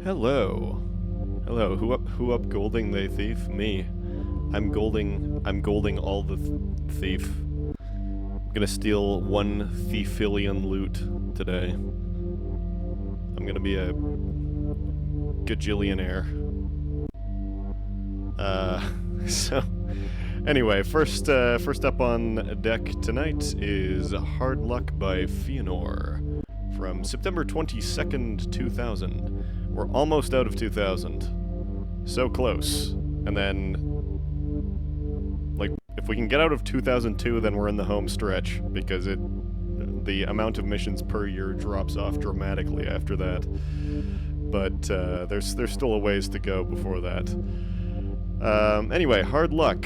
Hello. Hello. Who up golding they thief? Me. I'm golding all the thief. I'm gonna steal one thiefillion loot today. I'm gonna be a gajillionaire. So anyway, first up on deck tonight is Hard Luck by Fëanor from September 22nd, 2000. We're almost out of 2000. So close. And then, like, if we can get out of 2002, then we're in the home stretch, because the amount of missions per year drops off dramatically after that. But there's still a ways to go before that. Anyway, Hard Luck.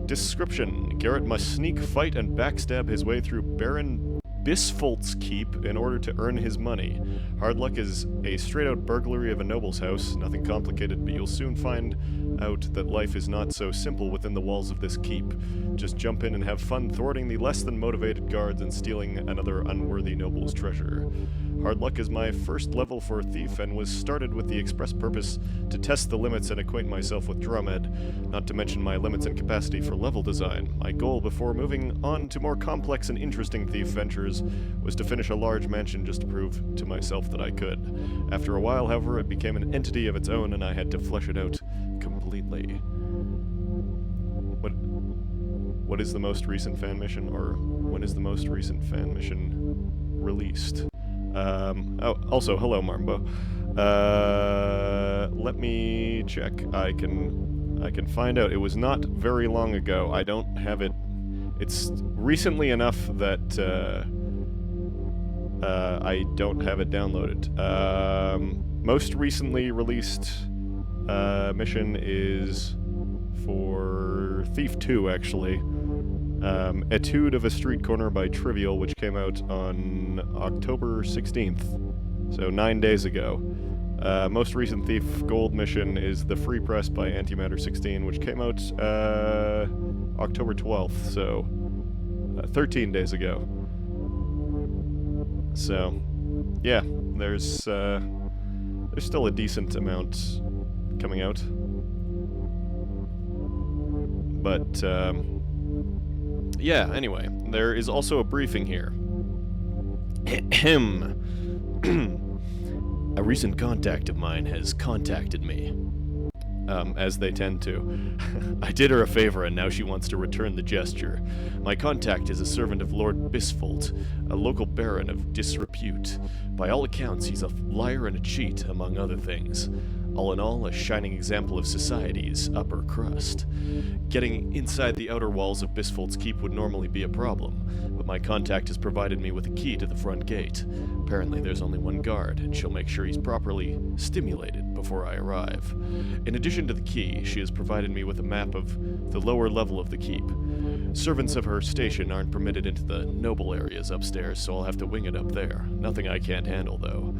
Description. Garrett must sneak, fight, and backstab his way through Baron Bisfolt's keep in order to earn his money. Hard Luck is a straight-out burglary of a noble's house. Nothing complicated, but you'll soon find out that life is not so simple within the walls of this keep. Just jump in and have fun thwarting the less-than-motivated guards and stealing another unworthy noble's treasure. Hard Luck is my first level for Thief and was started with the express purpose to test the limits and acquaint myself with Drumed, not to mention my limits and capacity for level design. My goal before moving on to more complex and interesting Thief ventures was to finish a large mansion just to prove to myself that I could. After a while, however, it became an entity of its own and I had to flesh it out completely. What is the most recent fan mission, or when is the most recent fan mission released? Also, hello, Marmbo. Let me check. I can find out. It was not very long ago. I don't have it. It's recently enough that, I don't have it downloaded. Most recently released, mission is for Thief 2, actually. Etude of a Street Corner by Trivial, which came out on October 16th, so 9 days ago. Most recent Thief Gold mission is The Free Press by Antimatter 16, which came out October 12th, so 13 days ago. So, yeah, there's still a decent amount coming out. But, yeah, anyway, there is also a briefing here. A recent contact of mine has contacted me. As they tend to. I did her a favor and now she wants to return the gesture. My contact is a servant of Lord Bisfolt, a local baron of disrepute. By all accounts, he's a liar and a cheat, among other things. All in all, a shining example of society's upper crust. Getting inside the outer walls of Bisfolt's keep would normally be a problem, but my contact has provided me with a key to the front gate. Apparently there's only one guard, and she'll make sure he's properly stimulated before I arrive. In addition to the key, she has provided me with a map of the lower level of the keep. Servants of her station aren't permitted into the noble areas upstairs, so I'll have to wing it up there. Nothing I can't handle, though.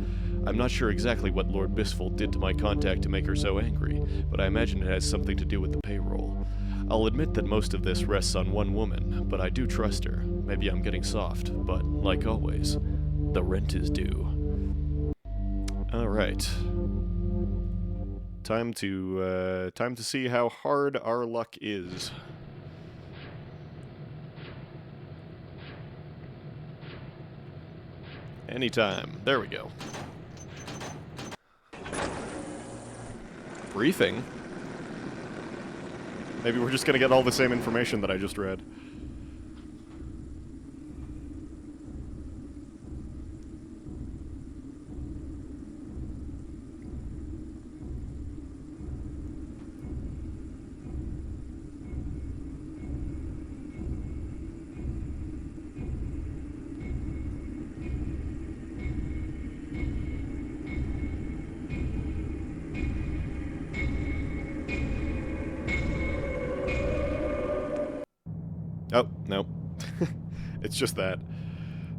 I'm not sure exactly what Lord Bisfolt did to my contact to make her so angry, but I imagine it has something to do with the payroll. I'll admit that most of this rests on one woman, but I do trust her. Maybe I'm getting soft, but, like always, the rent is due. Alright. Time to see how hard our luck is. Anytime. There we go. Briefing? Maybe we're just gonna get all the same information that I just read. Oh, no. It's just that.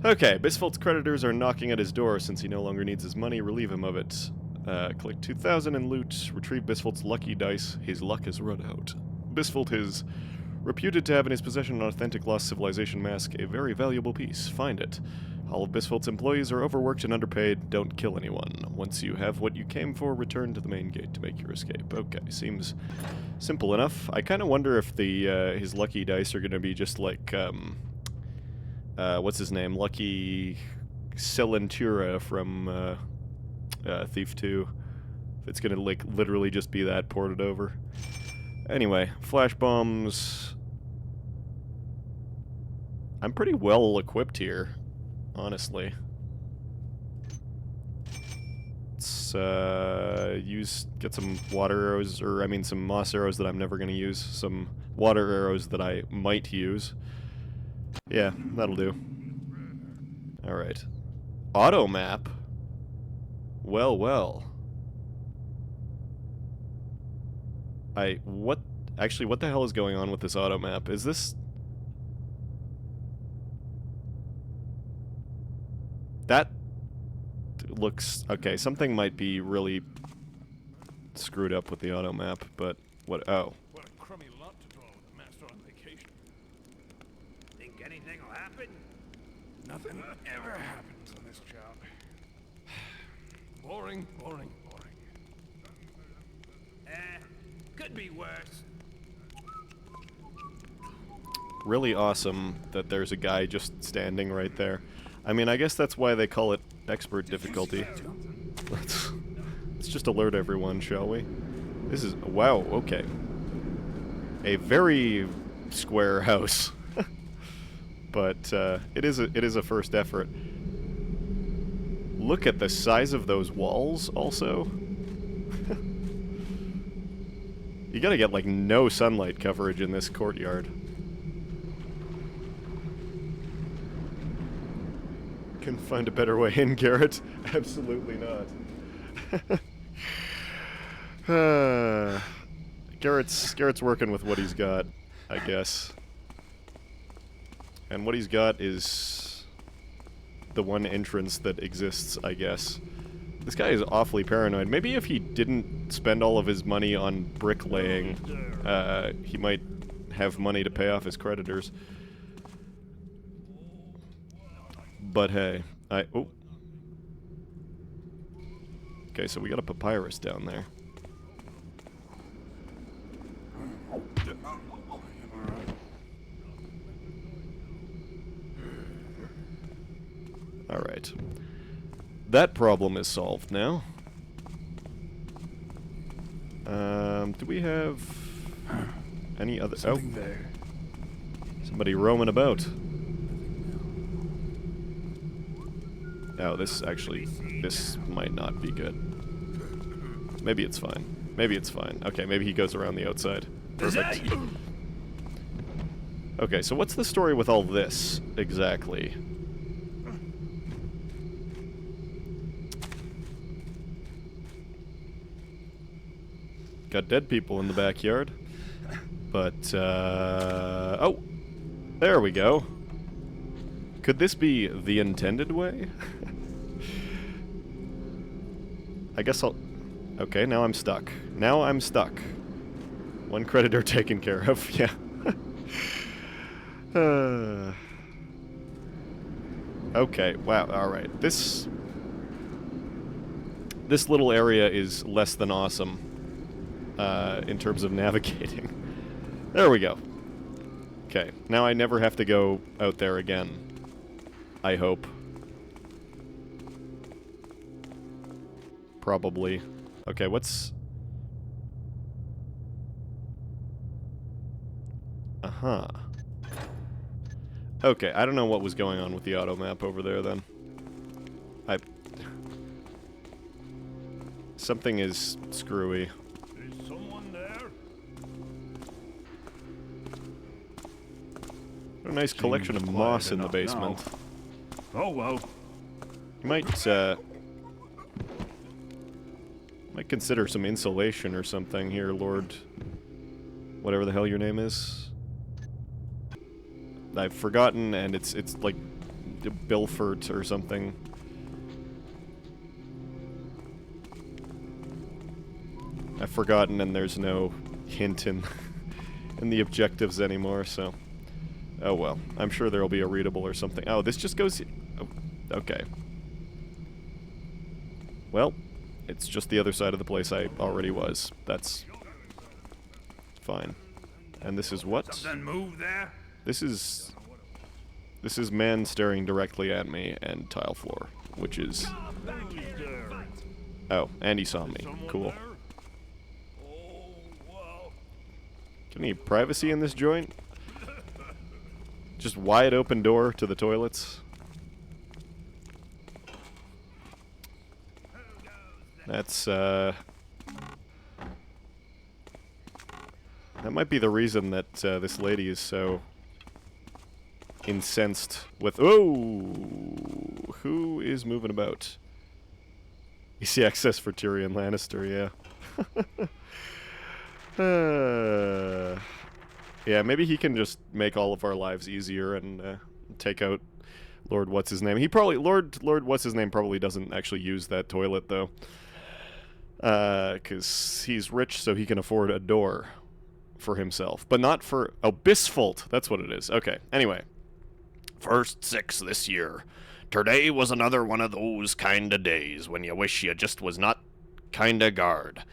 Okay, Bisfolt's creditors are knocking at his door since he no longer needs his money. Relieve him of it. Collect 2,000 in loot. Retrieve Bisfolt's lucky dice. His luck has run out. Bisfolt has Reputed to have in his possession an authentic lost civilization mask, a very valuable piece. Find it. All of Bisfolt's employees are overworked and underpaid. Don't kill anyone. Once you have what you came for, return to the main gate to make your escape. Okay, seems simple enough. I kind of wonder if the his lucky dice are going to be just like, what's his name? Lucky Celentura from Thief 2. If it's going to, like, literally just be that ported over. Anyway, flash bombs. I'm pretty well equipped here, honestly. Let's get some water arrows, or I mean some moss arrows that I'm never going to use, some water arrows that I might use. Yeah, that'll do. Alright. Auto map? Well, well. Actually, what the hell is going on with this auto map? Is this... That looks... Okay, something might be really screwed up with the auto map, but what... Oh. What a crummy lot to draw with a master on vacation. Think anything will happen? Nothing ever happens on this job. Boring, boring, boring. Could be worse. Really awesome that there's a guy just standing right there. I mean, I guess that's why they call it expert difficulty. Let's just alert everyone, shall we? This is... Wow, okay. A very square house. But, it is a first effort. Look at the size of those walls, also. You gotta get, like, no sunlight coverage in this courtyard. Can find a better way in, Garrett? Absolutely not. Garrett's working with what he's got, I guess. And what he's got is the one entrance that exists, I guess. This guy is awfully paranoid. Maybe if he didn't spend all of his money on bricklaying, he might have money to pay off his creditors. But hey, oh. Okay, so we got a papyrus down there. Alright. That problem is solved now. Do we have any other... Something there. Somebody roaming about. Oh, this might not be good. Maybe it's fine. Maybe it's fine. Okay, maybe he goes around the outside. Perfect. Okay, so what's the story with all this, exactly? Got dead people in the backyard. But, oh! There we go. Could this be the intended way? I guess I'll... Okay, now I'm stuck. Now I'm stuck. One creditor taken care of, yeah. Okay, wow, alright. This little area is less than awesome. In terms of navigating. There we go. Okay, now I never have to go out there again. I hope. Probably. Okay, what's... Uh-huh. Okay, I don't know what was going on with the auto map over there, then. Something is screwy. Is someone there? What a nice collection of moss in the basement. Oh well. You might consider some insulation or something here, Lord. Whatever the hell your name is. I've forgotten, and it's like Bilfort or something. I've forgotten, and there's no hint in in the objectives anymore, so... Oh well, I'm sure there'll be a readable or something. Oh, this just goes... Oh, okay. Well, it's just the other side of the place I already was. That's... fine. And this is what? Something moved there? This is man staring directly at me and tile floor, which is... Oh, and he saw me. Cool. Any privacy in this joint? Just wide open door to the toilets. That's, that might be the reason that, this lady is so incensed with... Oh! Who is moving about? Easy access for Tyrion Lannister, yeah. Yeah, maybe he can just make all of our lives easier and take out Lord What's-His-Name. He probably... Lord What's-His-Name probably doesn't actually use that toilet, though. 'Cause he's rich, so he can afford a door for himself. But not for... Oh, Bisfold. That's what it is. Okay, anyway. First 6 this year. Today was another one of those kinda days when you wish you just was not kinda guard.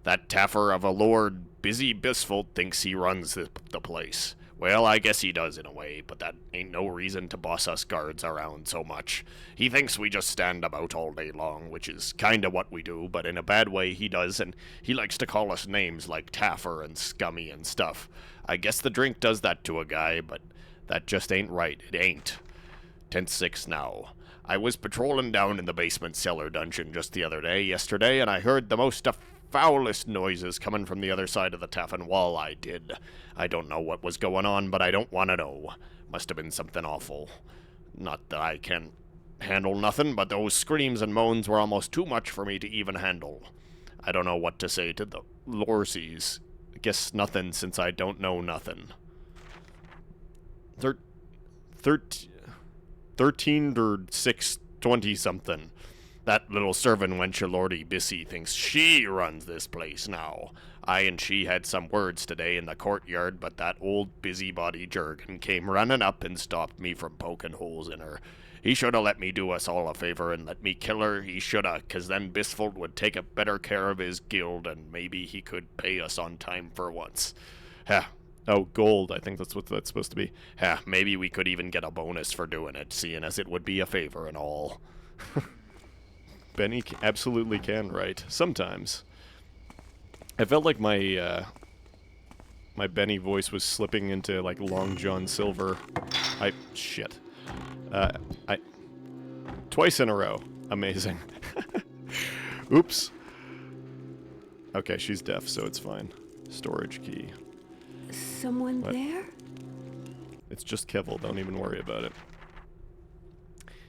That taffer of a Lord Busy Bisfold thinks he runs the place. Well, I guess he does in a way, but that ain't no reason to boss us guards around so much. He thinks we just stand about all day long, which is kinda what we do, but in a bad way he does, and he likes to call us names like Taffer and Scummy and stuff. I guess the drink does that to a guy, but that just ain't right. It ain't. 10-6 now. I was patrolling down in the basement cellar dungeon just the other day, yesterday, and I heard the most foulest noises coming from the other side of the taffin wall. I did. I don't know what was going on, but I don't want to know. Must have been something awful. Not that I can handle nothing, but those screams and moans were almost too much for me to even handle. I don't know what to say to the Lorsies. I guess nothing, since I don't know nothing. 13 or 620 something. That little servant wench Lordy Bissy thinks she runs this place now. I and she had some words today in the courtyard, but that old busybody Jurgen came running up and stopped me from poking holes in her. He shoulda let me do us all a favor and let me kill her, he shoulda, 'cause then Bisfold would take a better care of his guild, and maybe he could pay us on time for once. Ha. Oh, gold, I think that's what that's supposed to be. Ha, maybe we could even get a bonus for doing it, seeing as it would be a favor and all. Benny absolutely can write. Sometimes. I felt like my, my Benny voice was slipping into, like, Long John Silver. Shit. Twice in a row. Amazing. Oops. Okay, she's deaf, so it's fine. Storage key. Someone there? It's just Kevil, don't even worry about it.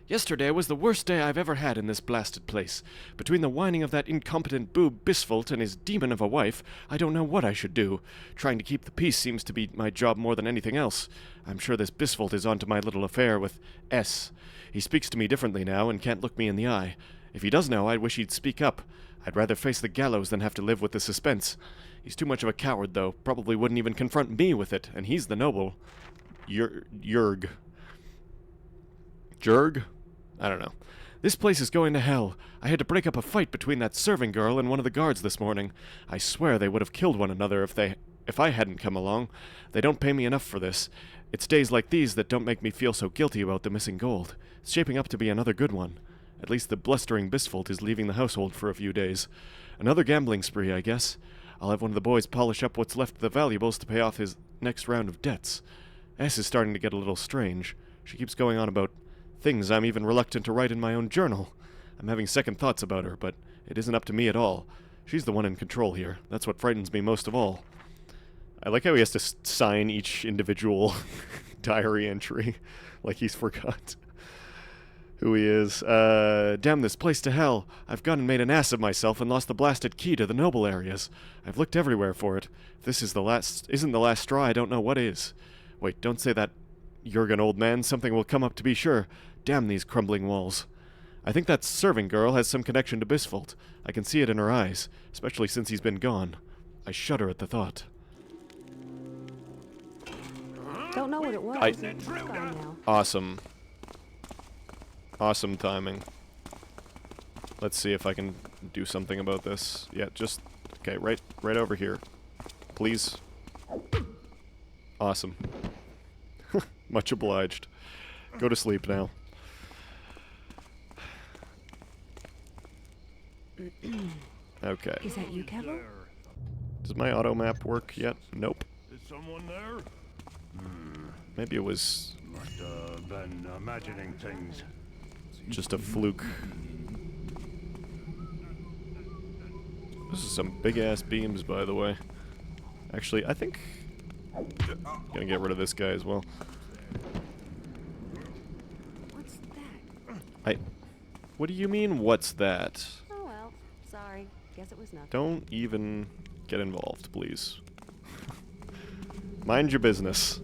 Yesterday was the worst day I've ever had in this blasted place. Between the whining of that incompetent boob Bisfold and his demon of a wife, I don't know what I should do. Trying to keep the peace seems to be my job more than anything else. I'm sure this Bisfold is onto my little affair with S. He speaks to me differently now and can't look me in the eye. If he does know, I wish he'd speak up. I'd rather face the gallows than have to live with the suspense. He's too much of a coward, though. Probably wouldn't even confront me with it, and he's the noble. Jurg? I don't know. This place is going to hell. I had to break up a fight between that serving girl and one of the guards this morning. I swear they would have killed one another if I hadn't come along. They don't pay me enough for this. It's days like these that don't make me feel so guilty about the missing gold. It's shaping up to be another good one. At least the blustering Bisfold is leaving the household for a few days. Another gambling spree, I guess. I'll have one of the boys polish up what's left of the valuables to pay off his next round of debts. S is starting to get a little strange. She keeps going on about things I'm even reluctant to write in my own journal. I'm having second thoughts about her, but it isn't up to me at all. She's the one in control here. That's what frightens me most of all. I like how he has to sign each individual diary entry, like he's forgot who he is. Damn this place to hell. I've gone and made an ass of myself and lost the blasted key to the noble areas. I've looked everywhere for it. If this isn't the last straw, I don't know what is. Wait, don't say that, Jurgen, old man. Something will come up to be sure. Damn these crumbling walls. I think that serving girl has some connection to Bisfold. I can see it in her eyes, especially since he's been gone. I shudder at the thought. Don't know what it was. It's gone now. Awesome. Awesome timing. Let's see if I can do something about this. Yeah, just... Okay, right over here. Please. Awesome. Much obliged. Go to sleep now. Okay. Is that you, Kevo? Does my auto map work yet? Nope. Is someone there? Maybe it was Must have been imagining things. just a fluke. This is some big-ass beams, by the way. Actually, I think... Gonna get rid of this guy as well. What's that? What do you mean, what's that? Oh well. Sorry. Guess it was nothing. Don't even get involved, please. Mind your business.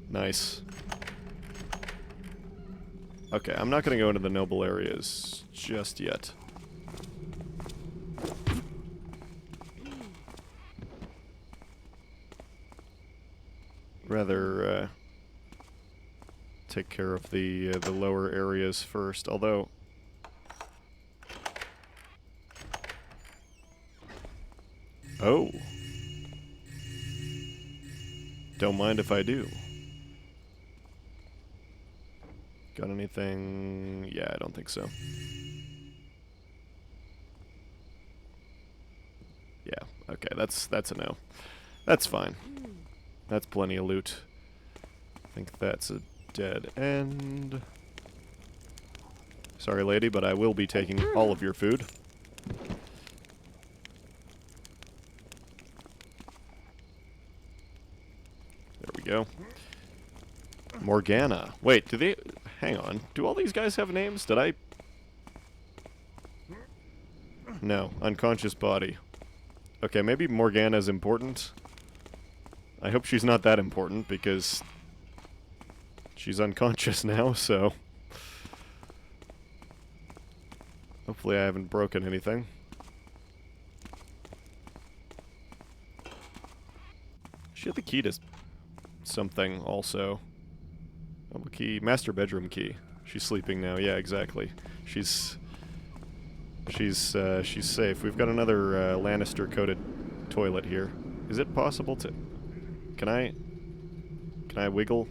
Nice. Okay, I'm not gonna go into the noble areas just yet. Rather, take care of the lower areas first, although... Oh. Don't mind if I do. Got anything? Yeah, I don't think so. Yeah, okay, that's a no. That's fine. That's plenty of loot. I think that's a dead end. Sorry, lady, but I will be taking all of your food. There we go. Morgana. Wait, do they... Hang on. Do all these guys have names? Did I... No. Unconscious body. Okay, maybe Morgana's important. I hope she's not that important, because... she's unconscious now, so... Hopefully I haven't broken anything. She had the key to something, also. Double key, master bedroom key. She's sleeping now. Yeah, exactly. She's safe. We've got another Lannister-coated toilet here. Is it possible to? Can I wiggle?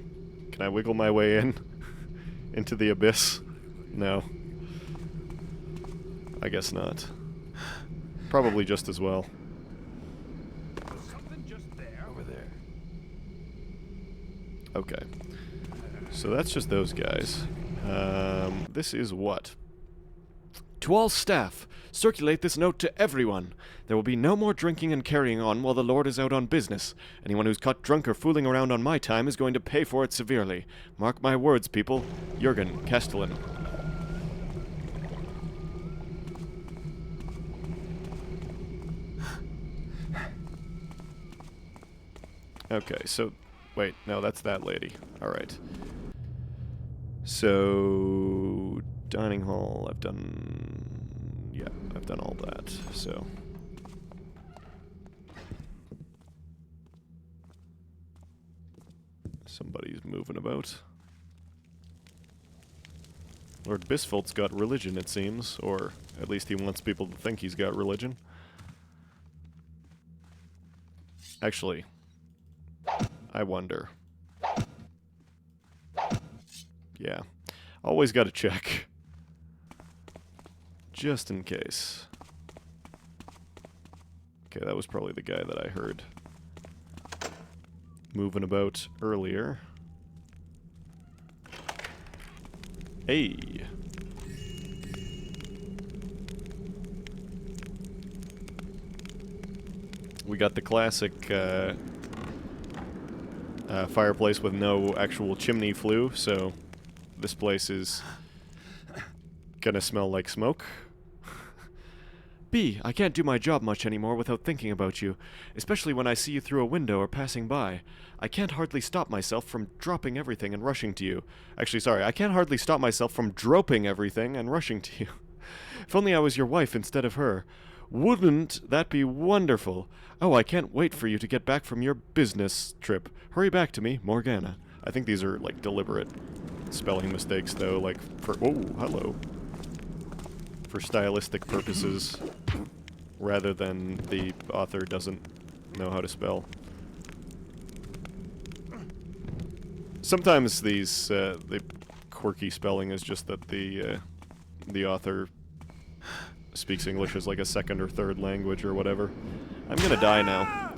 Can I wiggle my way in into the abyss? No. I guess not. Probably just as well. Something just there. Over there. Okay. So that's just those guys. This is what? To all staff, circulate this note to everyone. There will be no more drinking and carrying on while the Lord is out on business. Anyone who's caught drunk or fooling around on my time is going to pay for it severely. Mark my words, people. Jurgen Castellan. Okay, so... Wait, no, that's that lady. Alright. So... Dining hall, I've done... Yeah, I've done all that, so... Somebody's moving about. Lord Bisfolt's got religion, it seems. Or, at least he wants people to think he's got religion. Actually... I wonder. Yeah. Always gotta check. Just in case. Okay, that was probably the guy that I heard moving about earlier. Hey! We got the classic, fireplace with no actual chimney flue, so this place is gonna smell like smoke. B, I can't do my job much anymore without thinking about you, especially when I see you through a window or passing by. I can't hardly stop myself from dropping everything and rushing to you. Actually, sorry, I can't hardly stop myself from droping everything and rushing to you. If only I was your wife instead of her. Wouldn't that be wonderful? Oh, I can't wait for you to get back from your business trip. Hurry back to me, Morgana. I think these are, like, deliberate spelling mistakes, though, like, for... Oh, hello. For stylistic purposes, rather than the author doesn't know how to spell. Sometimes these, the quirky spelling is just that the author speaks English as like a second or third language or whatever. I'm gonna die now.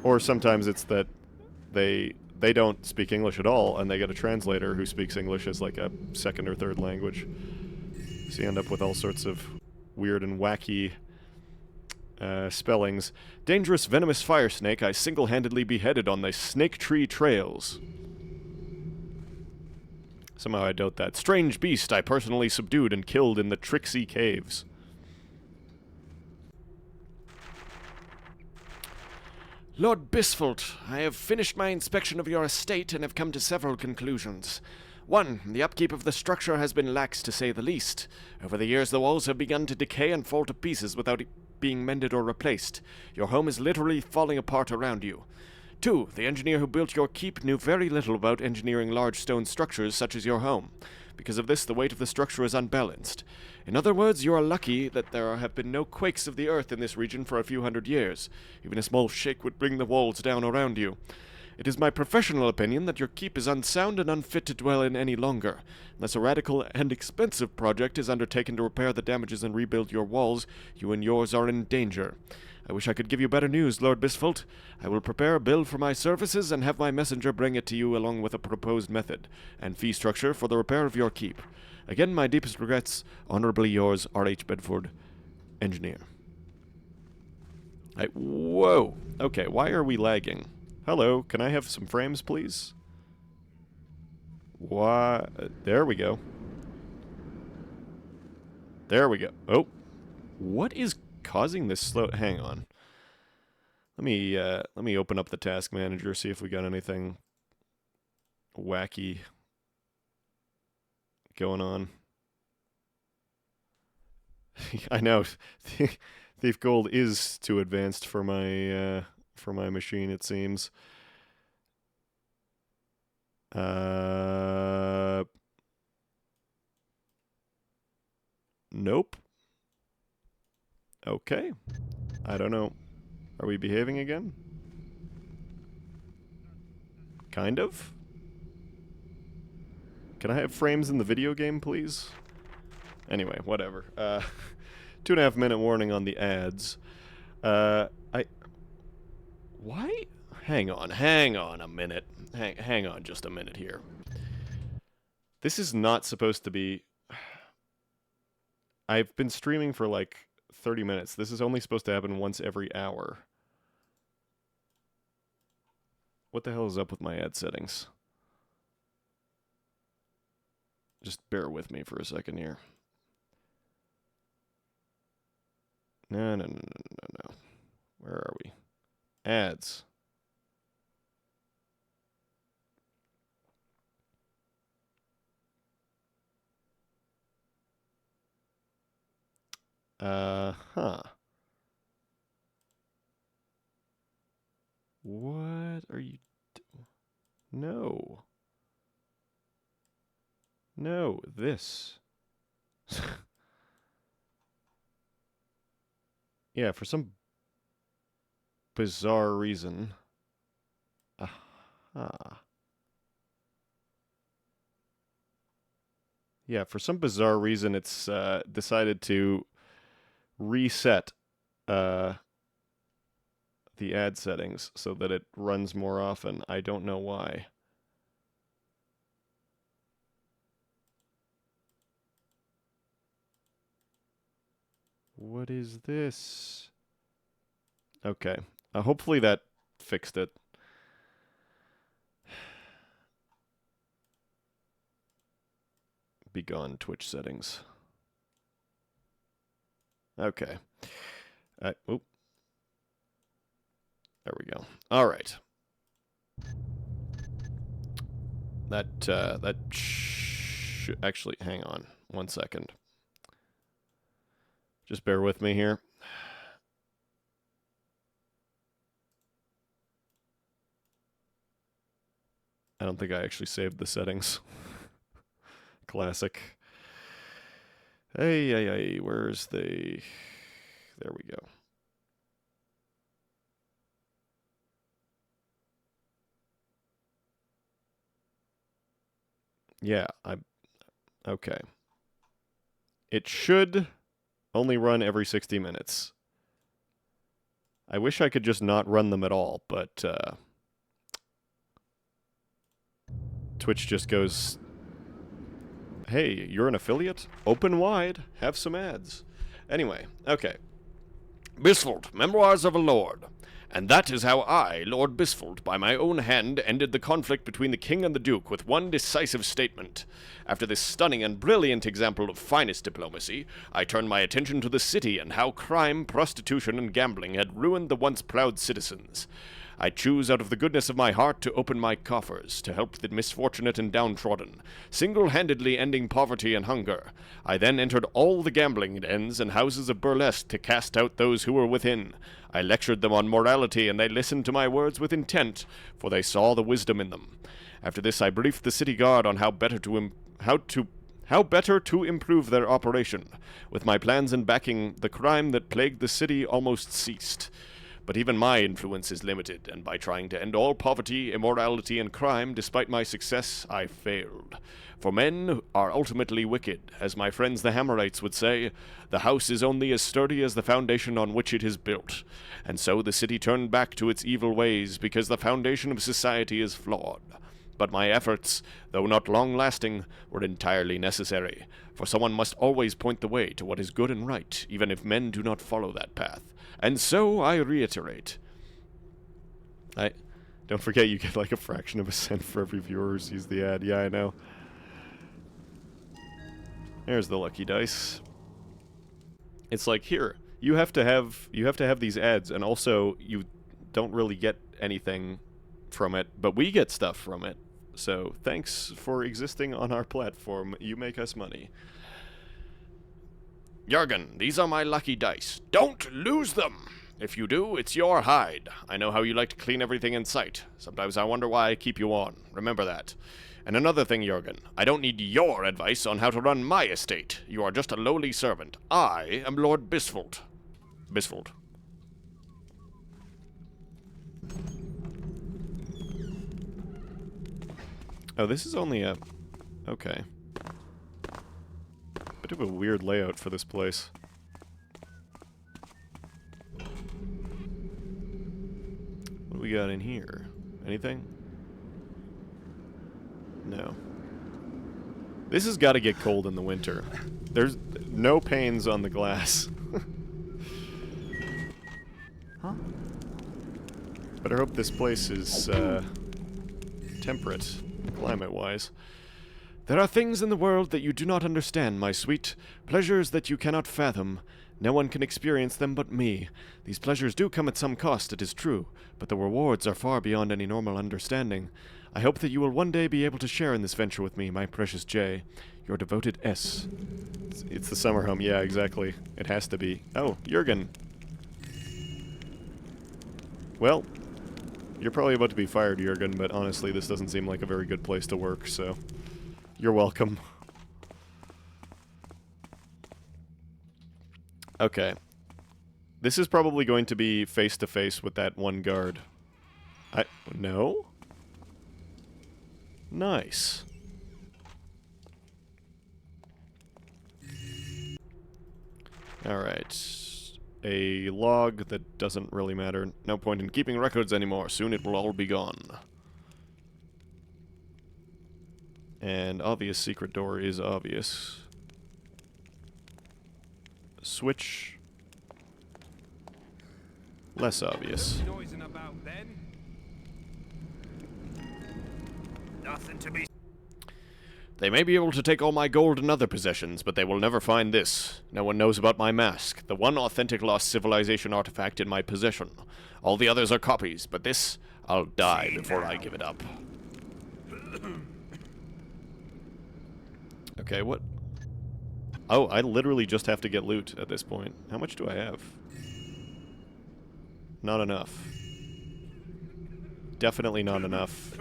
Or sometimes it's that they don't speak English at all, and they get a translator who speaks English as like a second or third language. So you end up with all sorts of weird and wacky spellings. Dangerous venomous fire snake I single-handedly beheaded on the snake tree trails. Somehow I doubt that. Strange beast I personally subdued and killed in the Trixie Caves. Lord Bisfold, I have finished my inspection of your estate and have come to several conclusions. 1. The upkeep of the structure has been lax, to say the least. Over the years, the walls have begun to decay and fall to pieces without being mended or replaced. Your home is literally falling apart around you. 2. The engineer who built your keep knew very little about engineering large stone structures such as your home. Because of this, the weight of the structure is unbalanced. In other words, you are lucky that there have been no quakes of the earth in this region for a few hundred years. Even a small shake would bring the walls down around you. It is my professional opinion that your keep is unsound and unfit to dwell in any longer. Unless a radical and expensive project is undertaken to repair the damages and rebuild your walls, you and yours are in danger. I wish I could give you better news, Lord Bisfold. I will prepare a bill for my services and have my messenger bring it to you along with a proposed method and fee structure for the repair of your keep. Again, my deepest regrets. Honorably yours, R.H. Bedford, Engineer. Whoa! Okay, why are we lagging? Hello, can I have some frames, please? Why? There we go. There we go. Oh. What is causing this slow... Hang on. Let me open up the task manager, see if we got anything wacky going on. I know. Thief Gold is too advanced for my machine, it seems. Nope. Okay. I don't know. Are we behaving again? Kind of? Can I have frames in the video game, please? Anyway, whatever. 2.5 minute warning on the ads. Why? Hang on a minute. Hang on just a minute here. This is not supposed to be... I've been streaming for like 30 minutes. This is only supposed to happen once every hour. What the hell is up with my ad settings? Just bear with me for a second here. No. Where are we? Ads. Huh. What are you doing? No. No, this. Yeah, for some bizarre reason. Aha. Yeah, for some bizarre reason, it's decided to reset the ad settings so that it runs more often. I don't know why. What is this? Okay. Hopefully that fixed it. Be gone, Twitch settings. Okay. Oop. There we go. All right. Actually, hang on. 1 second. Just bear with me here. I don't think I actually saved the settings. Classic. Hey, where's the... There we go. Yeah, okay. It should only run every 60 minutes. I wish I could just not run them at all, but Twitch just goes, hey, you're an affiliate? Open wide. Have some ads. Anyway, okay. Bisfold, Memoirs of a Lord. And that is how I, Lord Bisfold, by my own hand, ended the conflict between the king and the duke with one decisive statement. After this stunning and brilliant example of finest diplomacy, I turned my attention to the city and how crime, prostitution, and gambling had ruined the once proud citizens. I choose out of the goodness of my heart to open my coffers, to help the misfortunate and downtrodden, single-handedly ending poverty and hunger. I then entered all the gambling dens and houses of burlesque to cast out those who were within. I lectured them on morality, and they listened to my words with intent, for they saw the wisdom in them. After this I briefed the city guard on how better to improve their operation. With my plans and backing, the crime that plagued the city almost ceased. But even my influence is limited, and by trying to end all poverty, immorality, and crime, despite my success, I failed. For men are ultimately wicked. As my friends the Hammerites would say, the house is only as sturdy as the foundation on which it is built. And so the city turned back to its evil ways, because the foundation of society is flawed. But my efforts, though not long-lasting, were entirely necessary, for someone must always point the way to what is good and right, even if men do not follow that path. And so I reiterate. Don't forget you get like a fraction of a cent for every viewer who sees the ad. Yeah, I know. There's the lucky dice. It's like, here, you have to have these ads, and also you don't really get anything from it, but we get stuff from it. So thanks for existing on our platform. You make us money. Jurgen, these are my lucky dice. Don't lose them! If you do, it's your hide. I know how you like to clean everything in sight. Sometimes I wonder why I keep you on. Remember that. And another thing, Jurgen, I don't need your advice on how to run my estate. You are just a lowly servant. I am Lord Bisfold. Bisfold. Oh, this is only a... Okay. Bit of a weird layout for this place. What do we got in here? Anything? No. This has got to get cold in the winter. There's no panes on the glass. Huh? Better hope this place is, temperate, climate-wise. There are things in the world that you do not understand, my sweet. Pleasures that you cannot fathom. No one can experience them but me. These pleasures do come at some cost, it is true, but the rewards are far beyond any normal understanding. I hope that you will one day be able to share in this venture with me, my precious Jay. Your devoted S. It's the summer home, yeah, exactly. It has to be. Oh, Jurgen. Well, you're probably about to be fired, Jurgen, but honestly, this doesn't seem like a very good place to work, so... You're welcome. Okay. This is probably going to be face-to-face with that one guard. No? Nice. Alright. A log that doesn't really matter. No point in keeping records anymore. Soon it will all be gone. And obvious secret door is obvious. Switch. Less obvious. Noising about then? Nothing to be. They may be able to take all my gold and other possessions, but they will never find this. No one knows about my mask, the one authentic lost civilization artifact in my possession. All the others are copies, but this, I'll die before I give it up. Okay, what? Oh, I literally just have to get loot at this point. How much do I have? Not enough. Definitely not enough.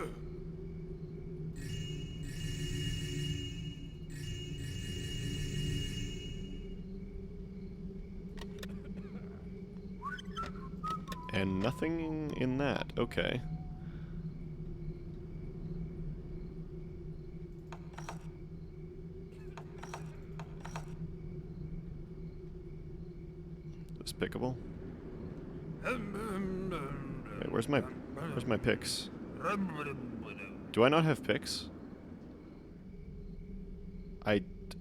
And nothing in that. Okay. Is this pickable? Wait, where's my picks? Do I not have picks?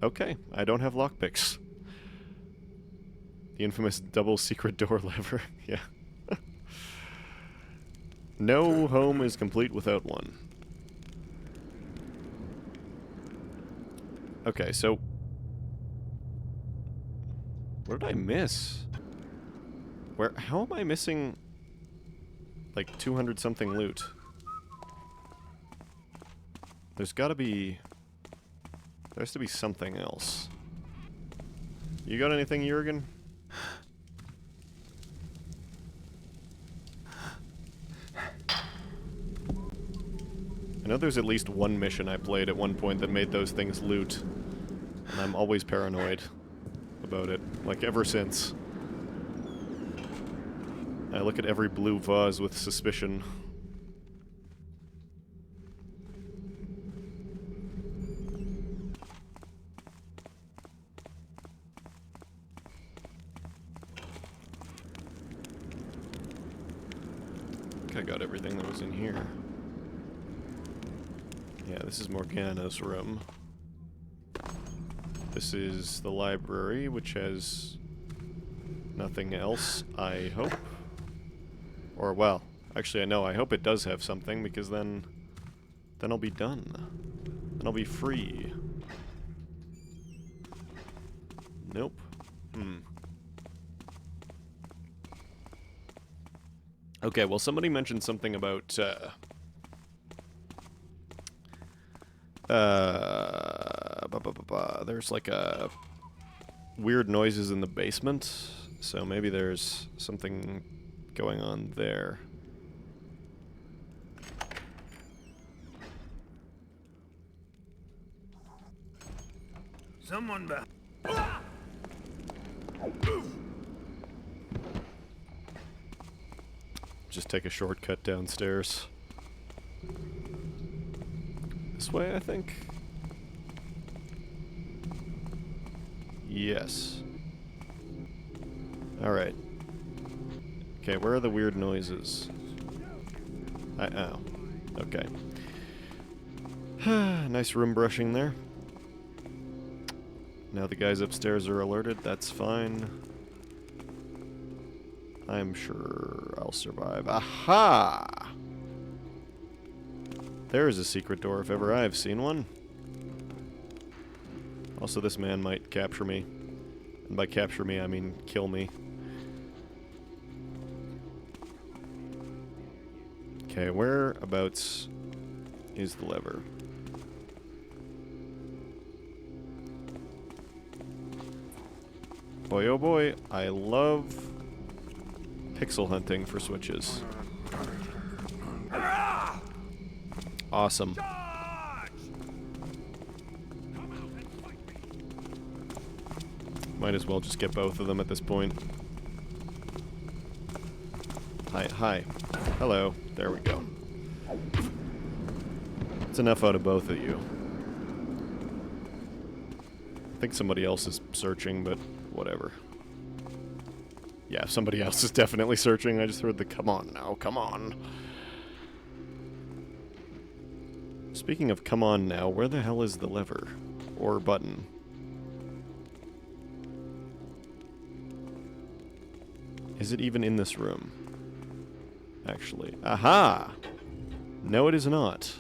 Okay, I don't have lockpicks. The infamous double secret door lever. Yeah. No home is complete without one. Okay, so... What did I miss? How am I missing... like 200 something loot? There's gotta be... There has to be something else. You got anything, Jurgen? I know there's at least one mission I played at one point that made those things loot. And I'm always paranoid about it. Like, ever since. I look at every blue vase with suspicion. I think I got everything that was in here. Yeah, this is Morgana's room. This is the library, which has nothing else, I hope. Or, well, actually, I know, I hope it does have something, because then I'll be done. Then I'll be free. Nope. Okay, well, somebody mentioned something about, there's like weird noises in the basement, so maybe there's something going on there. Someone back. Just take a shortcut downstairs. This way, I think? Yes. Alright. Okay, where are the weird noises? Oh. Okay. Nice room brushing there. Now the guys upstairs are alerted, that's fine. I'm sure I'll survive. Aha! There is a secret door if ever I've seen one. Also, this man might capture me. And by capture me, I mean kill me. Okay, whereabouts is the lever? Boy, oh boy, I love pixel hunting for switches. Awesome. Might as well just get both of them at this point. Hi. Hello. There we go. It's enough out of both of you. I think somebody else is searching, but whatever. Yeah, somebody else is definitely searching. I just heard the come on now, come on. Speaking of come on now, where the hell is the lever? Or button? Is it even in this room? Actually. Aha! No, it is not.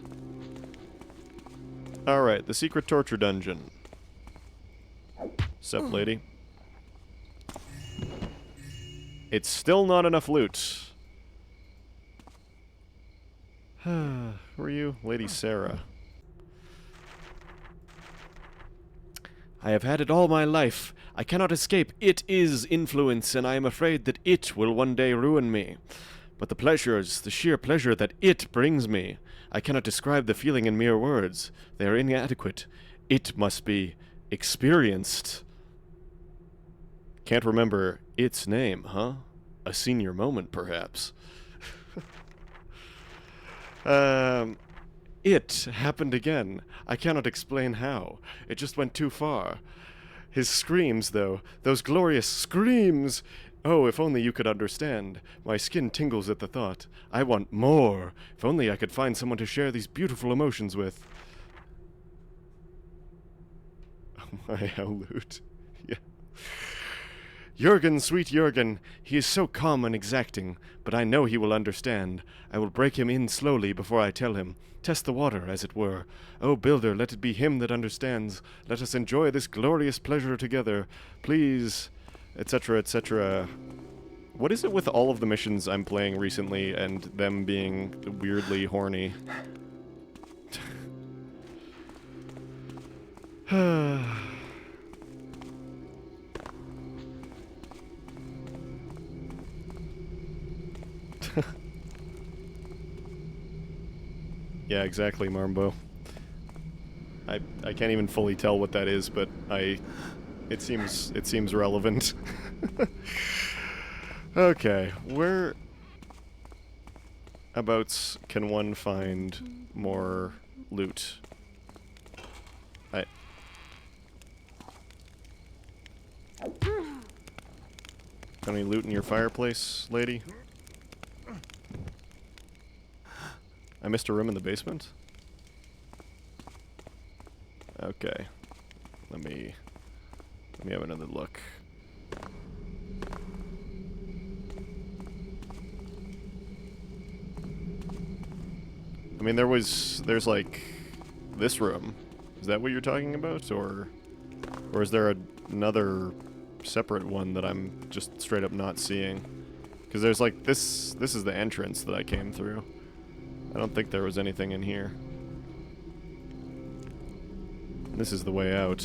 Alright, the secret torture dungeon. Sup, lady? It's still not enough loot. Who are you? Lady Sarah. I have had it all my life. I cannot escape. It is influence, and I am afraid that it will one day ruin me. But the pleasures, the sheer pleasure that it brings me, I cannot describe the feeling in mere words. They are inadequate. It must be experienced. Can't remember its name, huh? A senior moment, perhaps. It happened again. I cannot explain how. It just went too far. His screams, though, those glorious screams! Oh, if only you could understand. My skin tingles at the thought. I want more. If only I could find someone to share these beautiful emotions with. Oh my, how lewd. Yeah. Jurgen, sweet Jurgen, he is so calm and exacting, but I know he will understand. I will break him in slowly before I tell him. Test the water, as it were. Oh, builder, let it be him that understands. Let us enjoy this glorious pleasure together. Please, etc., etc. What is it with all of the missions I'm playing recently and them being weirdly horny? Yeah, exactly, Marmbo. I can't even fully tell what that is, but it seems relevant. Okay, where abouts can one find more loot? Any loot in your fireplace, lady? I missed a room in the basement? Okay. Let me have another look. I mean, there's like this room. Is that what you're talking about, or is there another separate one that I'm just straight up not seeing? Because there's like this is the entrance that I came through. I don't think there was anything in here. This is the way out.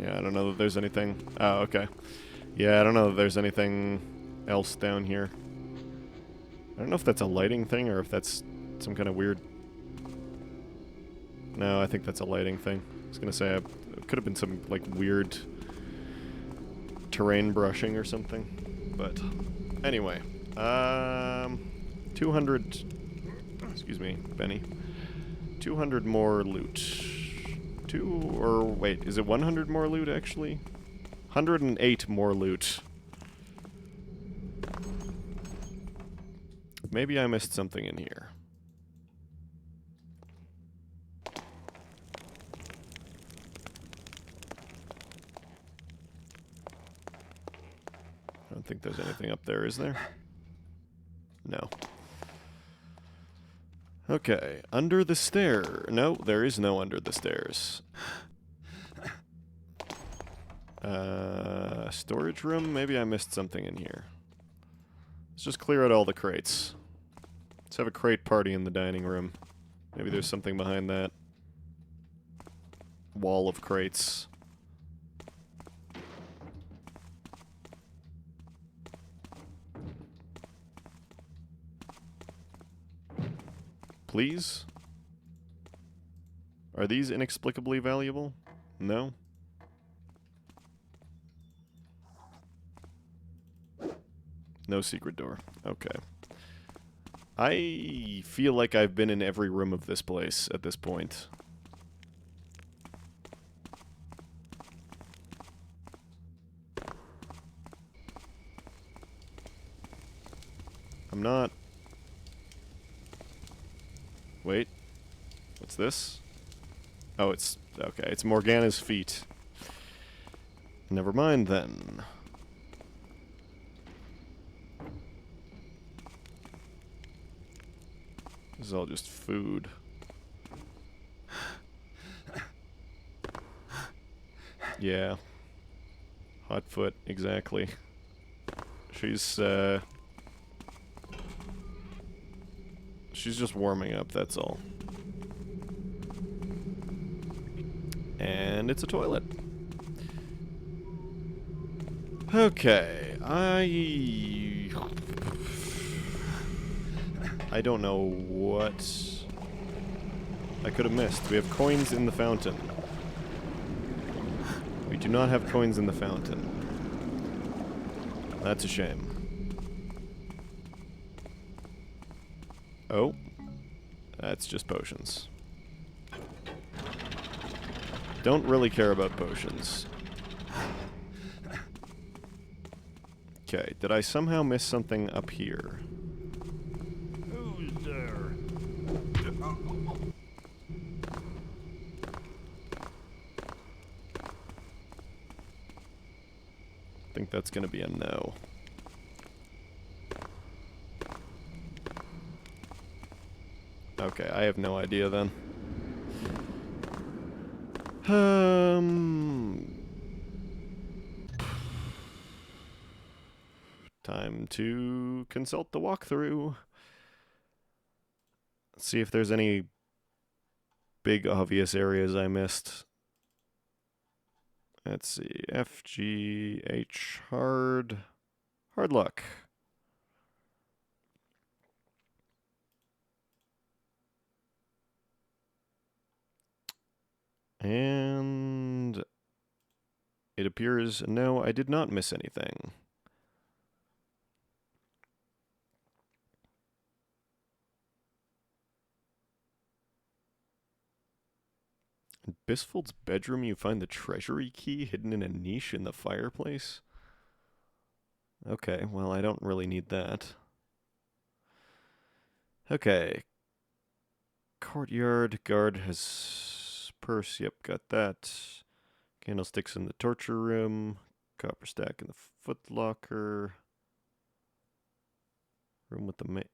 Yeah, I don't know that there's anything. Oh, okay. Yeah, I don't know that there's anything else down here. I don't know if that's a lighting thing or if that's some kind of weird... No, I think that's a lighting thing. I was gonna say, it could have been some, like, weird terrain brushing or something. But, anyway. 200... Excuse me, Benny. 200 more loot. Wait, is it 100 more loot, actually? 108 more loot. Maybe I missed something in here. I don't think there's anything up there, is there? No. Okay, under the stair. No, there is no under the stairs. Storage room? Maybe I missed something in here. Let's just clear out all the crates. Let's have a crate party in the dining room. Maybe there's something behind that wall of crates. Please? Are these inexplicably valuable? No? No secret door. Okay. I feel like I've been in every room of this place at this point. I'm not... Wait. What's this? Oh, it's... Okay, it's Morgana's feet. Never mind, then. This is all just food. Yeah. Hot foot, exactly. She's just warming up, that's all. And it's a toilet. Okay, I don't know what I could have missed. We have coins in the fountain. We do not have coins in the fountain. That's a shame. Oh. That's just potions. Don't really care about potions. Okay, did I somehow miss something up here? Who's there? I think that's gonna be a no. Okay, I have no idea then. Time to consult the walkthrough. See if there's any big obvious areas I missed. Let's see. F, G, H, hard luck. And it appears, no, I did not miss anything. In Bisfold's bedroom, you find the treasury key hidden in a niche in the fireplace? Okay, well, I don't really need that. Okay. Courtyard, guard has purse, yep, got that. Candlesticks in the torture room. Copper stack in the foot locker. Room with the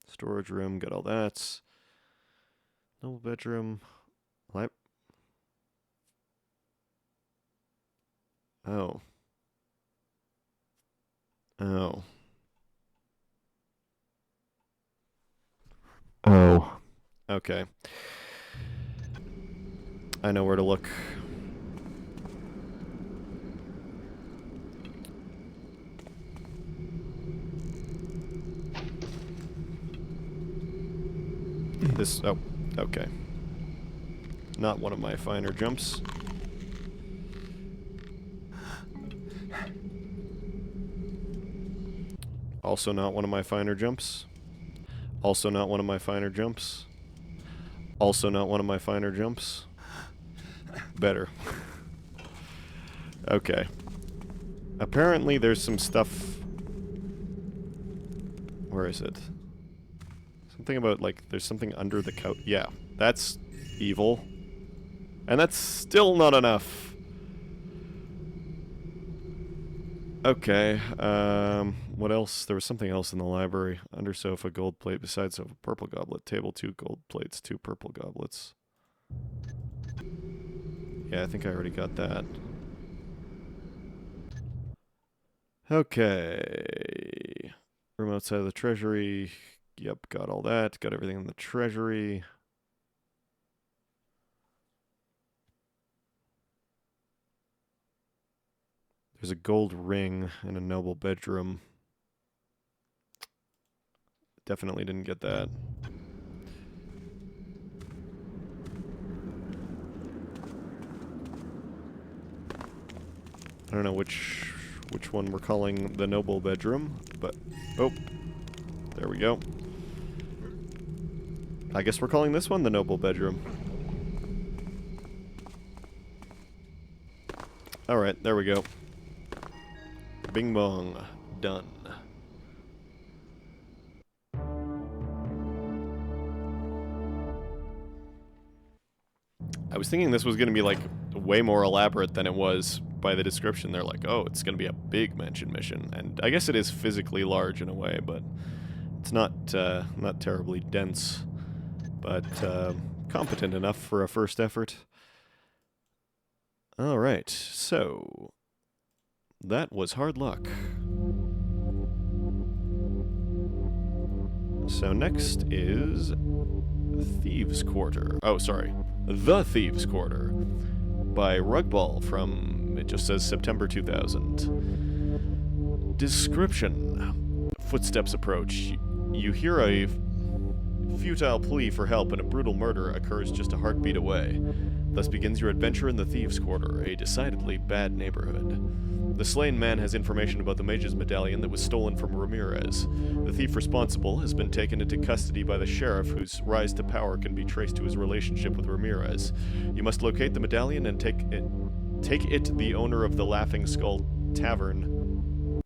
storage room, got all that. Noble bedroom. Oh. Oh. Oh. Okay. I know where to look. This, oh, okay. Not one of my finer jumps. Also not one of my finer jumps. Also not one of my finer jumps. Also not one of my finer jumps. Better. Okay. Apparently there's some stuff... Where is it? Something about, like, there's something under the couch. Yeah, that's evil. And that's still not enough. Okay, what else? There was something else in the library. Under sofa, gold plate. Beside sofa, purple goblet. Table, 2 gold plates, 2 purple goblets. Yeah, I think I already got that. Okay. Room outside of the treasury. Yep, got all that. Got everything in the treasury. There's a gold ring in a noble bedroom. Definitely didn't get that. I don't know which one we're calling the noble bedroom, but oh, there we go. I guess we're calling this one the noble bedroom. Alright, there we go. Bing bong. Done. I was thinking this was going to be, like, way more elaborate than it was by the description. They're like, oh, it's going to be a big mansion mission. And I guess it is physically large in a way, but it's not terribly dense. But competent enough for a first effort. Alright, so... that was hard luck. So next is... Thieves' Quarter. Oh, sorry. The Thieves' Quarter. By Rugball from, it just says September 2000. Description. Footsteps approach. You hear a futile plea for help and a brutal murder occurs just a heartbeat away. Thus begins your adventure in the Thieves' Quarter, a decidedly bad neighborhood. The slain man has information about the mage's medallion that was stolen from Ramirez. The thief responsible has been taken into custody by the sheriff, whose rise to power can be traced to his relationship with Ramirez. You must locate the medallion and take it the owner of the Laughing Skull Tavern,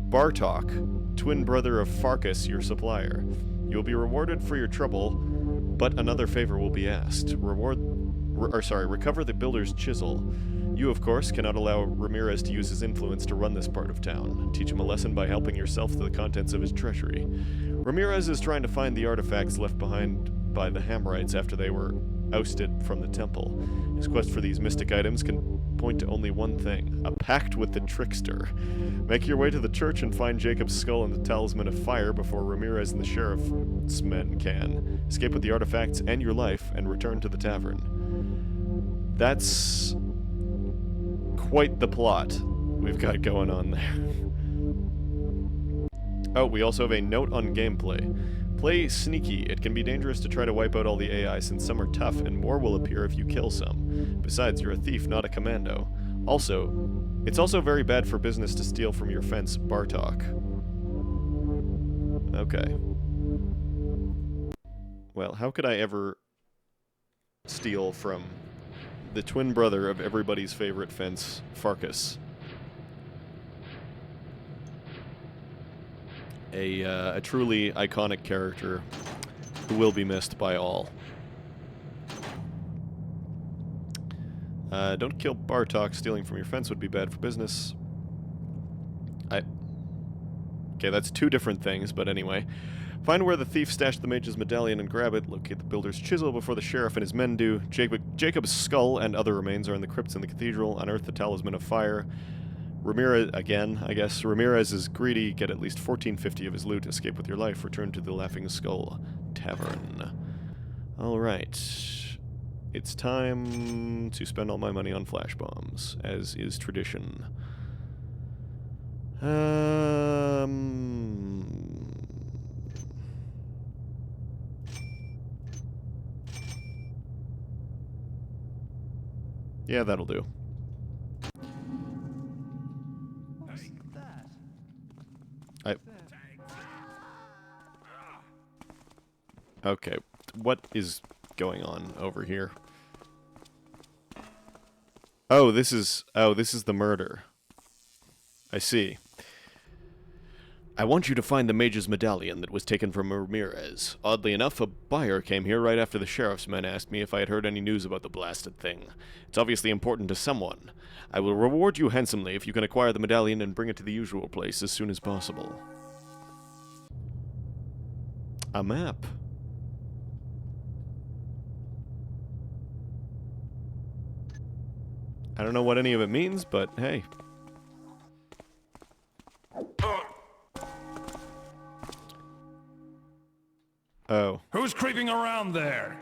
Bartok, twin brother of Farkas, your supplier. You will be rewarded for your trouble, but another favor will be asked. Recover the builder's chisel. You, of course, cannot allow Ramirez to use his influence to run this part of town. Teach him a lesson by helping yourself to the contents of his treasury. Ramirez is trying to find the artifacts left behind by the Hamrites after they were ousted from the temple. His quest for these mystic items can point to only one thing: a pact with the trickster. Make your way to the church and find Jacob's skull and the talisman of fire before Ramirez and the sheriff's men can. Escape with the artifacts and your life and return to the tavern. That's quite the plot we've got going on there. Oh, we also have a note on gameplay. Play sneaky. It can be dangerous to try to wipe out all the AI since some are tough and more will appear if you kill some. Besides, you're a thief, not a commando. Also, it's also very bad for business to steal from your fence, Bartok. Okay. Well, how could I ever steal from the twin brother of everybody's favorite fence, Farkas? A truly iconic character who will be missed by all. Don't kill Bartok. Stealing from your fence would be bad for business. Okay, that's two different things, but anyway. Find where the thief stashed the mage's medallion and grab it. Locate the builder's chisel before the sheriff and his men do. Jacob's skull and other remains are in the crypts in the cathedral. Unearth the talisman of fire. Ramirez, again, I guess. Ramirez is greedy. Get at least 1450 of his loot. Escape with your life. Return to the Laughing Skull Tavern. Alright. It's time to spend all my money on flash bombs, as is tradition. Yeah, that'll do. Okay, what is going on over here? Oh, this is the murder. I see. I want you to find the mage's medallion that was taken from Ramirez. Oddly enough, a buyer came here right after the sheriff's men asked me if I had heard any news about the blasted thing. It's obviously important to someone. I will reward you handsomely if you can acquire the medallion and bring it to the usual place as soon as possible. A map. I don't know what any of it means, but hey. Oh. Who's creeping around there?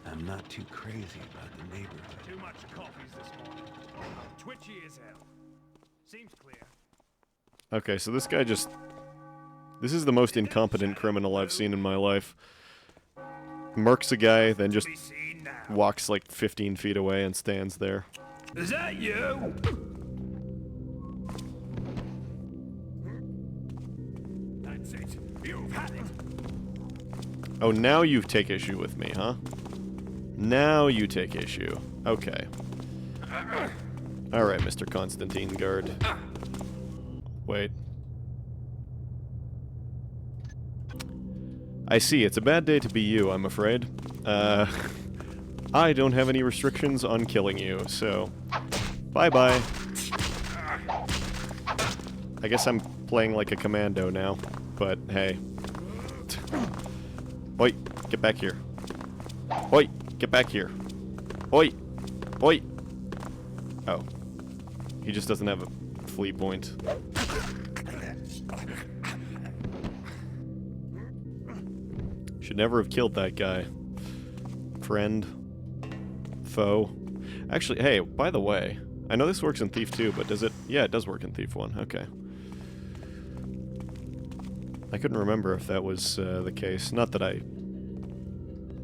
I'm not too crazy about the neighborhood. Too much coffees this morning. Twitchy as hell. Seems clear. Okay, so this guy just... This is the most incompetent criminal I've seen in my life. Murks a guy, then just walks like 15 feet away and stands there. Is that you? That's it. You've had it. Oh, now you take issue with me, huh? Now you take issue. Okay. Alright, Mr. Constantine Guard. Wait. I see, it's a bad day to be you, I'm afraid. I don't have any restrictions on killing you, so... Bye-bye. I guess I'm playing like a commando now, but hey. Wait. Get back here. Oi! Get back here. Oi! Oi! Oh. He just doesn't have a flee point. Should never have killed that guy. Friend. Foe. Actually, hey, by the way, I know this works in Thief 2, but does it? Yeah, it does work in Thief 1. Okay. I couldn't remember if that was the case. Not that I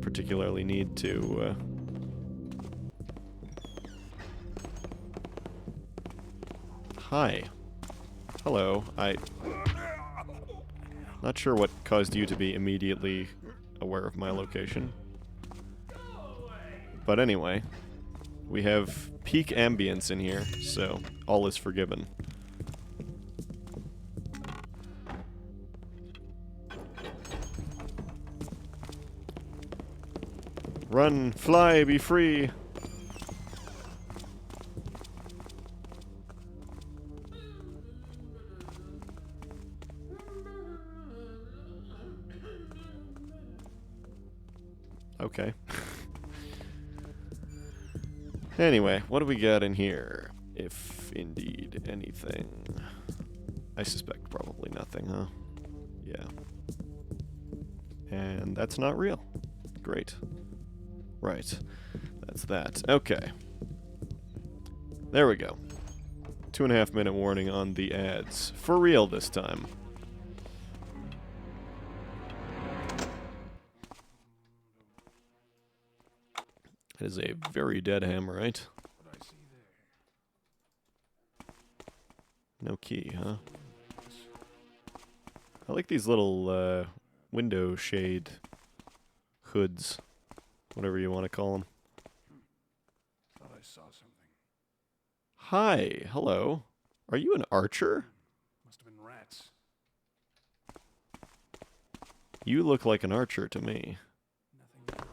particularly need to... Hi. Hello. Not sure what caused you to be immediately aware of my location. But anyway, we have peak ambience in here, so all is forgiven. Run, fly, be free! Okay. Anyway, what do we got in here? If indeed anything. I suspect probably nothing, huh? Yeah. And that's not real. Great. Right. That's that. Okay. There we go. 2.5 minute warning on the ads. For real this time. It is a very dead hammerite. No key, huh? I like these little window shade hoods. Whatever you want to call them. Thought I saw something. Hi, hello. Are you an archer? Must have been rats. You look like an archer to me. Nothing.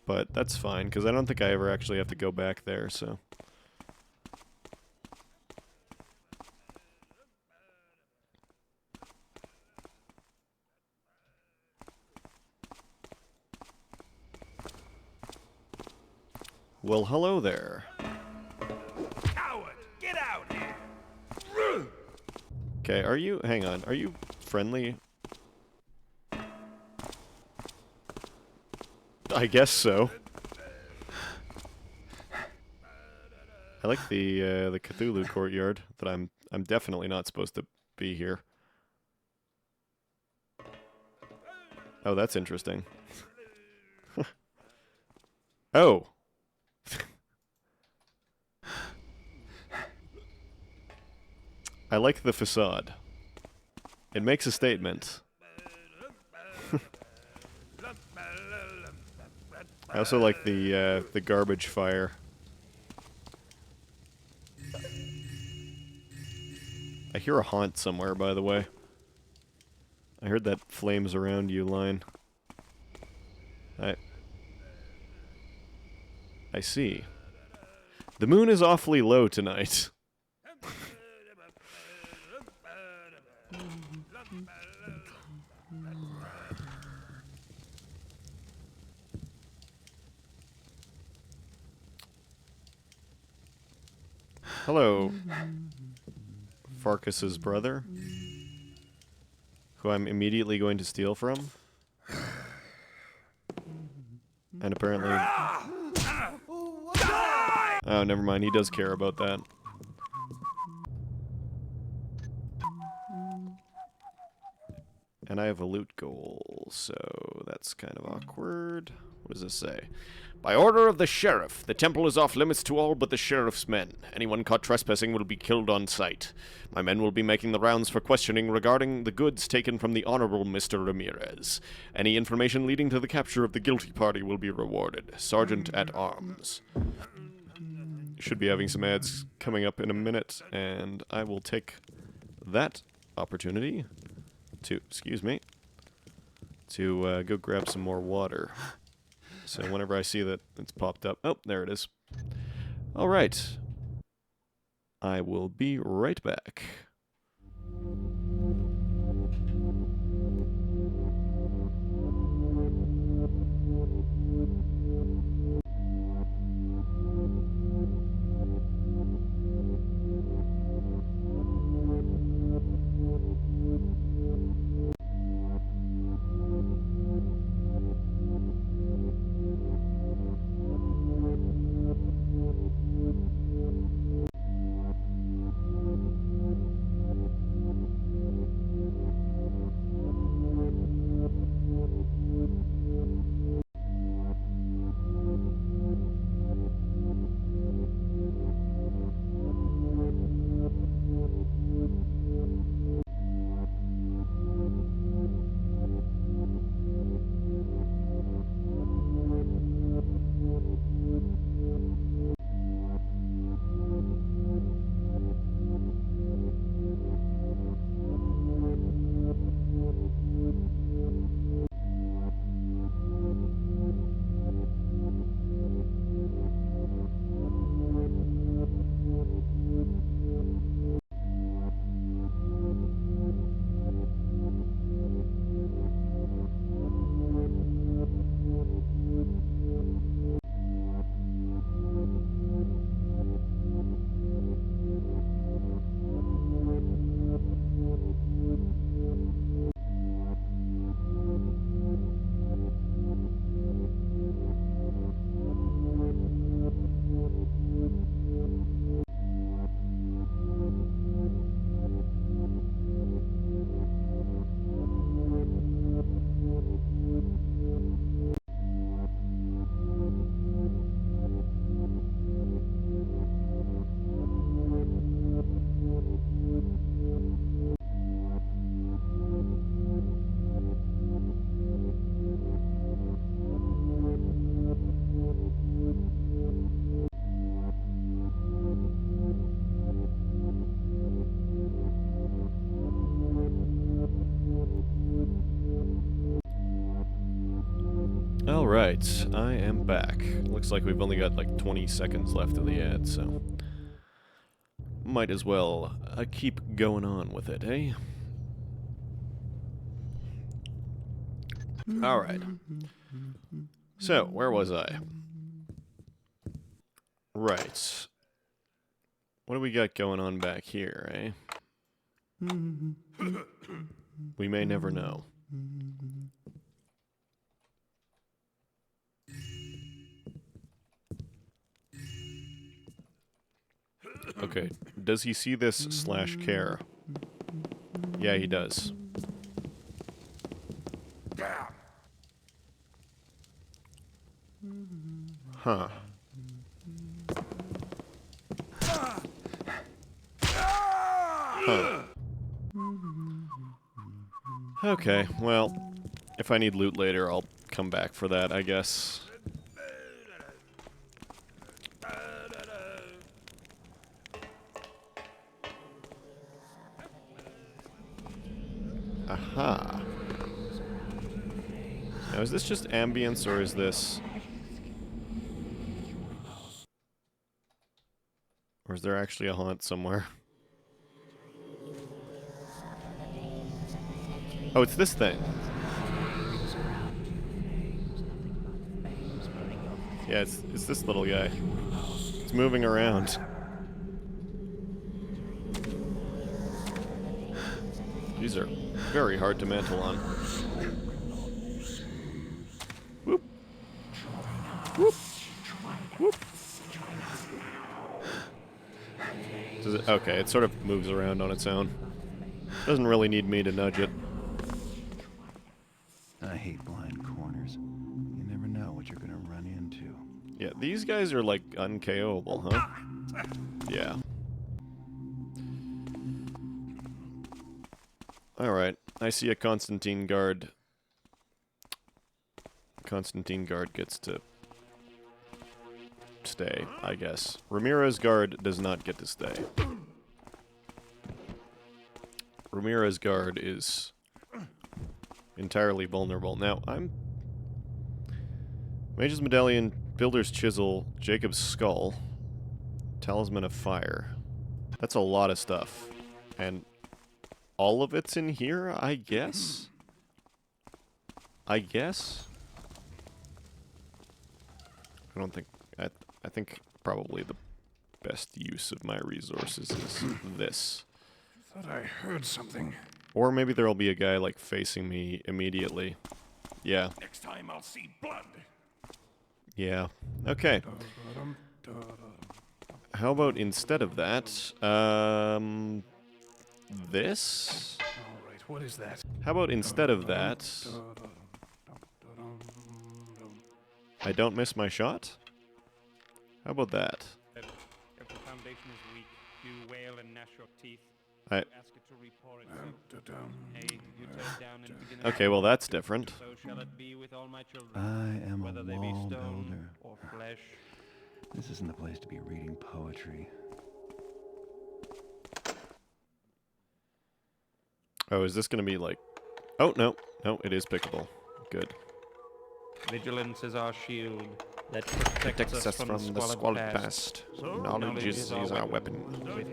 But that's fine, because I don't think I ever actually have to go back there, so... Well, hello there. Coward! Get out here! Okay, are you... Hang on, are you friendly? I guess so. I like the Cthulhu courtyard, that I'm definitely not supposed to be here. Oh, that's interesting. Oh! I like the facade. It makes a statement. I also like the garbage fire. I hear a haunt somewhere, by the way. I heard that flames around you line. I see. The moon is awfully low tonight. Hello, Farkas's brother, who I'm immediately going to steal from. And apparently... Oh, never mind, he does care about that. And I have a loot goal, so that's kind of awkward. What does this say? By order of the sheriff, the temple is off limits to all but the sheriff's men. Anyone caught trespassing will be killed on sight. My men will be making the rounds for questioning regarding the goods taken from the Honorable Mr. Ramirez. Any information leading to the capture of the guilty party will be rewarded. Sergeant at Arms. Should be having some ads coming up in a minute, and I will take that opportunity to, to go grab some more water. So whenever I see that it's popped up... Oh, there it is. Alright. I will be right back. Alright, I am back. Looks like we've only got like 20 seconds left of the ad, so... might as well keep going on with it, eh? Alright. So, where was I? Right. What do we got going on back here, eh? We may never know. Okay, does he see this / care? Yeah, he does. Huh. Huh. Okay, well, if I need loot later, I'll come back for that, I guess. Aha. Now, is this just ambience, or is this... or is there actually a haunt somewhere? Oh, it's this thing. Yeah, it's this little guy. It's moving around. These are very hard to mantle on. Whoop. Whoop. Whoop. Does it, okay, it sort of moves around on its own. Doesn't really need me to nudge it. I hate blind corners. You never know what you're gonna run into. Yeah, these guys are like un-KO'able, huh? Yeah. Alright, I see a Constantine guard. Constantine guard gets to stay, I guess. Ramirez guard does not get to stay. Ramirez guard is entirely vulnerable. Now, I'm... Mage's Medallion, Builder's Chisel, Jacob's Skull, Talisman of Fire. That's a lot of stuff. And all of it's in here, I guess? I guess? I don't think... I think probably the best use of my resources is this. Thought I heard something. Or maybe there'll be a guy, like, facing me immediately. Yeah. Next time I'll see blood. Yeah. Okay. How about instead of that, this? All right, what is that? How about instead of that, I don't miss my shot? How about that? If the foundation is weak, you wail and gnash your teeth. I... Ask it to repour itself. Hey, you tear it down and begin Okay, well that's different. So shall it be with all my children, I am whether a they be wall stone builder. or flesh. This isn't the place to be reading poetry. Oh, is this gonna be like... Oh, no. No, it is pickable. Good. Vigilance is our shield that protects us from the squalid past. So knowledge is our weapon,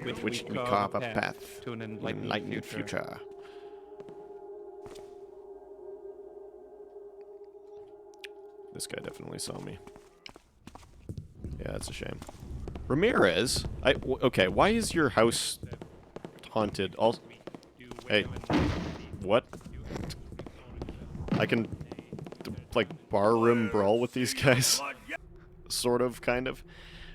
with which we carve a path to an enlightened future. This guy definitely saw me. Yeah, that's a shame. Ramirez? Okay, why is your house haunted? Hey, what? I can, like, barroom brawl with these guys? Sort of, kind of.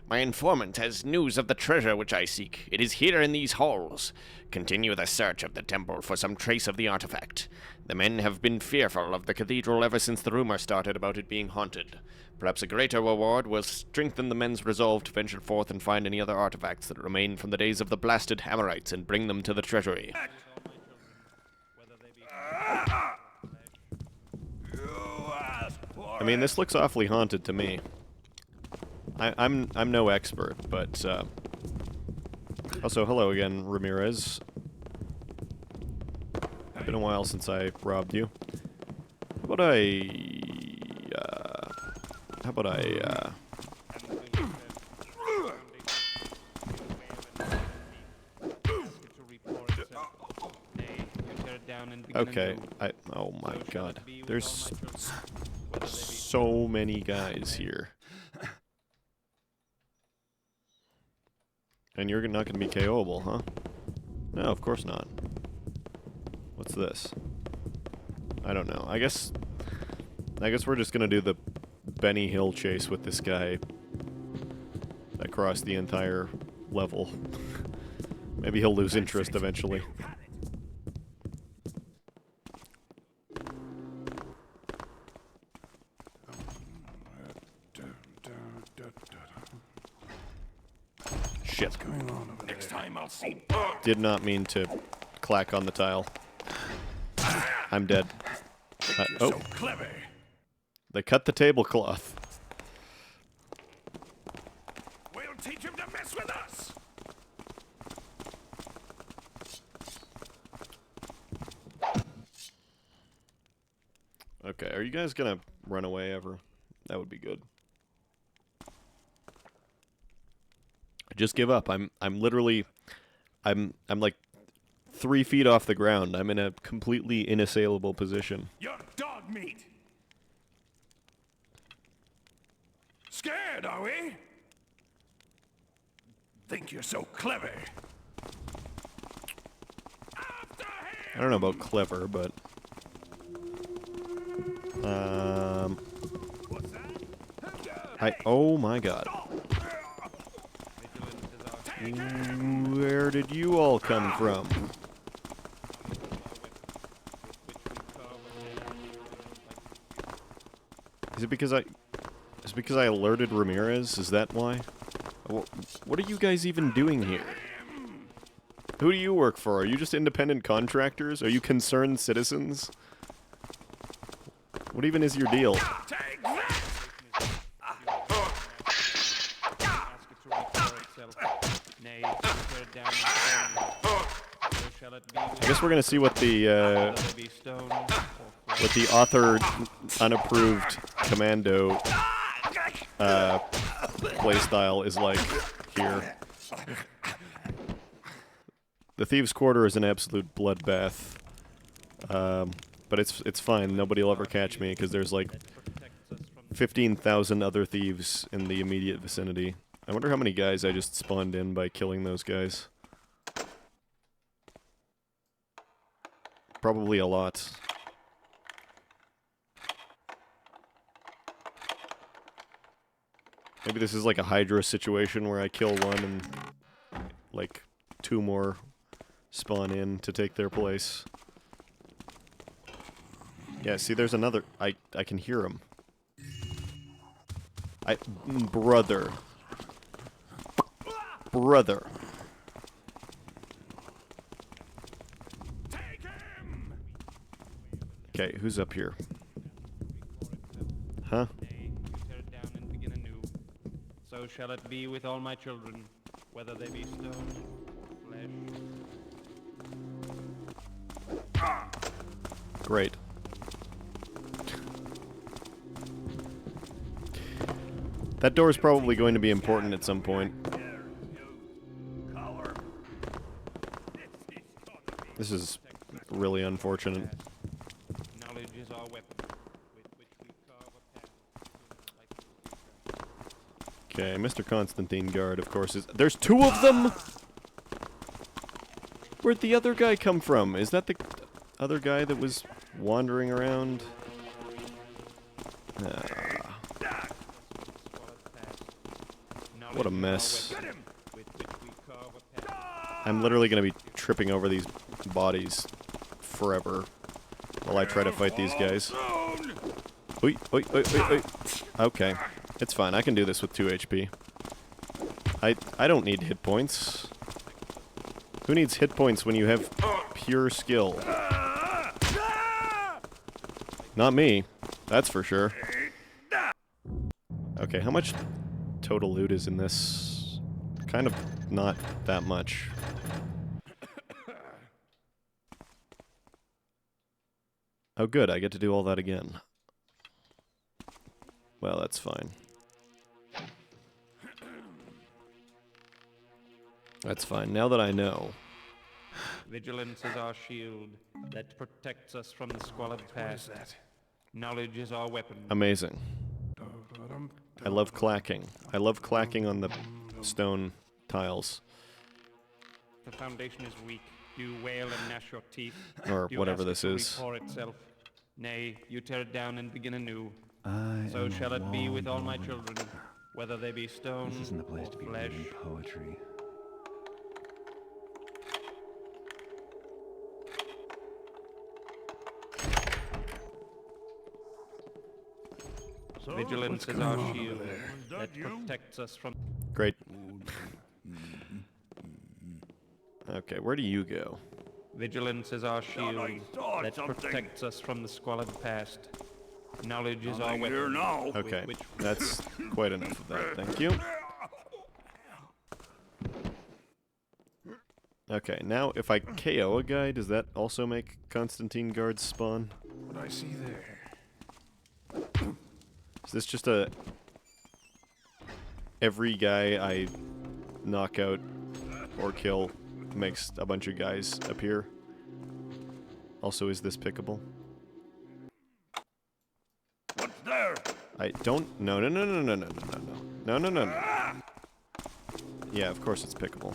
My informant has news of the treasure which I seek. It is here in these halls. Continue the search of the temple for some trace of the artifact. The men have been fearful of the cathedral ever since the rumor started about it being haunted. Perhaps a greater reward will strengthen the men's resolve to venture forth and find any other artifacts that remain from the days of the blasted Hammerites and bring them to the treasury. I mean, this looks awfully haunted to me. I'm no expert, but also hello again, Ramirez. Been a while since I robbed you. How about I How about I, Okay, oh my god. There's so many guys here. And you're not gonna be KO'able, huh? No, of course not. What's this? I don't know. I guess we're just gonna do the Benny Hill chase with this guy across the entire level. Maybe he'll lose interest eventually. Shit. Next time I'll see. Did not mean to clack on the tile. I'm dead. Oh. So clever. They cut the tablecloth. We'll teach him to mess with us. Okay, are you guys gonna run away ever? That would be good. Just give up. I'm literally I'm like 3 feet off the ground. I'm in a completely inassailable position. You're dog meat. Scared, are we? Think you're so clever. After him! I don't know about clever, but What's that? oh my god. Where did you all come from? Is it because I alerted Ramirez? Is that why? What are you guys even doing here? Who do you work for? Are you just independent contractors? Are you concerned citizens? What even is your deal? Take that! I guess we're gonna see what the author unapproved commando playstyle is like here. The Thieves' Quarter is an absolute bloodbath, but it's fine. Nobody will ever catch me because there's like 15,000 other thieves in the immediate vicinity. I wonder how many guys I just spawned in by killing those guys. Probably a lot. Maybe this is like a Hydra situation where I kill one and like 2 more spawn in to take their place. Yeah, see, there's another. I can hear him. Brother. Brother. Take him! Okay, who's up here? Huh? So shall it be with all my children, whether they be stone, flesh. Great. That door is probably going to be important at some point. This is really unfortunate. Knowledge is our weapon, with which we carve a path. Okay, Mr. Constantine Guard, of course, is... There's 2 of them?! Where'd the other guy come from? Is that the other guy that was wandering around? What a mess. I'm literally gonna be tripping over these bodies forever while I try to fight these guys. Oi, oi, oi, oi, oi. Okay, it's fine. I can do this with 2 HP. I don't need hit points. Who needs hit points when you have pure skill? Not me. That's for sure. Okay, how much total loot is in this? Kind of not that much. Oh good, I get to do all that again. Well, that's fine. That's fine. Now that I know. Vigilance is our shield that protects us from the squalid past. What is that? Knowledge is our weapon. Amazing. I love clacking. I love clacking on the stone tiles. The foundation is weak. You wail and gnash your teeth. Or You whatever ask this it to is. repair itself. Nay, you tear it down and begin anew. So So shall it be with all my children, whether they be stone This isn't the place to or be flesh. reading poetry. Vigilance is our shield that protects us from... Great. Okay, where do you go? Vigilance is our shield that protects us from the squalid past. Knowledge is our weapon. Okay, which that's quite enough of that. Thank you. Okay, now if I KO a guy, does that also make Constantine guards spawn? What I see there. Is this just a... Every guy I knock out or kill makes a bunch of guys appear? Also, is this pickable? What's there? I don't... No. No. Yeah, of course it's pickable.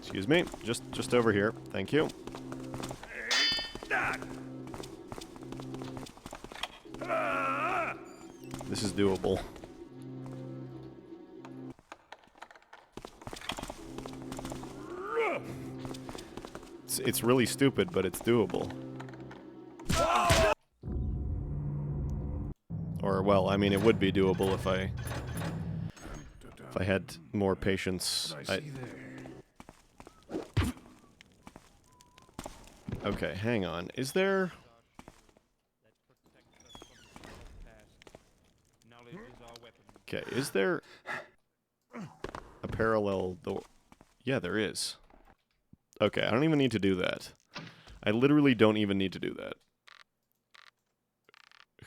Excuse me. Just over here. Thank you. This is doable. It's really stupid, but it's doable. Or, well, I mean, it would be doable if I had more patience. What I see there. Okay, hang on. Is there... Okay, is there a parallel door? Yeah, there is. Okay, I don't even need to do that. I literally don't even need to do that.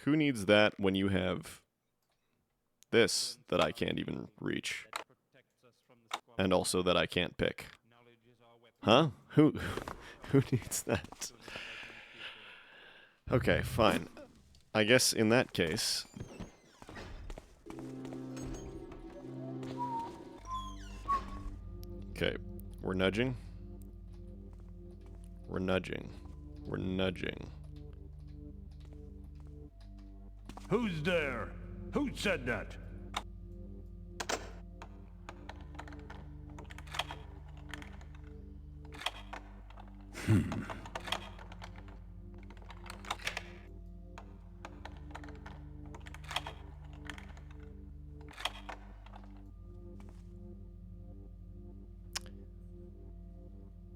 Who needs that when you have this that I can't even reach? And also that I can't pick. Huh? Who needs that? Okay, fine. I guess in that case... Okay, we're nudging. We're nudging. We're nudging. Who's there? Who said that?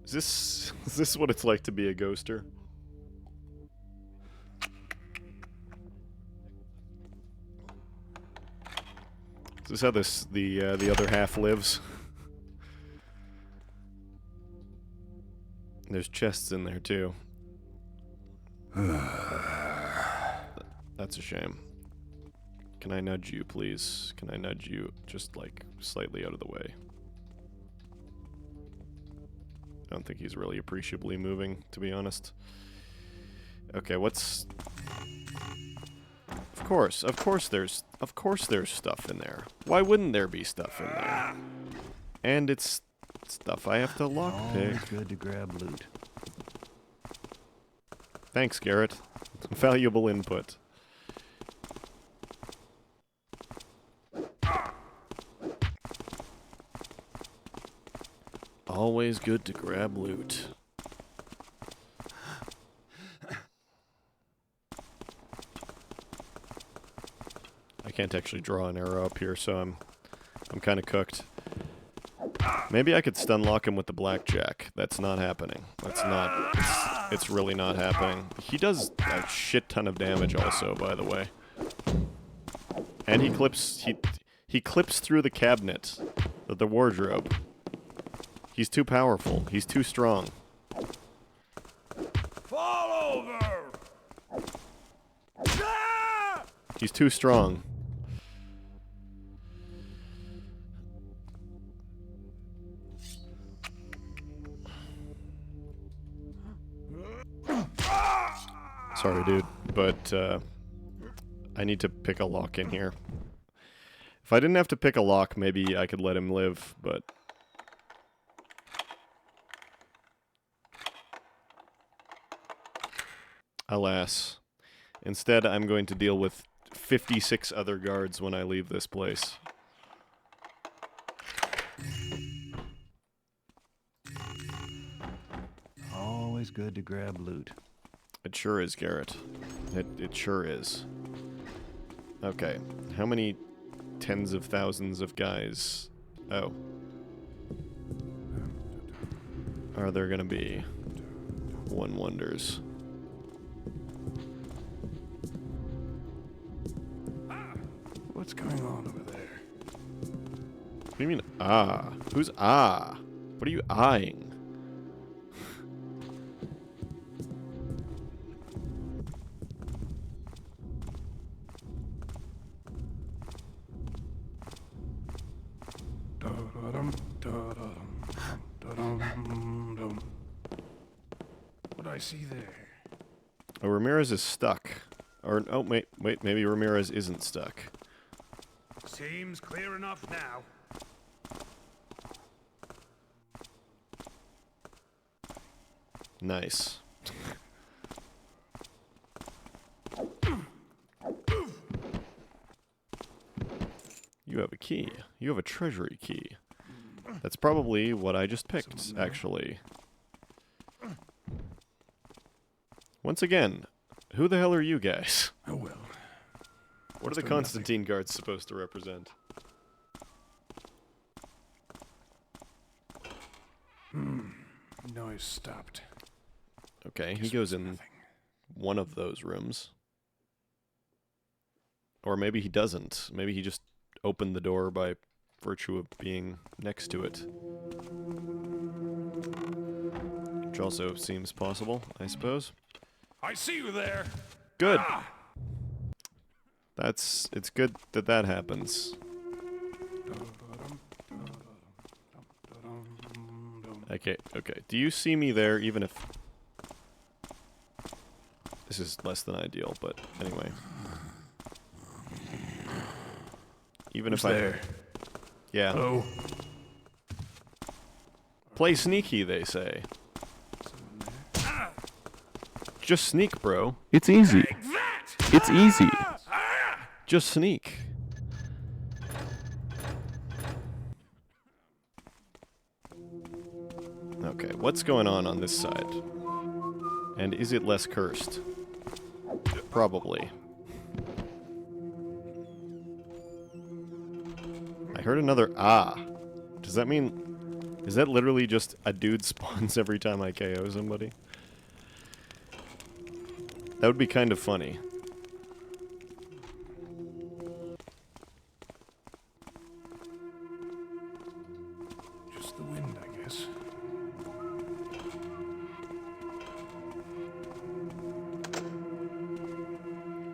Is this what it's like to be a ghoster? Is this how the other half lives? There's chests in there too. That's a shame. Can I nudge you, please? Can I nudge you just like slightly out of the way? I don't think he's really appreciably moving, to be honest. Okay, what's... Of course there's stuff in there. Why wouldn't there be stuff in there? And it's stuff I have to lockpick. Always good to grab loot. Thanks, Garrett. Valuable input. Always good to grab loot. I can't actually draw an arrow up here, so I'm kind of cooked. Maybe I could stun lock him with the blackjack. That's not happening. It's really not happening. He does a shit ton of damage also, by the way. And he clips through the cabinet, the wardrobe. He's too powerful. He's too strong. Fall over! He's too strong. Sorry, dude, but I need to pick a lock in here. If I didn't have to pick a lock, maybe I could let him live, but... Alas. Instead, I'm going to deal with 56 other guards when I leave this place. Always good to grab loot. It sure is, Garrett. It sure is. Okay, how many tens of thousands of guys... Oh. Are there gonna be? One wonders. What's going on over there? What do you mean, ah? Who's ah? What are you eyeing? What I see there? Oh, Ramirez is stuck. Or, oh, wait, maybe Ramirez isn't stuck. Seems clear enough now. Nice. You have a key. You have a treasury key. That's probably what I just picked, actually. Once again, who the hell are you guys? Oh well. What are the Constantine guards supposed to represent? Noise stopped. Okay, he goes in one of those rooms. Or maybe he doesn't. Maybe he just opened the door by virtue of being next to it. Which also seems possible, I suppose. I see you there. Good. Ah! It's good that that happens. Okay. Do you see me there, even if... This is less than ideal, but anyway. Even if I... there? Yeah. Oh. Play sneaky, they say. Just sneak, bro. It's easy. It's easy. Just sneak. Okay, what's going on this side? And is it less cursed? Probably. I heard another ah. Does that mean... Is that literally just a dude spawns every time I KO somebody? That would be kind of funny. Just the wind, I guess.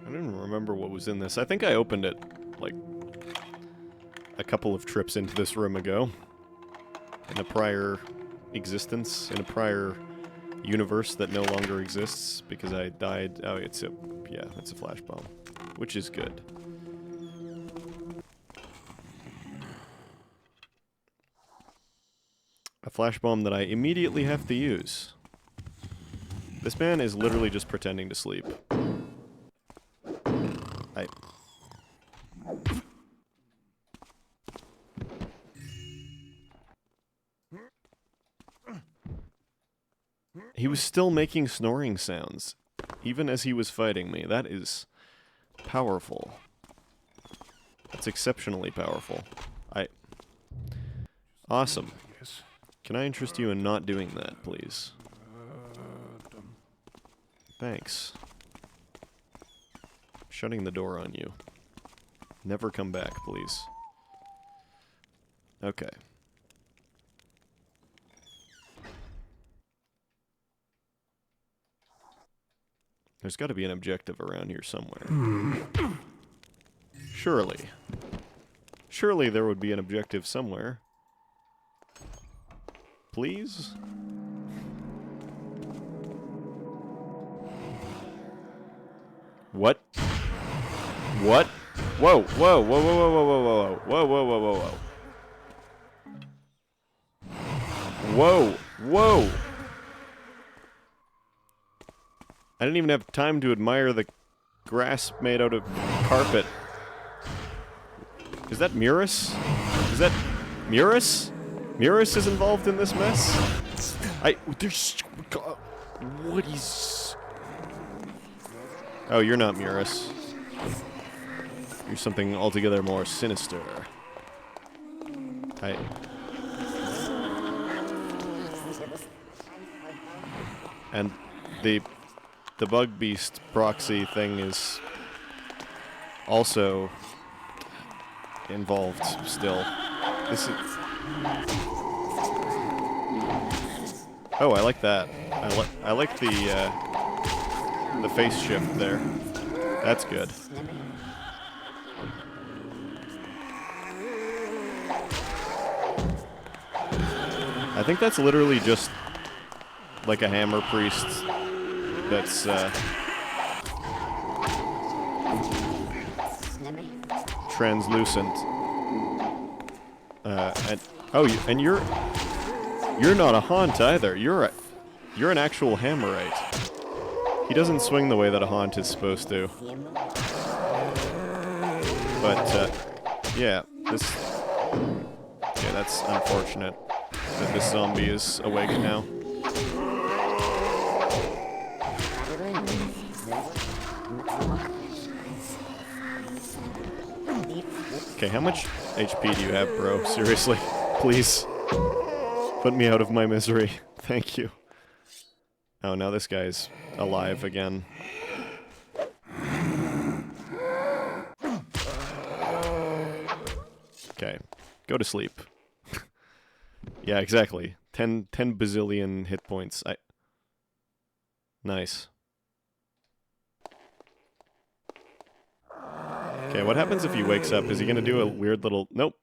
I don't even remember what was in this. I think I opened it, like, a couple of trips into this room ago. In a prior existence, in a prior universe that no longer exists because I died. Oh, it's a flash bomb, which is good. A flash bomb that I immediately have to use. This man is literally just pretending to sleep. He was still making snoring sounds, even as he was fighting me. That is powerful. That's exceptionally powerful. Awesome. Can I interest you in not doing that, please? Thanks. Shutting the door on you. Never come back, please. Okay. There's got to be an objective around here somewhere. Surely. Surely there would be an objective somewhere. Please? What? What? Whoa, whoa, whoa, whoa, whoa, whoa, whoa, whoa, whoa, whoa, whoa, whoa, whoa. Whoa, whoa. I didn't even have time to admire the grass made out of carpet. Is that Murus? Is that Murus? Murus is involved in this mess? There's... What is... Oh, you're not Murus. You're something altogether more sinister. And the bug beast proxy thing is also involved still. This is... Oh, I like that. I like the face shift there. That's good. I think that's literally just like a hammer priest that's translucent. And you're not a haunt either. You're an actual hammerite. He doesn't swing the way that a haunt is supposed to. But yeah, that's unfortunate that this zombie is awake now. Okay, how much HP do you have, bro? Seriously, please. Put me out of my misery. Thank you. Oh, now this guy's alive again. Okay, go to sleep. Yeah, exactly. 10 bazillion hit points. Nice. Okay, what happens if he wakes up? Is he gonna do a weird little... Nope.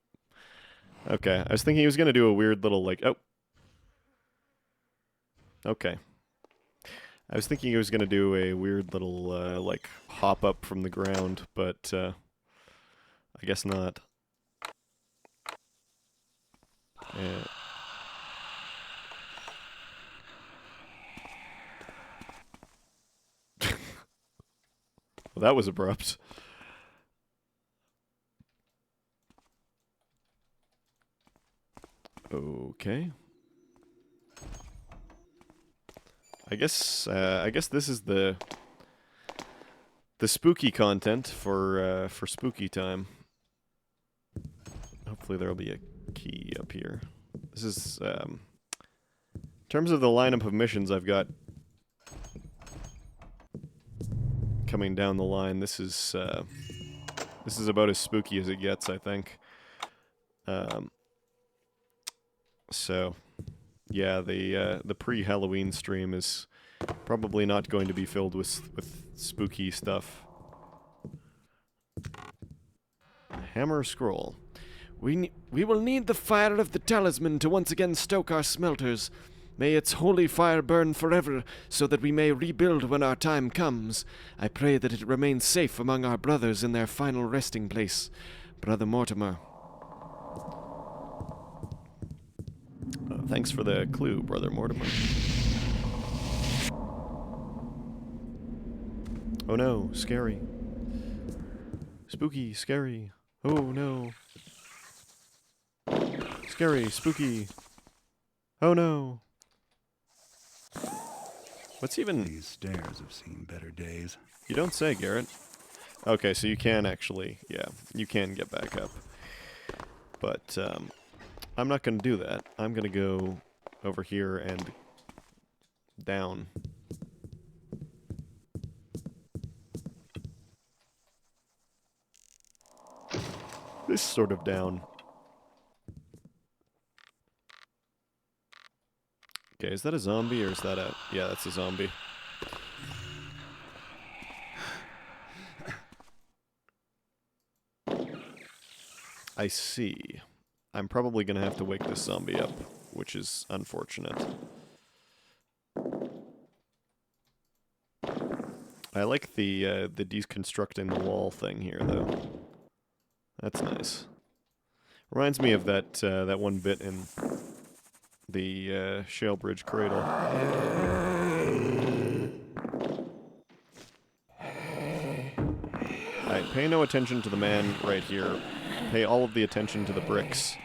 Okay, I was thinking he was gonna do a weird little, like... Oh. Okay. I was thinking he was gonna do a weird little, like, hop up from the ground, but, I guess not. Yeah. Well, that was abrupt. Okay. I guess this is the spooky content for spooky time. Hopefully there'll be a key up here. This is in terms of the lineup of missions I've got coming down the line. This is about as spooky as it gets, I think. So, yeah, the pre-Halloween stream is probably not going to be filled with spooky stuff. Hammer scroll. We will need the fire of the talisman to once again stoke our smelters. May its holy fire burn forever, so that we may rebuild when our time comes. I pray that it remains safe among our brothers in their final resting place. Brother Mortimer. Thanks for the clue, Brother Mortimer. Oh no, scary. Spooky, scary. Oh no. Scary, spooky. Oh no. What's even... These stairs have seen better days. You don't say, Garrett. Okay, so you can actually, yeah, you can get back up. But, I'm not going to do that. I'm going to go over here and down. This sort of down. Okay, is that a zombie or is that a... Yeah, that's a zombie. I see. I'm probably gonna have to wake this zombie up, which is unfortunate. I like the deconstructing the wall thing here, though. That's nice. Reminds me of that that one bit in the Shale Bridge Cradle. Alright, pay no attention to the man right here. Pay all of the attention to the bricks.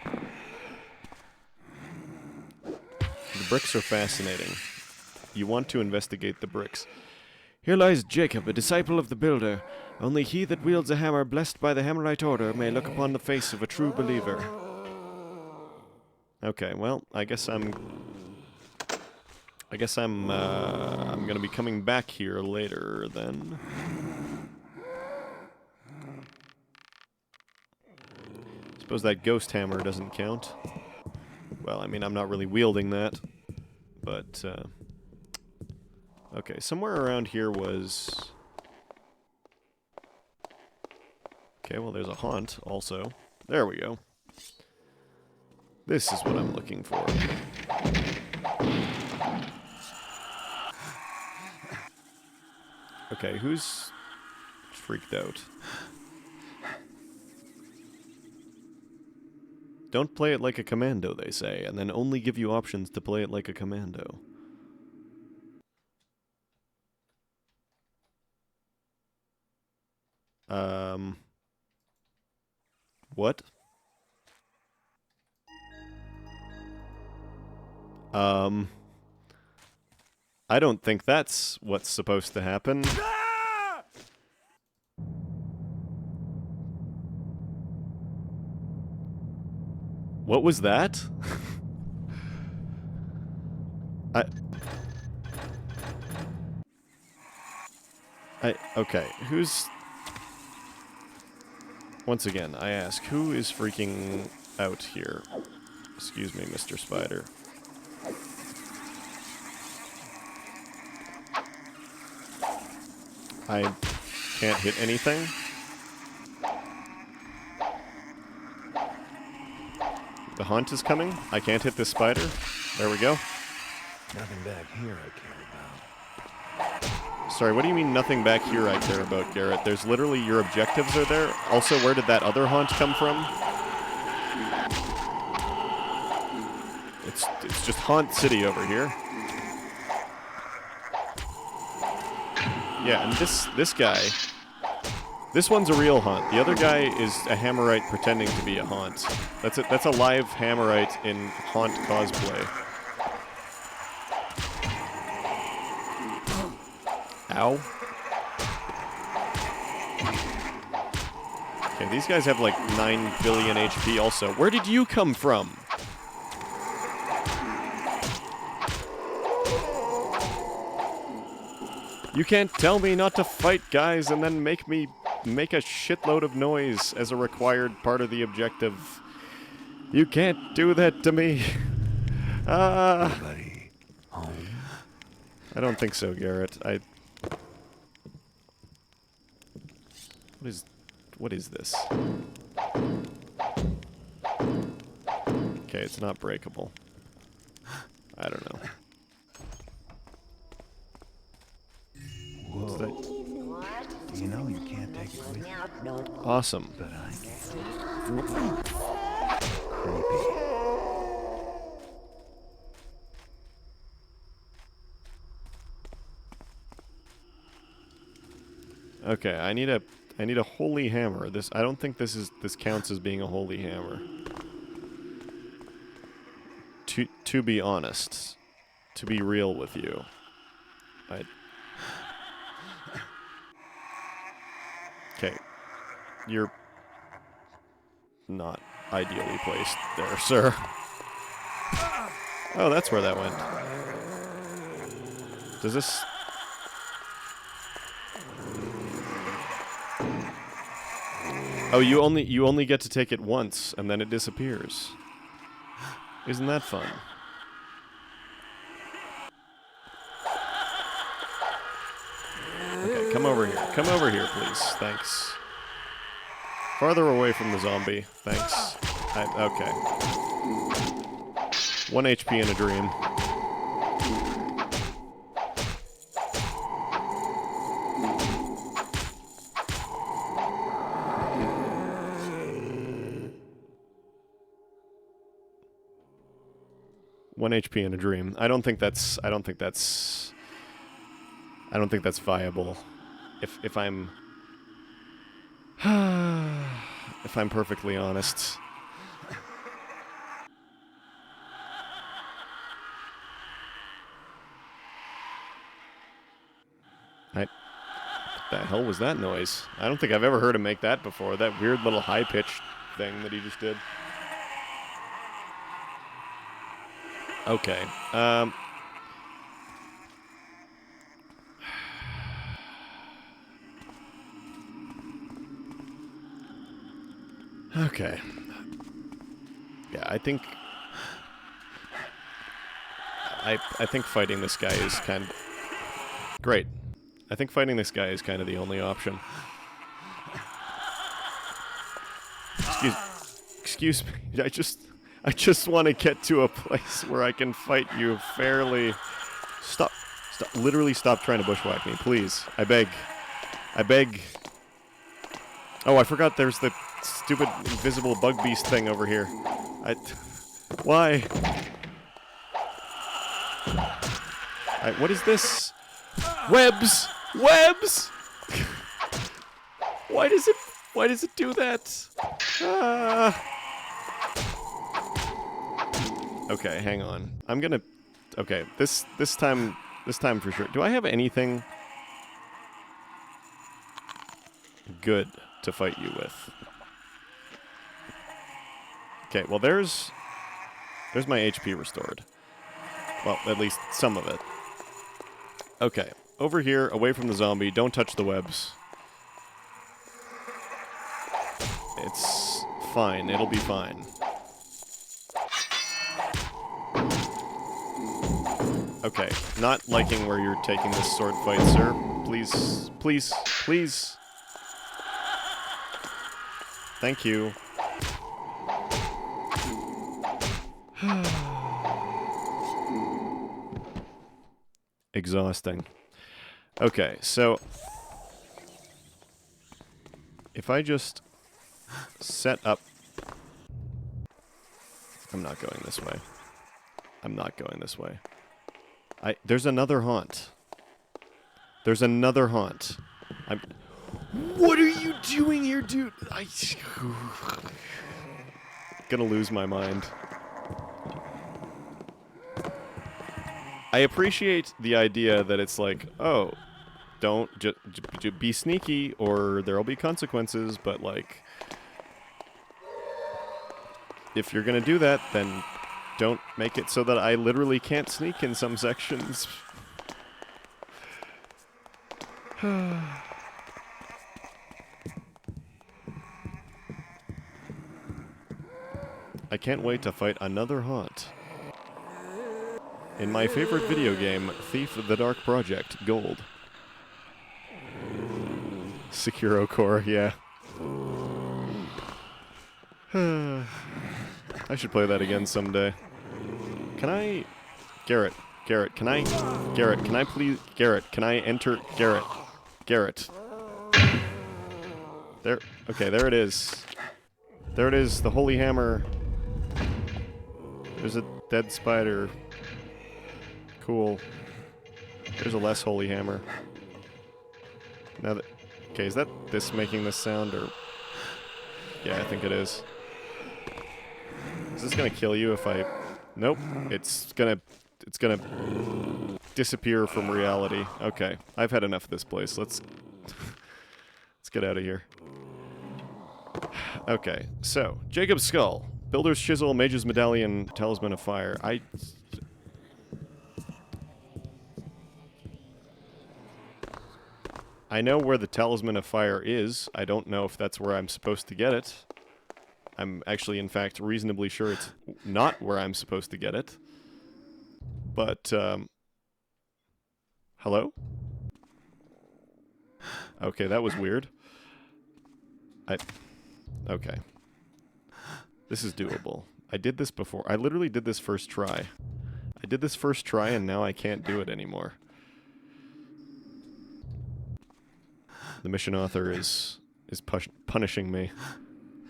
The bricks are fascinating. You want to investigate the bricks. Here lies Jacob, a disciple of the builder. Only he that wields a hammer blessed by the Hammerite order may look upon the face of a true believer. Okay, well, I guess I'm gonna be coming back here later then. Suppose that ghost hammer doesn't count. Well, I mean, I'm not really wielding that, but okay, somewhere around here was... Okay, well, there's a haunt, also. There we go. This is what I'm looking for. Okay, who's freaked out? Don't play it like a commando, they say, and then only give you options to play it like a commando. What? I don't think that's what's supposed to happen. What was that? Okay, who's... Once again, I ask, who is freaking out here? Excuse me, Mr. Spider. I can't hit anything? The haunt is coming? I can't hit this spider? There we go. Nothing back here I care about. Sorry, what do you mean nothing back here I care about, Garrett? There's literally your objectives are there. Also, where did that other haunt come from? It's just Haunt City over here. Yeah, and this guy, this one's a real haunt. The other guy is a Hammerite pretending to be a haunt. That's a live Hammerite in haunt cosplay. Ow. Okay, these guys have like 9 billion HP also. Where did you come from? You can't tell me not to fight guys and then make me make a shitload of noise as a required part of the objective. You can't do that to me. Buddy, home? I don't think so, Garrett. What is this? Okay, it's not breakable. I don't know. What's that? You know you can't take it with you, Awesome. but I can. Creepy. Okay, I need a holy hammer. I don't think this counts as being a holy hammer. To be honest, to be real with you, okay, you're not ideally placed there, sir. Oh, that's where that went. Does this... Oh, you only get to take it once, and then it disappears. Isn't that fun? Okay, come over here. Come over here, please. Thanks. Farther away from the zombie. Thanks. Okay. 1 HP in a dream. One HP in a dream. I don't think that's viable. If I'm if I'm perfectly honest. What the hell was that noise? I don't think I've ever heard him make that before. That weird little high-pitched thing that he just did. Okay. Okay. Yeah, I think fighting this guy is kind of great. I think fighting this guy is kind of the only option. Excuse me. I just want to get to a place where I can fight you fairly. Stop. Literally stop trying to bushwhack me, please. I beg. Oh, I forgot there's the stupid invisible bug beast thing over here. Why? What is this? Webs! Webs! Why does it do that? Okay, hang on. I'm gonna... Okay, this time for sure. Do I have anything good to fight you with? Okay, well there's my HP restored. Well, at least some of it. Okay, over here, away from the zombie, don't touch the webs. It's fine, it'll be fine. Okay, not liking where you're taking this sword fight, sir. Please, please, please. Thank you. Exhausting. Okay, so if I just set up... I'm not going this way. I'm not going this way. There's another haunt. There's another haunt. What are you doing here, dude? Gonna lose my mind. I appreciate the idea that it's like, oh, don't just be sneaky or there'll be consequences, but like, if you're gonna do that, then don't make it so that I literally can't sneak in some sections. I can't wait to fight another haunt. In my favorite video game, Thief the Dark Project, Gold. Sekiro Core, yeah. I should play that again someday. Can I... Garrett, can I please... Garrett, can I enter... Garrett. There... Okay, there it is. There it is, the holy hammer. There's a dead spider. Cool. There's a less holy hammer. Now that... Okay, is that this making this sound, or... Yeah, I think it is. Is this gonna kill you if I... Nope. It's gonna disappear from reality. Okay. I've had enough of this place. Let's get out of here. Okay, so, Jacob's Skull. Builder's Chisel, Mage's Medallion, Talisman of Fire. I know where the Talisman of Fire is. I don't know if that's where I'm supposed to get it. I'm actually, in fact, reasonably sure it's not where I'm supposed to get it. But, hello? Okay, that was weird. Okay. This is doable. I did this before. I literally did this first try. I did this first try and now I can't do it anymore. The mission author is punishing me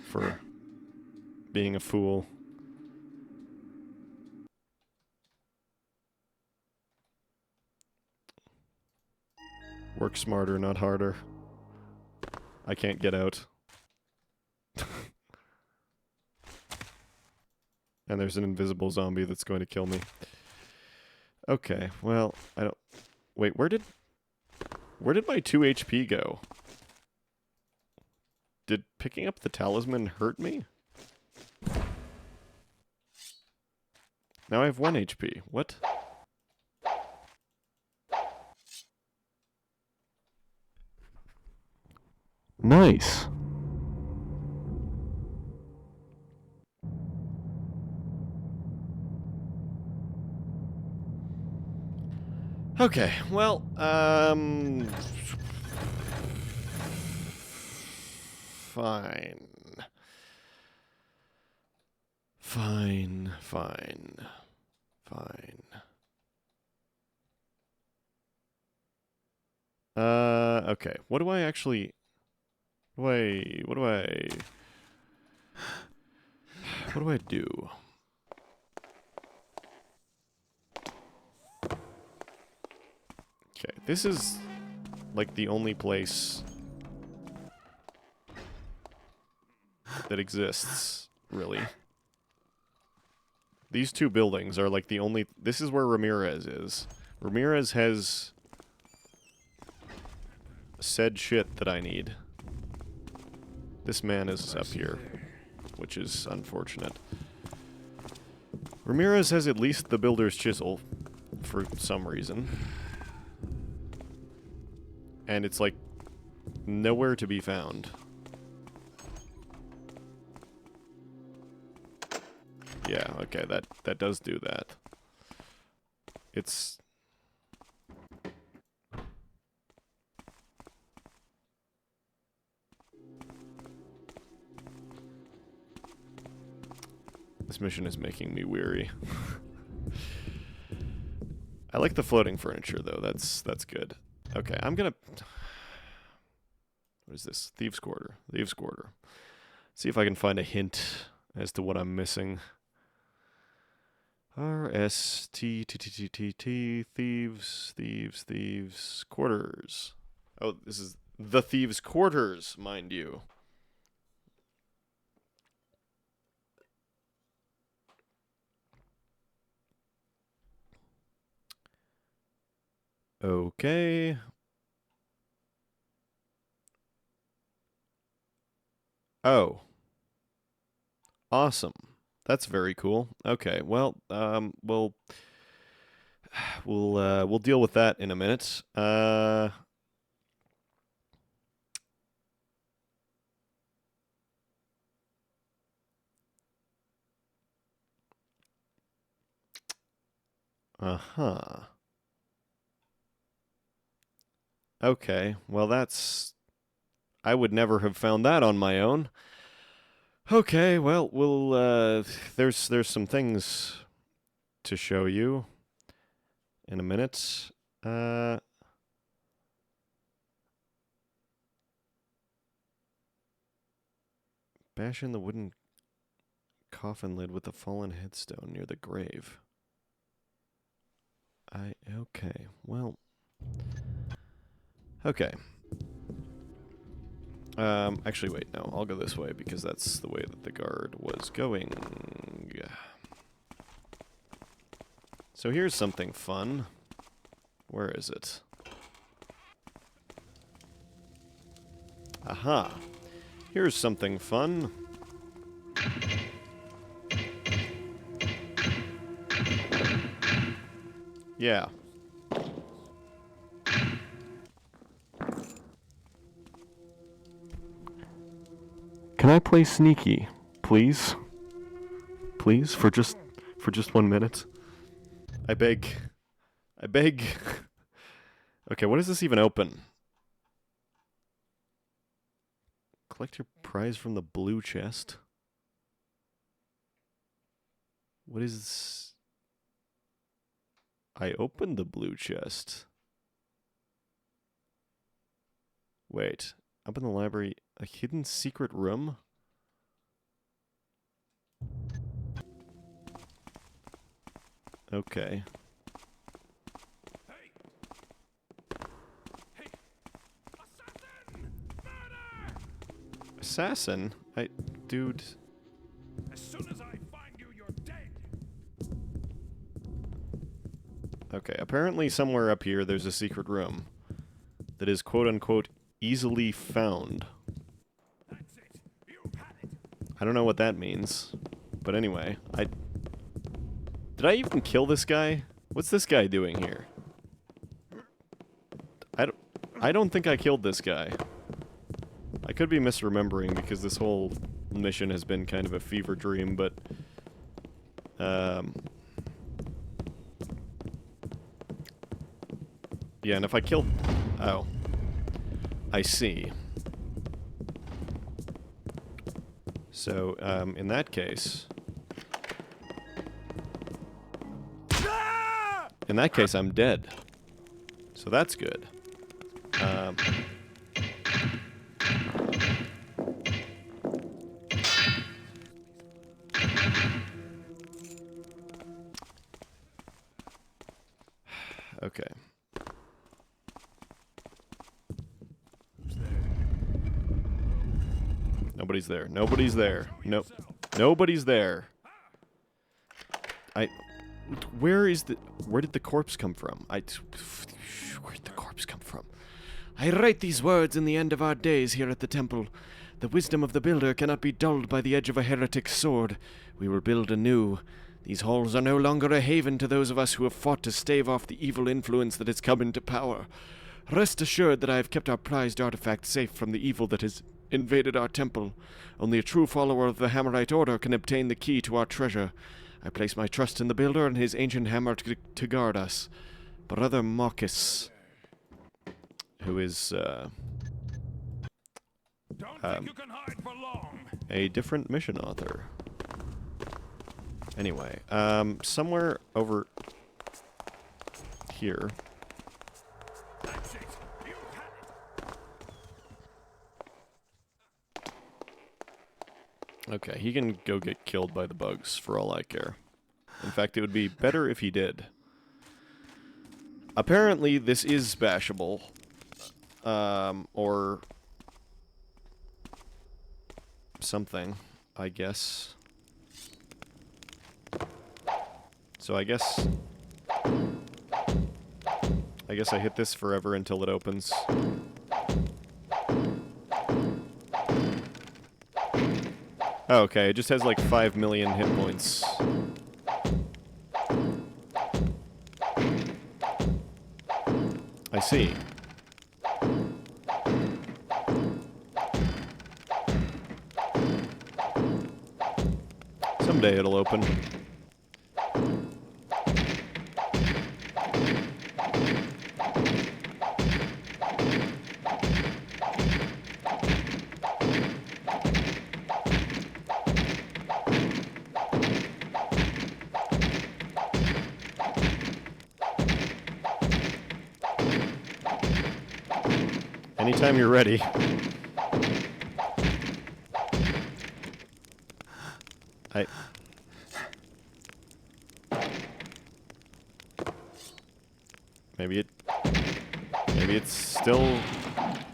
for being a fool. Work smarter, not harder. I can't get out. And there's an invisible zombie that's going to kill me. Okay, well, I don't... Wait, where did my 2 HP go? Did picking up the talisman hurt me? Now I have 1 HP. What? Nice. Okay, well, fine. Okay, what do I actually... What do I do? Okay, this is like the only place that exists, really. These 2 buildings are like the only... This is where Ramirez is. Ramirez has said shit that I need. This man is up here, which is unfortunate. Ramirez has at least the builder's chisel, for some reason. And it's, like, nowhere to be found. Yeah, okay, that does do that. It's... This mission is making me weary. I like the floating furniture, though. That's good. Okay, I'm gonna... What is this? Thieves' Quarter. Thieves' Quarter. See if I can find a hint as to what I'm missing. R-S-T-T-T-T-T, Thieves, Quarters. Oh, this is the Thieves' Quarters, mind you. Okay. Oh. Awesome. That's very cool. Okay, well, we'll deal with that in a minute. Uh-huh. Okay, well that's... I would never have found that on my own. Okay, well, there's some things to show you in a minute. Bash in the wooden coffin lid with a fallen headstone near the grave. Okay, well... Okay. Actually, wait, no, I'll go this way because that's the way that the guard was going. So here's something fun. Where is it? Aha. Here's something fun. Yeah. Can I play sneaky, please? Please, for just 1 minute? I beg. I beg. Okay, what does this even open? Collect your prize from the blue chest. What is... I opened the blue chest. Wait. Up in the library, a hidden secret room? Okay. Assassin? Dude. As soon as I find you, you're dead. Okay, apparently somewhere up here there's a secret room that is quote-unquote easily found. That's it. You've had it. I don't know what that means, but anyway, Did I even kill this guy? What's this guy doing here? I don't think I killed this guy. I could be misremembering because this whole mission has been kind of a fever dream, but... yeah, and if I killed... Oh. I see. So, in that case... In that case, I'm dead. So that's good. Okay. Nobody's there. Nobody's there. Nope. Nobody's there. Where did the corpse come from? Where did the corpse come from? I write these words in the end of our days here at the temple. The wisdom of the builder cannot be dulled by the edge of a heretic's sword. We will build anew. These halls are no longer a haven to those of us who have fought to stave off the evil influence that has come into power. Rest assured that I have kept our prized artifact safe from the evil that has invaded our temple. Only a true follower of the Hammerite Order can obtain the key to our treasure. I place my trust in the builder and his ancient hammer to guard us. Brother Marcus, who is Don't think you can hide for long. a different mission author. Anyway, somewhere over here. That's it. You've had it. Okay, he can go get killed by the bugs for all I care. In fact, it would be better if he did. Apparently, this is bashable. Or something, I guess. So I guess I hit this forever until it opens. Oh, okay, it just has like 5 million hit points. I see. Someday it'll open. Anytime you're ready. Maybe it's still...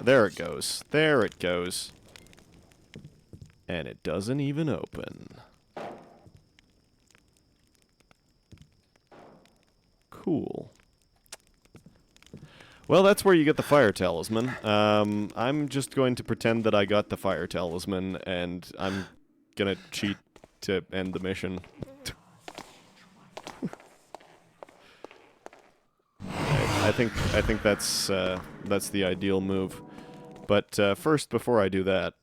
There it goes. There it goes. And it doesn't even open. Cool. Well, that's where you get the fire talisman. I'm just going to pretend that I got the fire talisman, and I'm gonna cheat to end the mission. I think that's the ideal move. But first, before I do that,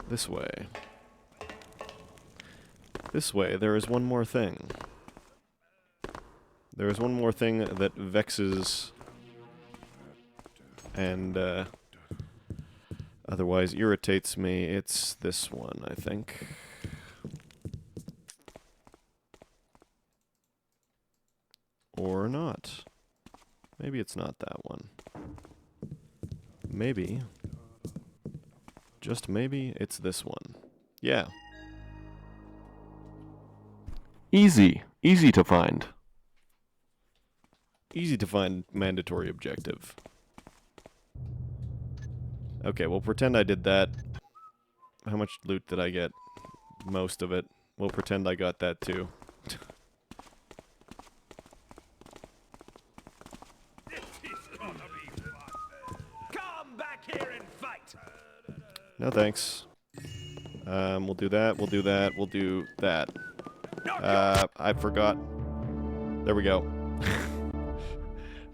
This way. This way, there is one more thing. There is one more thing that vexes and otherwise irritates me. It's this one, I think. Or not. Maybe it's not that one. Maybe. Just maybe it's this one. Yeah. Easy. Easy to find. Easy to find mandatory objective. Okay, we'll pretend I did that. How much loot did I get? Most of it. We'll pretend I got that too. Come back here and fight. No thanks. We'll do that, we'll do that, we'll do that. I forgot. There we go.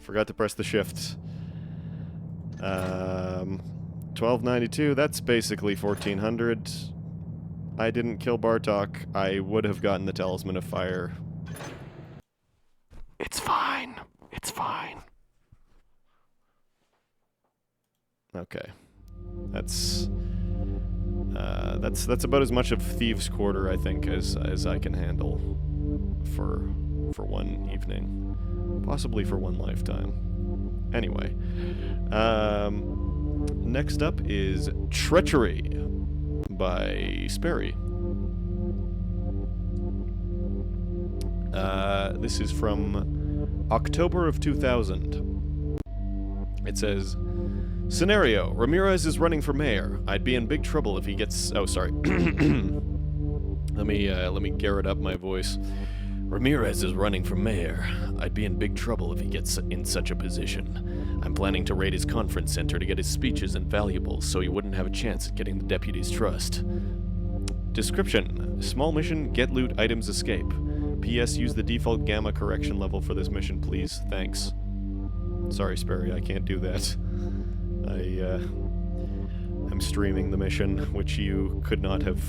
Forgot to press the shift. 1292, that's basically 1400. I didn't kill Bartok. I would have gotten the Talisman of Fire. It's fine. It's fine. Okay. That's about as much of Thieves' Quarter, I think, as I can handle for one evening. Possibly for one lifetime. Anyway. Next up is TreacherY by Sperry. This is from October of 2000. It says, scenario, Ramirez is running for mayor. I'd be in big trouble if he gets... Oh, sorry. Let me garret up my voice. Ramirez is running for mayor. I'd be in big trouble if he gets in such a position. I'm planning to raid his conference center to get his speeches and valuables so he wouldn't have a chance at getting the deputy's trust. Description. Small mission, get loot, items, escape. P.S. Use the default gamma correction level for this mission, please. Thanks. Sorry, Sperry, I can't do that. I'm streaming the mission, which you could not have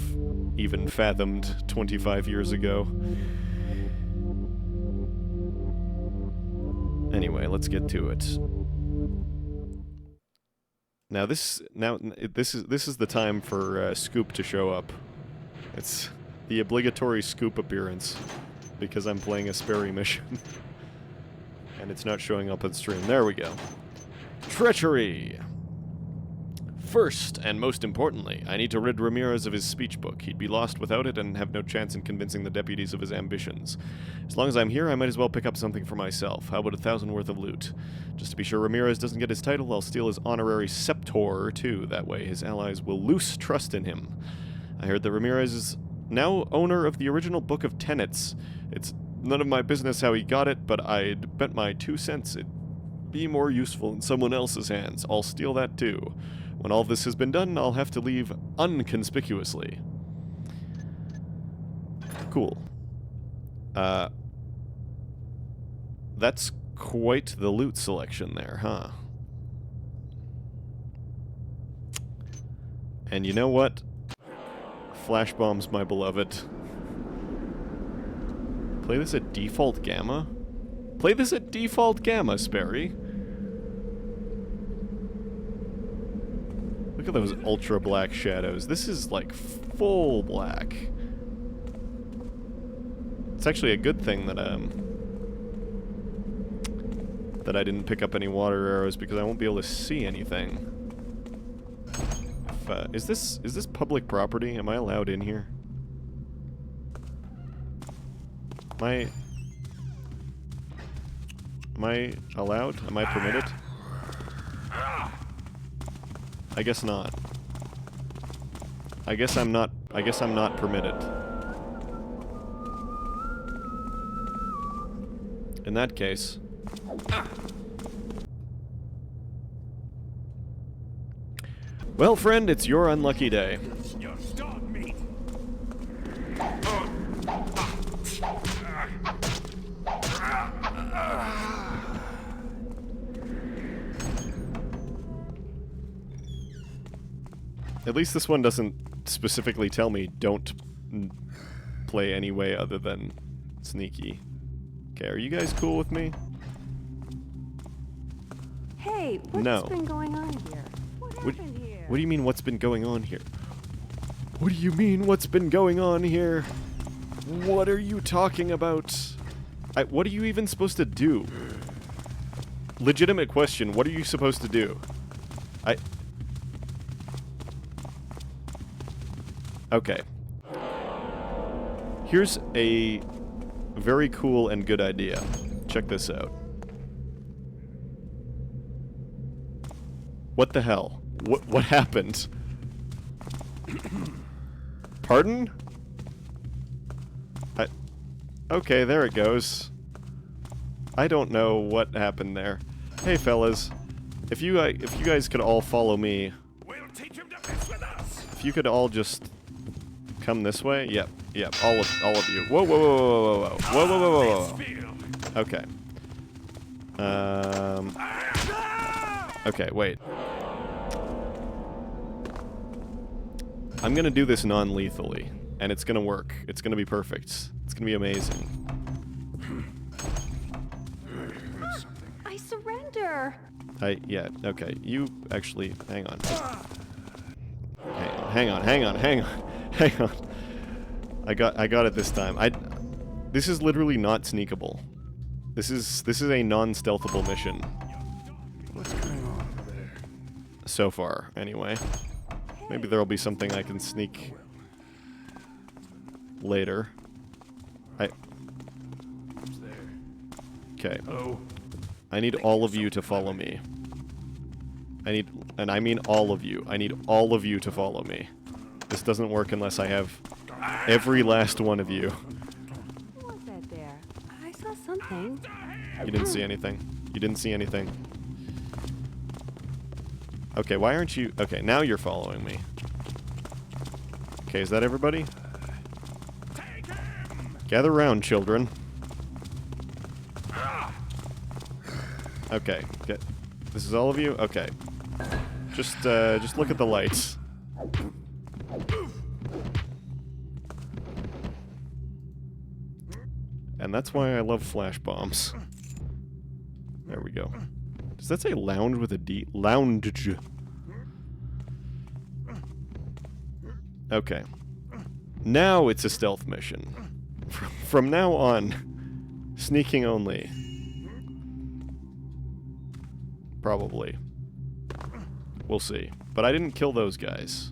even fathomed 25 years ago. Anyway, let's get to it. Now this is the time for Scoop to show up. It's the obligatory Scoop appearance because I'm playing a Sperry mission. And it's not showing up on stream. There we go. TreacherY! First, and most importantly, I need to rid Ramirez of his speech book. He'd be lost without it and have no chance in convincing the deputies of his ambitions. As long as I'm here, I might as well pick up something for myself. How about 1,000 worth of loot? Just to be sure Ramirez doesn't get his title, I'll steal his honorary Septor, too. That way his allies will lose trust in him. I heard that Ramirez is now owner of the original Book of Tenets. It's none of my business how he got it, but I'd bet my 2 cents it'd be more useful in someone else's hands. I'll steal that, too. When all this has been done, I'll have to leave unconspicuously. Cool. That's quite the loot selection there, huh? And you know what? Flash bombs, my beloved. Play this at default gamma? Play this at default gamma, Sperry. Look at those ultra black shadows. This is like full black. It's actually a good thing that I didn't pick up any water arrows because I won't be able to see anything. Is this public property? Am I allowed in here? Am I allowed? Am I permitted? I guess not. I guess I'm not permitted. In that case... Well, friend, it's your unlucky day. You're dog meat. At least this one doesn't specifically tell me don't play any way other than sneaky. Okay, are you guys cool with me? Hey, what's No. been going on here? What happened here? What do you mean, what's been going on here? What do you mean, what's been going on here? What are you talking about? What are you even supposed to do? Legitimate question, what are you supposed to do? Okay. Here's a very cool and good idea. Check this out. What the hell? What happened? Pardon? Okay, there it goes. I don't know what happened there. Hey fellas, if you guys could all follow me. We'll teach him to mess with us. If you could all just come this way. Yep, all of you. Whoa, whoa, whoa, whoa, whoa, whoa, whoa, whoa, whoa, whoa. Okay. Okay, wait. I'm gonna do this non-lethally, and it's gonna work. It's gonna be perfect. It's gonna be amazing. I surrender. Yeah, okay. You actually, hang on. Hang on. I got it this time. This is literally not sneakable. This is a non-stealthable mission. What's going on over there? So far, anyway. Maybe there'll be something I can sneak later. Who's there? Okay. Oh. I need all of you to follow me. And I mean all of you. I need all of you to follow me. This doesn't work unless I have every last one of you. What was that there? I saw something. You didn't see anything. You didn't see anything. Okay, why aren't you... Okay, now you're following me. Okay, is that everybody? Gather round, children. Okay, this is all of you? Okay. Just look at the lights. And that's why I love flash bombs. There we go. Does that say lounge with a D? Lounge. Okay. Now it's a stealth mission. From now on, sneaking only. Probably. We'll see. But I didn't kill those guys.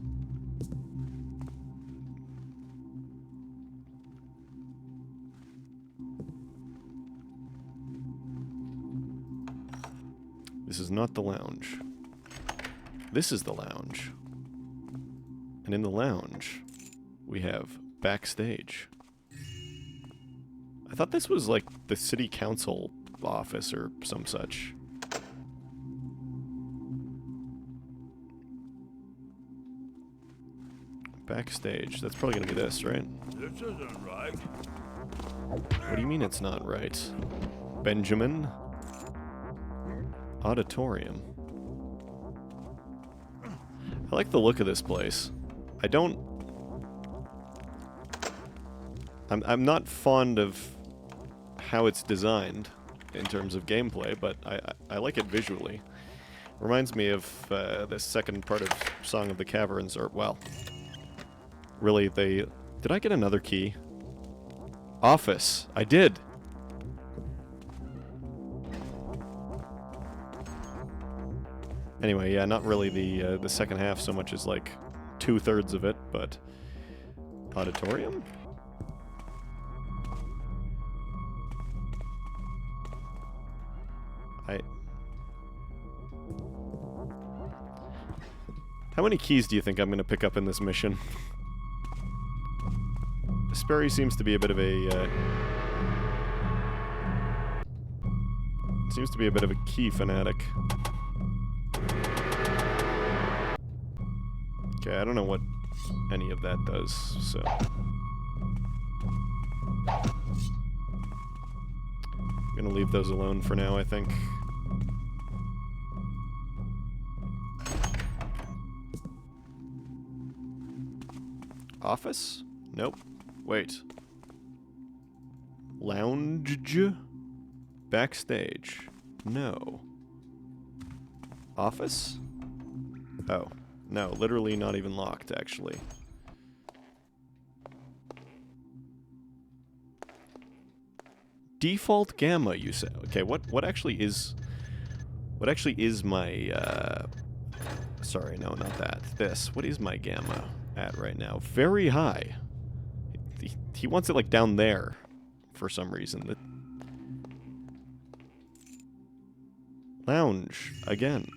This is not the lounge. This is the lounge. And in the lounge, we have backstage. I thought this was like the city council office or some such. Backstage. That's probably gonna be this, right? This isn't right. What do you mean it's not right? Benjamin? Auditorium. I like the look of this place. I'm not fond of how it's designed in terms of gameplay, but I like it visually. Reminds me of the second part of Song of the Caverns, or, well, really, did I get another key? Office. I did! Anyway, yeah, not really the second half so much as like 2/3 of it, but auditorium? How many keys do you think I'm going to pick up in this mission? Sperry seems to be a bit of a key fanatic. Okay, I don't know what any of that does, so... I'm gonna leave those alone for now, I think. Office? Nope. Wait. Lounge? Backstage? No. Office? Oh. No, literally not even locked, actually. Default gamma, you said. Okay, what actually is my sorry, no, not that. This. What is my gamma at right now? Very high. He wants it like down there for some reason. Lounge again.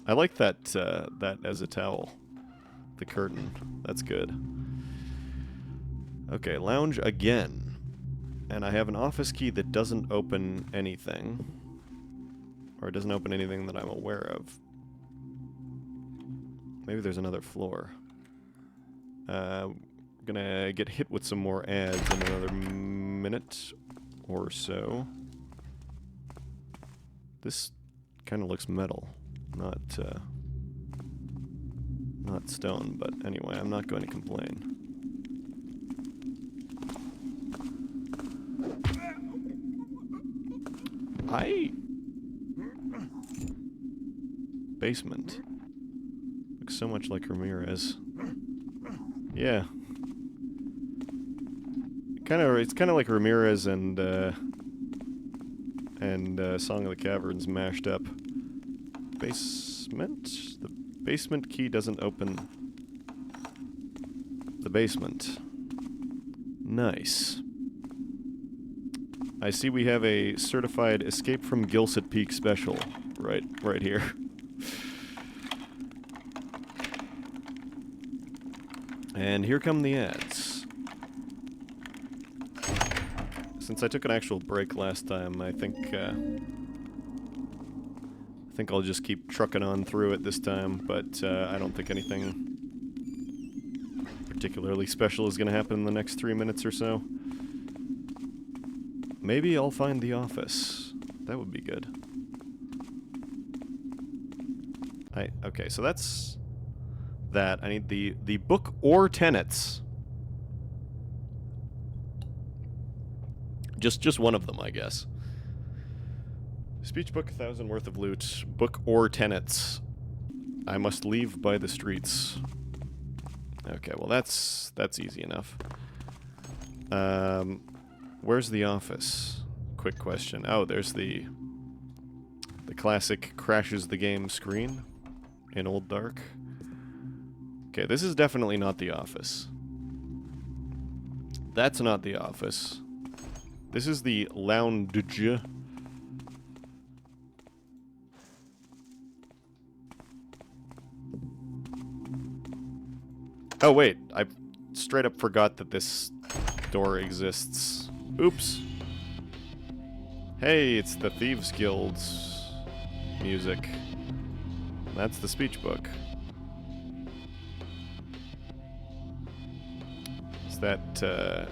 I like that that as a towel. The curtain. That's good. Okay, lounge again. And I have an office key that doesn't open anything. Or it doesn't open anything that I'm aware of. Maybe there's another floor. Gonna get hit with some more ads in another minute or so. This kind of looks metal. Not stone, but anyway, I'm not going to complain. Basement. Looks so much like Ramirez. Yeah. It's kind of like Ramirez and Song of the Caverns mashed up. Basement? The basement key doesn't open the basement. Nice. I see we have a certified Escape from Gilset Peak special right here. And here come the ads. Since I took an actual break last time, I think I'll just keep trucking on through it this time, but I don't think anything particularly special is going to happen in the next 3 minutes or so. Maybe I'll find the office. That would be good. Okay, so that's that. I need the book or tenets. Just one of them, I guess. Speech book, 1,000 worth of loot. Book or tenets. I must leave by the streets. Okay, well that's easy enough. Where's the office? Quick question. Oh, there's the classic crashes the game screen in Old Dark. Okay, this is definitely not the office. That's not the office. This is the lounge. Oh wait, I straight up forgot that this door exists. Oops. Hey, it's the Thieves Guild's music. That's the speech book. It's that,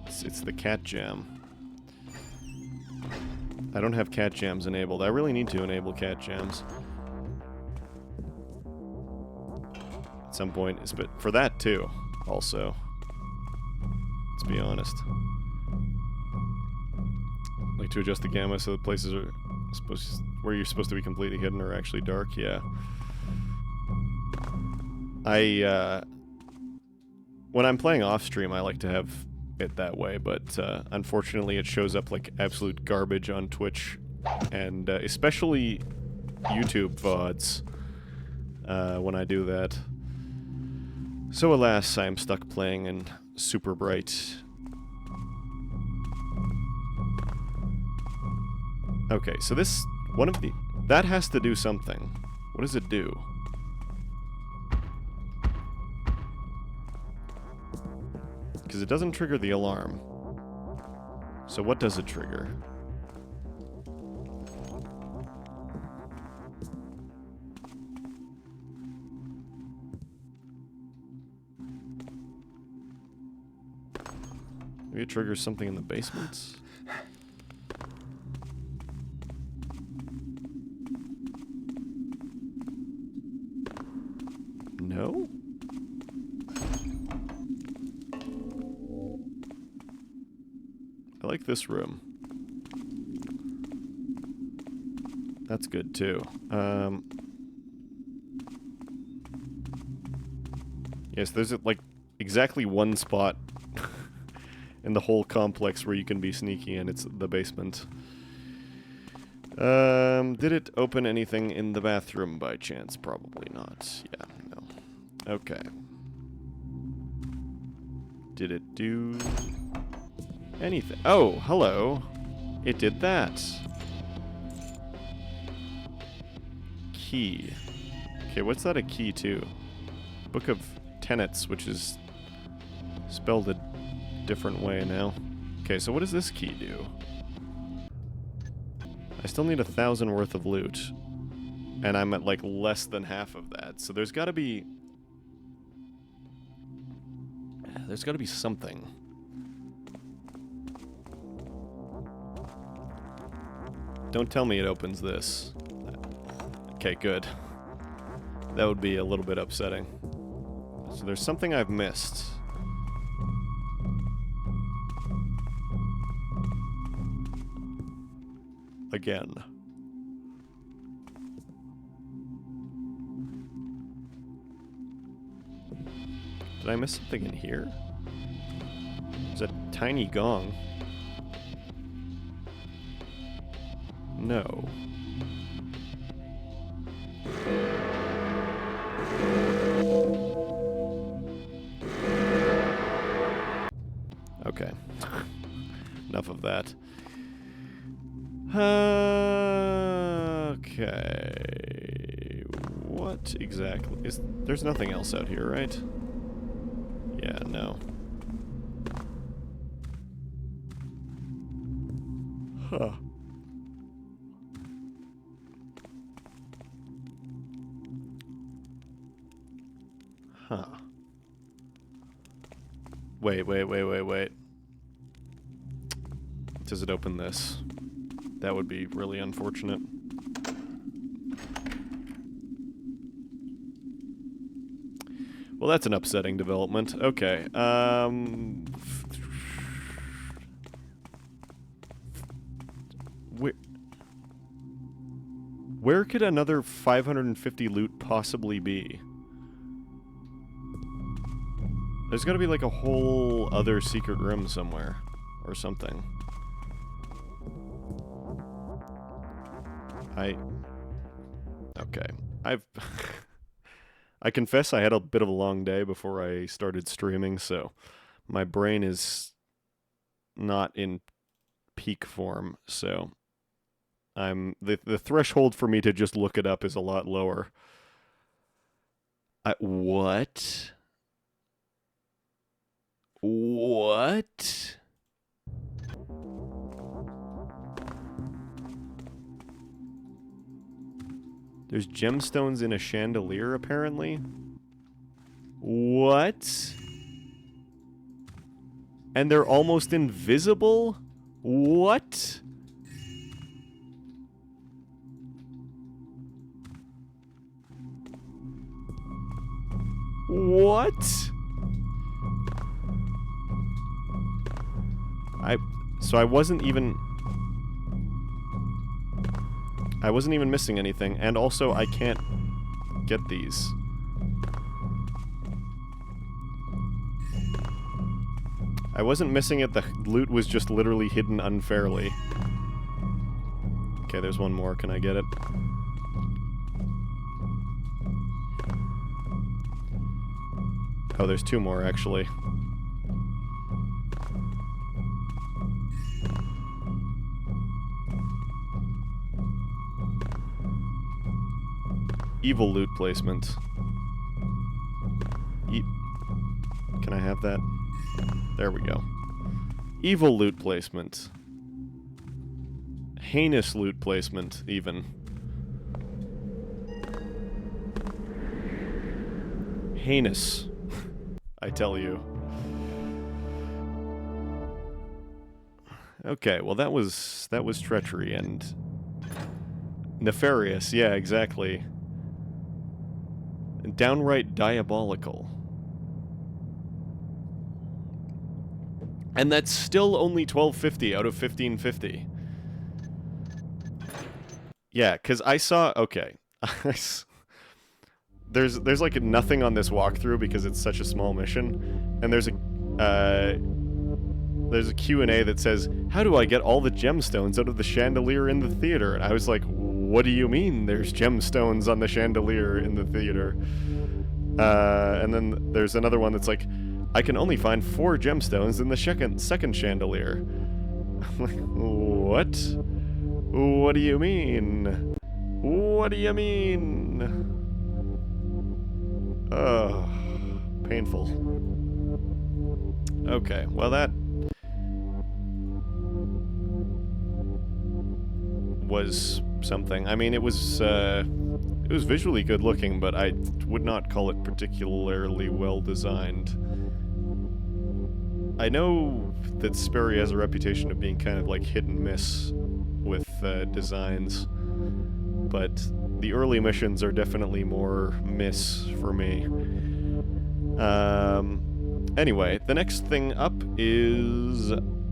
it's the cat jam. I don't have cat jams enabled. I really need to enable cat jams. At some point, but for that too, also. Let's be honest. Like to adjust the gamma so the places are where you're supposed to be completely hidden are actually dark, yeah. When I'm playing off stream, I like to have it that way, but unfortunately it shows up like absolute garbage on Twitch, and especially YouTube VODs when I do that. So alas, I am stuck playing in super bright. Okay, so this, that has to do something. What does it do? Because it doesn't trigger the alarm. So what does it trigger? Maybe it triggers something in the basement? No? I like this room. That's good too. Yes, there's like exactly one spot in the whole complex where you can be sneaky, and it's the basement. Did it open anything in the bathroom by chance? Probably not. Yeah, no. Okay. Did it do anything? Oh, hello. It did that. Key. Okay, what's that a key to? Book of Tenets, which is spelled a different way now. Okay, so what does this key do? I still need 1,000 worth of loot. And I'm at like less than half of that. So there's gotta be... There's gotta be something. Don't tell me it opens this. Okay, good. That would be a little bit upsetting. So there's something I've missed. Again. Did I miss something in here? There's a tiny gong. No. Okay. Enough of that. Okay. What exactly is... There's nothing else out here, right? Yeah, no. Huh. Huh. Wait. Does it open this? That would be really unfortunate. Well, that's an upsetting development. Okay, Where could another 550 loot possibly be? There's gotta be like a whole other secret room somewhere. Or something. Okay. I confess I had a bit of a long day before I started streaming, so my brain is not in peak form, so the threshold for me to just look it up is a lot lower. What? What? There's gemstones in a chandelier, apparently. What? And they're almost invisible? What? What? So I wasn't even missing anything, and also I can't get these. I wasn't missing it, the loot was just literally hidden unfairly. Okay, there's one more, can I get it? Oh, there's two more, actually. Evil loot placement. Can I have that? There we go. Evil loot placement. Heinous loot placement, even. Heinous. I tell you. Okay, well that was treachery and nefarious, yeah, exactly. downright diabolical. And that's still only $12.50 out of $15.50. Yeah, because I saw... Okay. There's like nothing on this walkthrough because it's such a small mission. And there's a Q&A that says, how do I get all the gemstones out of the chandelier in the theater? And I was like, what do you mean there's gemstones on the chandelier in the theater? And then there's another one that's like, I can only find 4 gemstones in the second chandelier. I'm like, what? What do you mean? What do you mean? Oh, painful. Okay, well that was something. I mean, it was visually good looking, but I would not call it particularly well designed. I know that Sperry has a reputation of being kind of like hit and miss with designs, but the early missions are definitely more miss for me. Anyway, the next thing up is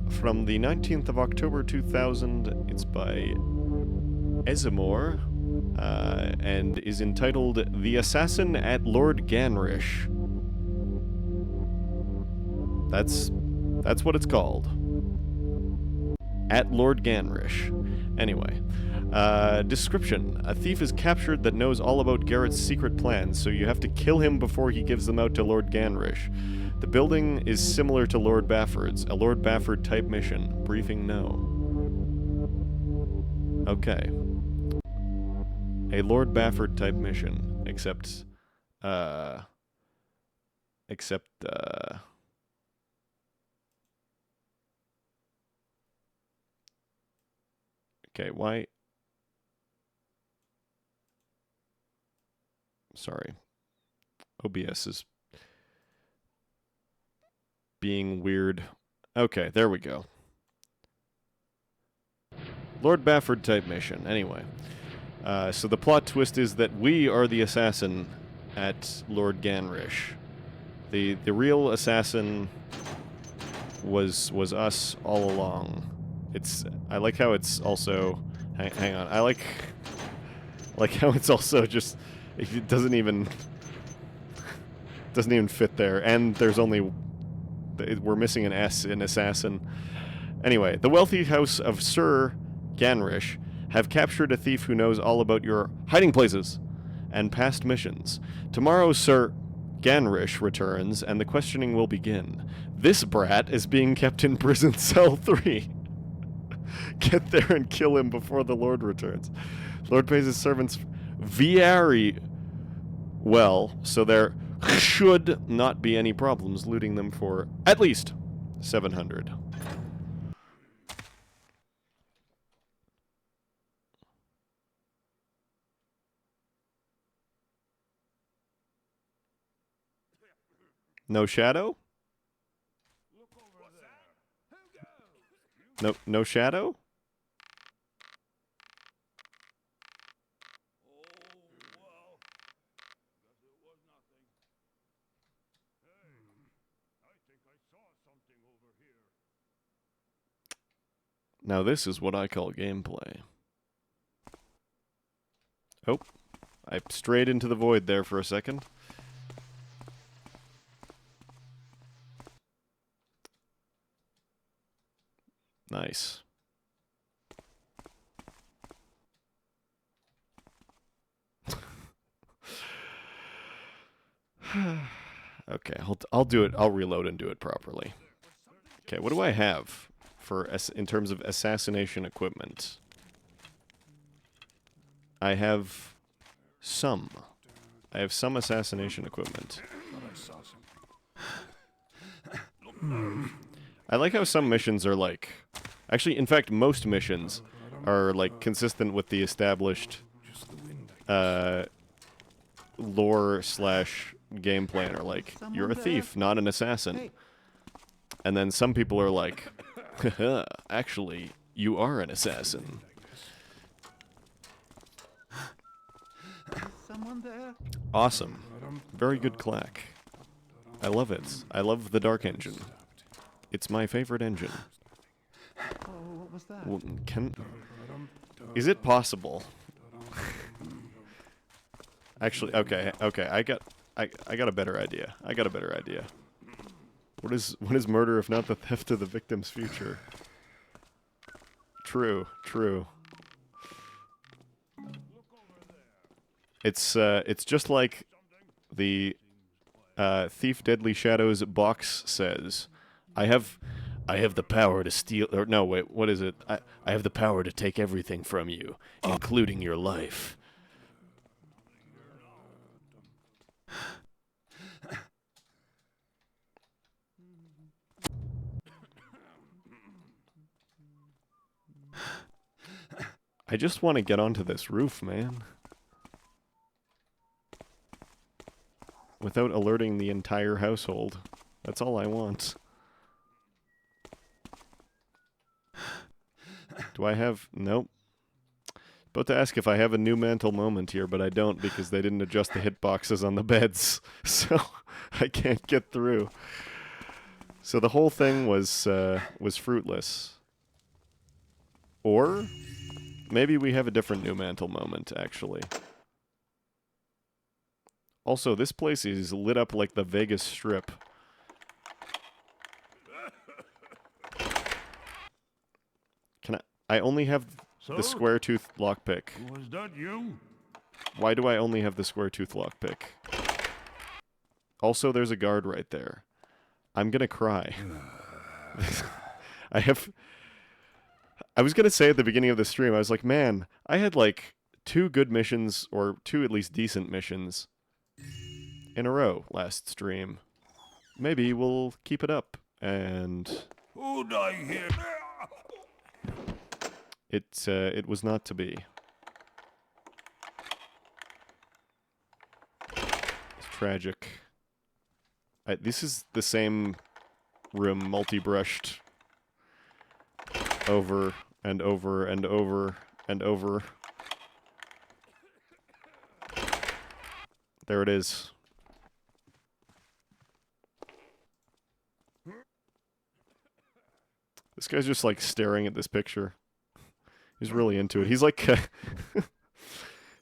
from the 19th of October 2000. It's by Ezimor, and is entitled The Assassin at Lord Ganrish. That's what it's called. At Lord Ganrish. Anyway. Description. A thief is captured that knows all about Garrett's secret plans, so you have to kill him before he gives them out to Lord Ganrish. The building is similar to Lord Bafford's, a Lord Bafford type mission. Briefing no. Okay. A Lord Bafford type mission, except, okay, why? Sorry. OBS is being weird. Okay, there we go. Lord Bafford type mission. Anyway. So the plot twist is that we are the assassin at Lord Ganrish. The real assassin was us all along. I like how it's also... Hang on. I like how it's also just... It doesn't even fit there, and there's only... We're missing an S in assassin. Anyway, the wealthy house of Sir Ganrish have captured a thief who knows all about your hiding places and past missions. Tomorrow, Sir Ganrish returns, and the questioning will begin. This brat is being kept in prison cell 3. Get there and kill him before the Lord returns. Lord pays his servants very well, so there should not be any problems looting them for at least 700. No shadow? No shadow? Now this is what I call gameplay. Oh, I strayed into the void there for a second. Nice. Okay, I'll do it. I'll reload and do it properly. Okay, what do I have for in terms of assassination equipment? I have some. I have some assassination equipment. I like how some missions are like... Actually, in fact, most missions are like consistent with the established lore slash game plan. Or like, you're a thief, not an assassin. And then some people are like, haha, actually, you are an assassin. someone there? Awesome. Very good clack. I love it. I love the Dark Engine. It's my favorite engine. Oh, what was that? Well, is it possible? Actually, okay, I got a better idea. What is murder if not the theft of the victim's future? True. It's just like the Thief Deadly Shadows box says. I have the power to steal, or no, wait, what is it? I have the power to take everything from you, including your life. I just want to get onto this roof, man. Without alerting the entire household. That's all I want. Do I have... Nope. About to ask if I have a new mental moment here, but I don't because they didn't adjust the hitboxes on the beds. So I can't get through. So the whole thing was fruitless. Or maybe we have a different new mantle moment, actually. Also, this place is lit up like the Vegas Strip. Can I only have the square tooth lockpick. Was that you? Why do I only have the square tooth lockpick? Also, there's a guard right there. I'm gonna cry. I was gonna say at the beginning of the stream, I was like, man, I had like 2 good missions, or 2 at least decent missions, in a row last stream. Maybe we'll keep it up, and... Who'd I hear? It was not to be. It's tragic. This is the same room multi-brushed over and over and over and over. There it is. This guy's just like staring at this picture. He's really into it. He's like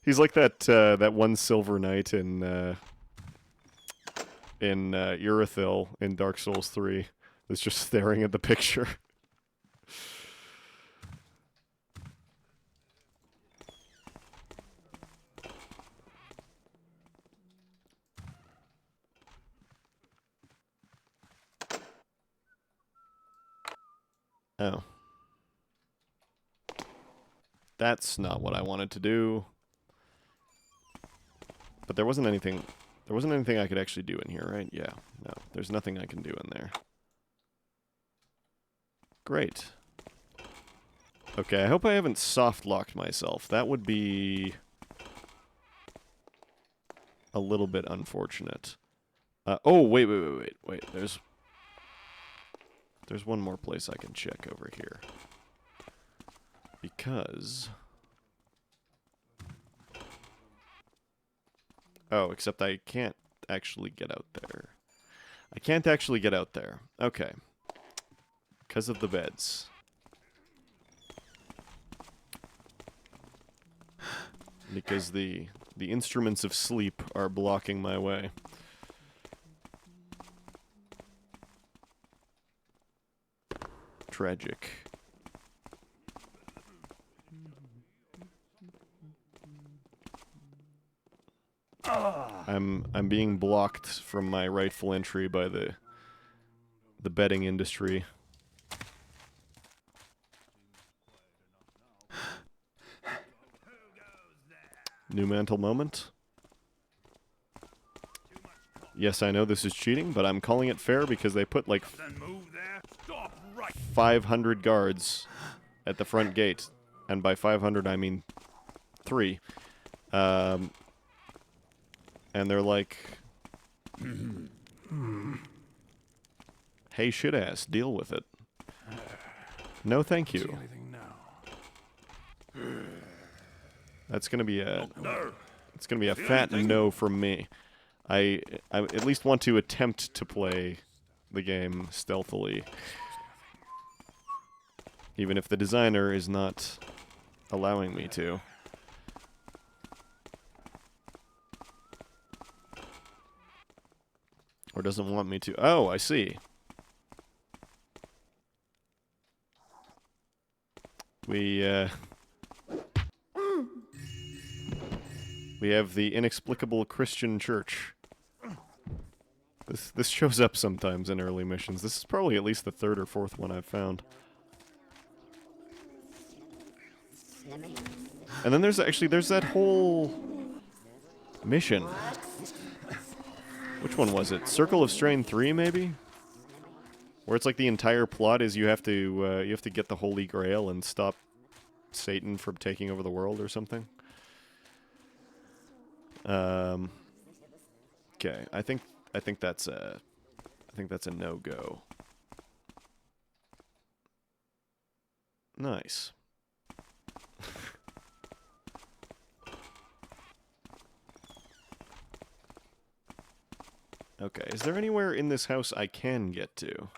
he's like that one Silver Knight in Urethil in Dark Souls 3 that's just staring at the picture. Oh. That's not what I wanted to do. But there wasn't anything I could actually do in here, right? Yeah. No, there's nothing I can do in there. Great. Okay, I hope I haven't soft-locked myself. That would be a little bit unfortunate. Oh, wait. There's one more place I can check over here. Because... Oh, except I can't actually get out there. I can't actually get out there. Okay. Because of the beds. Because the instruments of sleep are blocking my way. Tragic. I'm being blocked from my rightful entry by the betting industry. New mantle moment. Yes, I know this is cheating, but I'm calling it fair because they put like 500 guards at the front gate. And by 500, I mean 3. And they're like, hey, shit-ass, deal with it. No, thank you. That's gonna be a It's gonna be a fat no from me. I at least want to attempt to play the game stealthily, even if the designer is not allowing me to. Or doesn't want me to. Oh, I see. We have the inexplicable Christian church. This shows up sometimes in early missions. This is probably at least the third or fourth one I've found. And then there's that whole mission. Which one was it? Circle of Strain 3, maybe? Where it's like the entire plot is you have to get the Holy Grail and stop Satan from taking over the world or something. Okay, I think that's a no-go. Nice. Okay, is there anywhere in this house I can get to?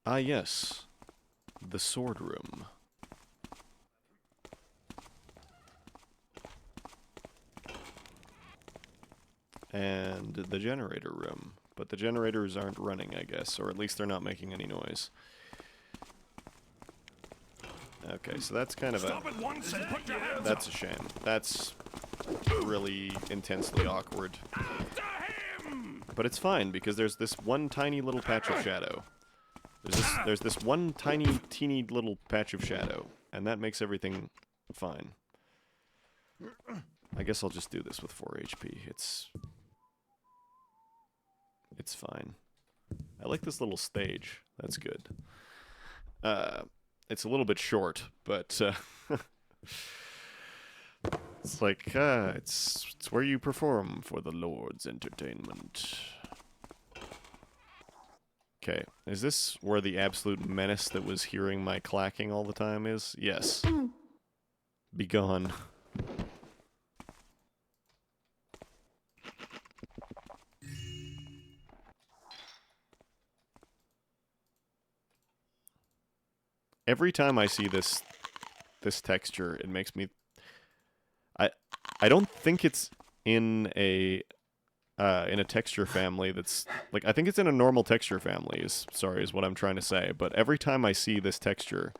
Ah, yes. The sword room. And the generator room. But the generators aren't running, I guess. Or at least they're not making any noise. Okay, so that's kind of that's a shame. That's really intensely awkward. But it's fine, because there's this one tiny little patch of shadow. There's this one tiny, teeny little patch of shadow. And that makes everything fine. I guess I'll just do this with 4 HP. It's fine. I like this little stage. That's good. It's a little bit short, but it's like it's where you perform for the Lord's entertainment. Okay, is this where the absolute menace that was hearing my clacking all the time is? Yes. Be gone. Every time I see this texture, it makes me... I don't think it's in a texture family that's... Like, I think it's in a normal texture family, is what I'm trying to say. But every time I see this texture,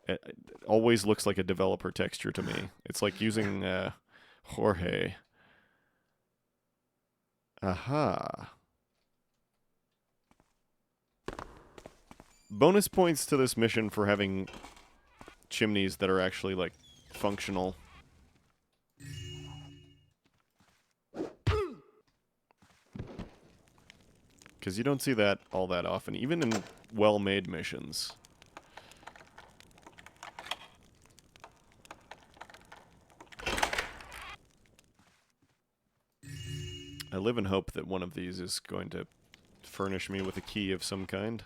it always looks like a developer texture to me. It's like using Jorge. Aha. Bonus points to this mission for having chimneys that are actually, like, functional. Because you don't see that all that often, even in well-made missions. I live in hope that one of these is going to furnish me with a key of some kind.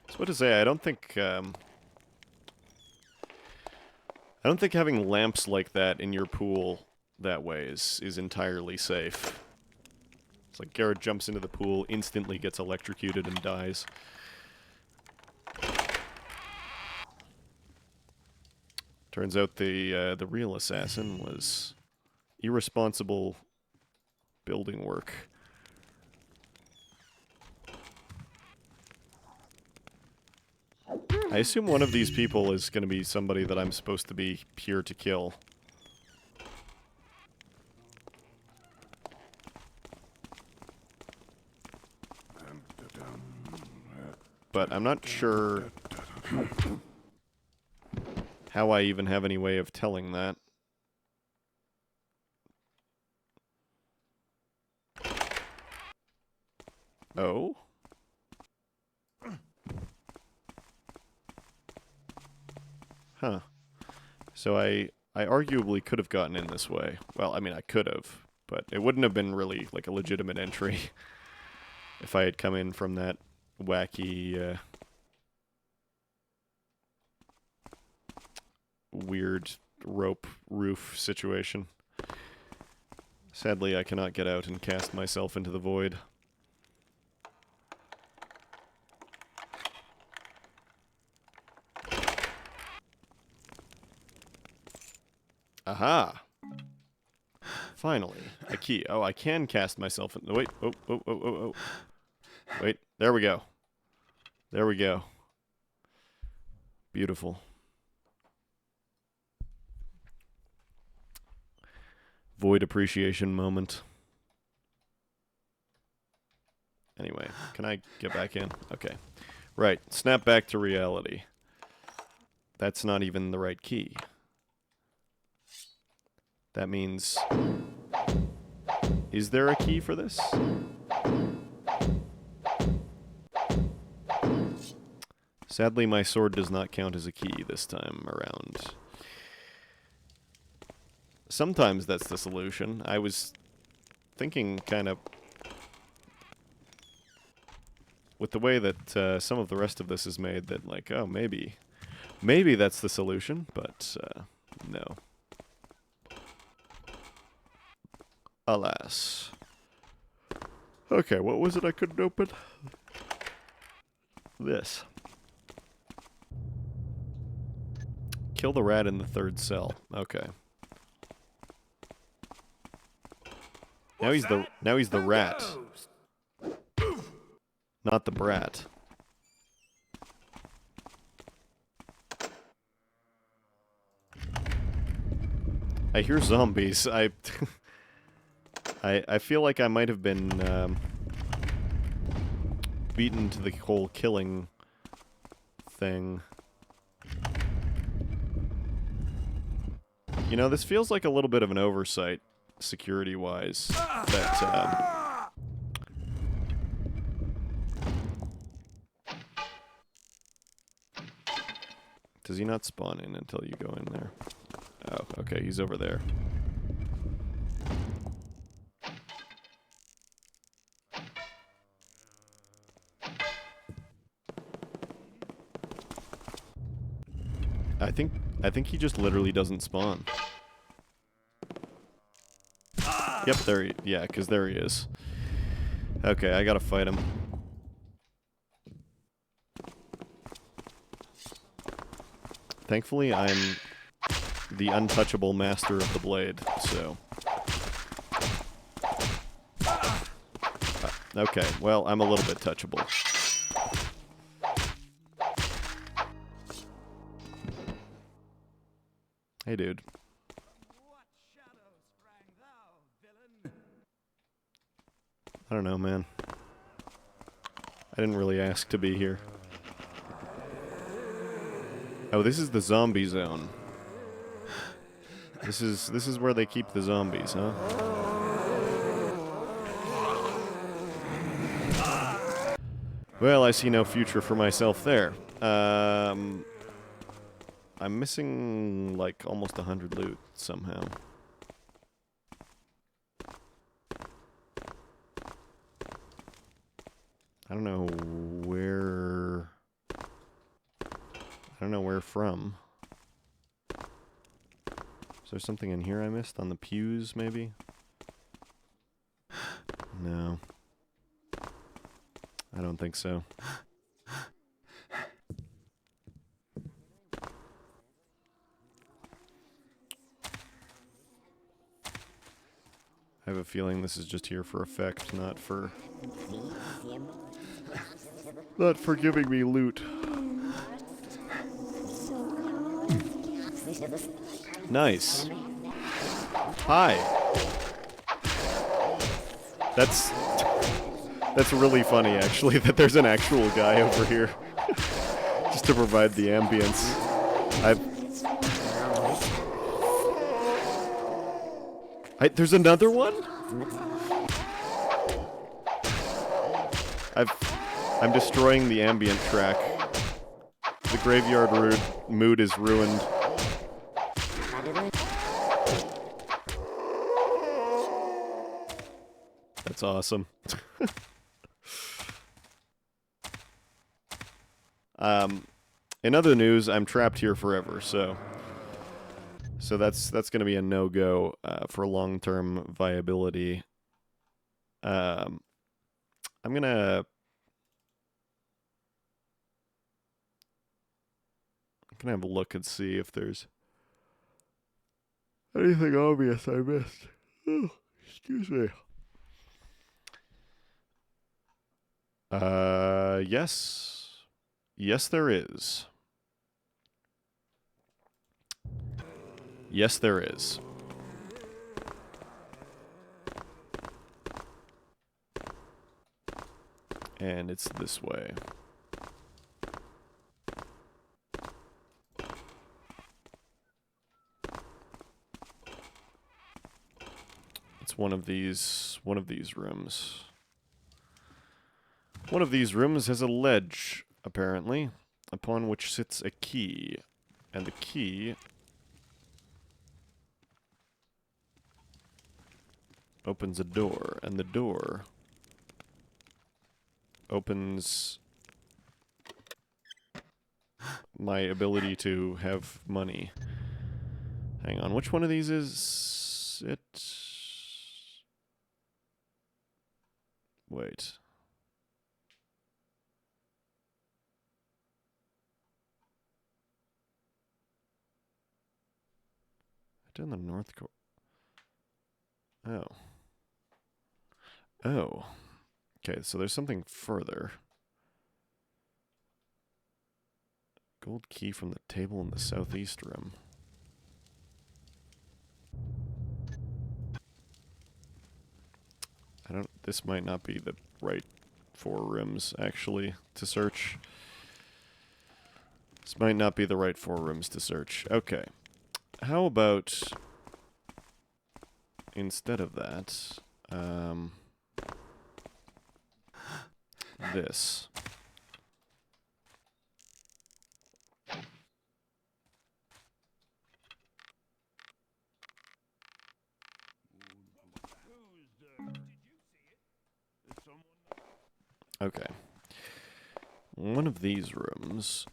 So what to say, I don't think having lamps like that in your pool that way is entirely safe. It's like Garrett jumps into the pool, instantly gets electrocuted and dies. Turns out the real assassin was irresponsible building work. I assume one of these people is going to be somebody that I'm supposed to be here to kill. But I'm not sure how I even have any way of telling that. Oh? Huh. So I arguably could have gotten in this way. Well, I mean, I could have, but it wouldn't have been really, like, a legitimate entry if I had come in from that wacky, weird rope roof situation. Sadly, I cannot get out and cast myself into the void. Aha! Finally, a key. Oh, I can cast myself in... Wait, oh. Wait, there we go. There we go. Beautiful. Void appreciation moment. Anyway, can I get back in? Okay. Right, snap back to reality. That's not even the right key. That means... Is there a key for this? Sadly, my sword does not count as a key this time around. Sometimes that's the solution. I was thinking kind of... With the way that some of the rest of this is made, that like, oh, maybe that's the solution, but no. Alas. Okay, what was it I couldn't open? This. Kill the rat in the third cell. Okay. Now he's the rat. Not the brat. I hear zombies. I feel like I might have been beaten to the whole killing thing. You know, this feels like a little bit of an oversight, security-wise, that, does he not spawn in until you go in there? Oh, okay, he's over there. I think he just literally doesn't spawn. Yep, yeah, 'cause there he is. Okay, I gotta fight him. Thankfully, I'm the untouchable master of the blade, so... okay, well, I'm a little bit touchable. Hey, dude. I don't know, man. I didn't really ask to be here. Oh, this is the zombie zone. This is where they keep the zombies, huh? Well, I see no future for myself there. I'm missing, like, almost 100 loot, somehow. I don't know where... I don't know where from. Is there something in here I missed? On the pews, maybe? No. I don't think so. I have a feeling this is just here for effect, not for giving me loot. Nice. Hi. That's really funny, actually, that there's an actual guy over here just to provide the ambience. There's another one? I'm destroying the ambient track. The graveyard mood is ruined. That's awesome. In other news, I'm trapped here forever, so that's going to be a no-go for long-term viability. I'm gonna have a look and see if there's anything obvious I missed. Oh, excuse me. Yes. Yes, there is. Yes, there is. And it's this way. It's one of these rooms. One of these rooms has a ledge, apparently, upon which sits a key. And the key opens a door, and the door opens my ability to have money. Hang on, which one of these is it? Wait. Down the north court. Oh. Oh. Okay, so there's something further. Gold key from the table in the southeast room. This might not be the right 4 rooms, actually, to search. This might not be the right 4 rooms to search. Okay. How about, instead of that, this. Okay. One of these rooms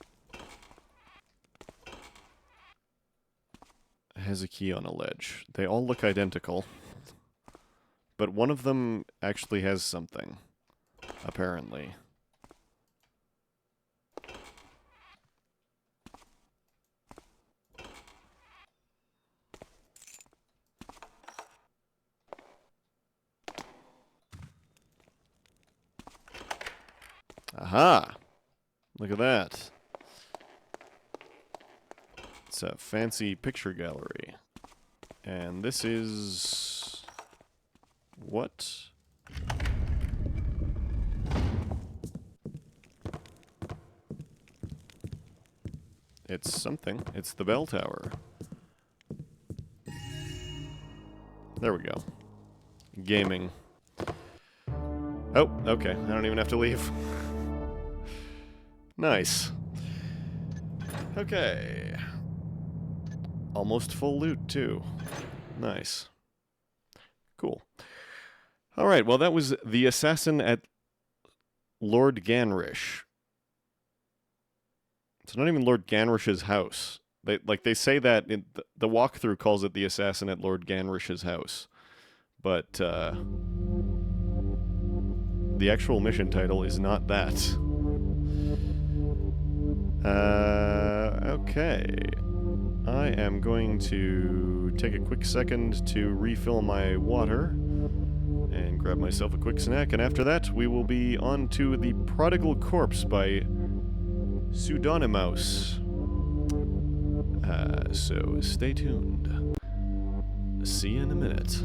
has a key on a ledge. They all look identical, but one of them actually has something, apparently. Aha! Look at that. It's a fancy picture gallery. And this is... what? It's something. It's the bell tower. There we go. Gaming. Oh, okay. I don't even have to leave. Nice. Okay. Almost full loot, too. Nice. Cool. Alright, well that was the assassin at Lord Ganrish. It's not even Lord Ganrish's house. They say that in the walkthrough calls it the assassin at Lord Ganrish's house. But the actual mission title is not that. Okay. I am going to take a quick second to refill my water and grab myself a quick snack, and after that we will be on to The Prodigal Corpse by Pseudonymous. So stay tuned. See you in a minute.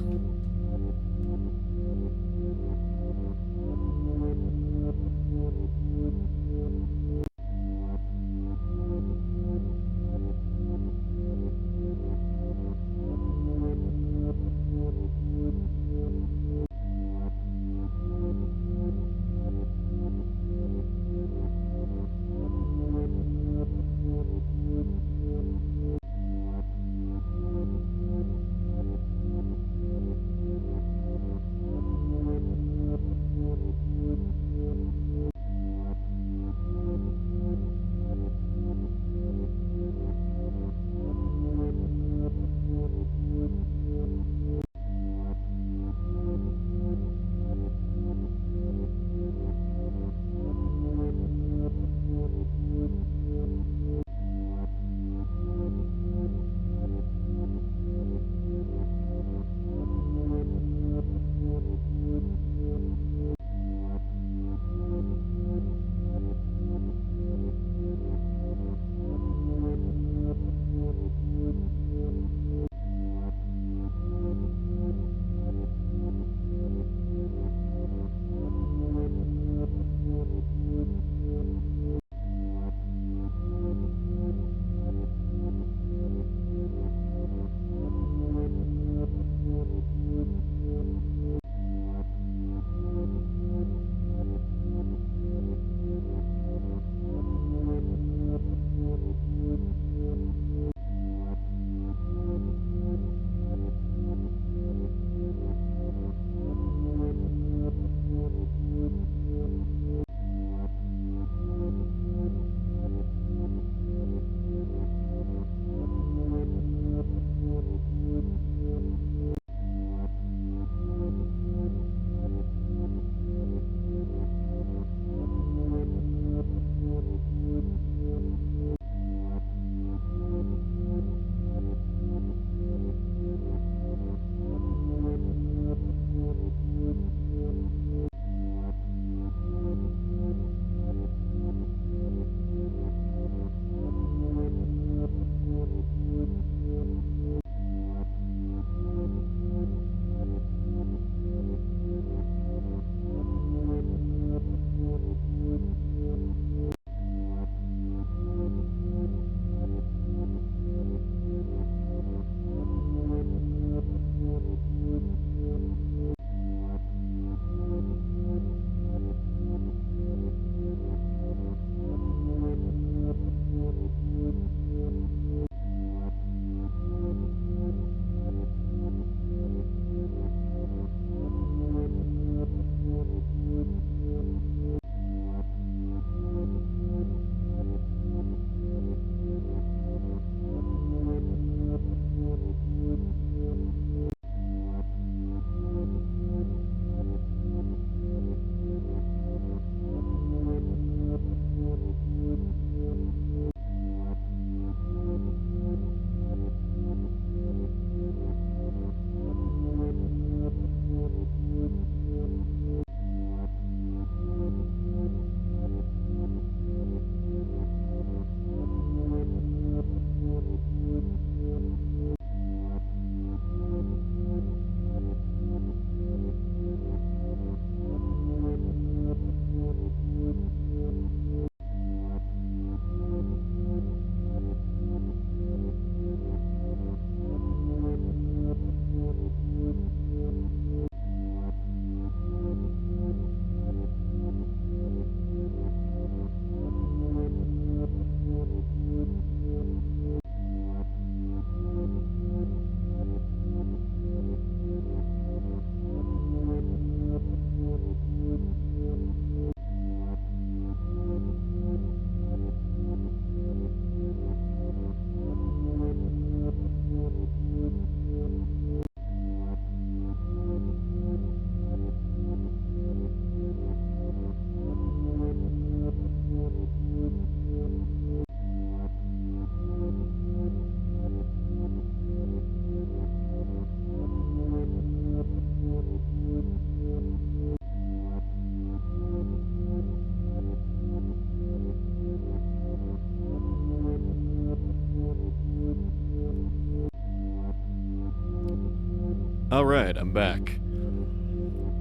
Alright, I'm back.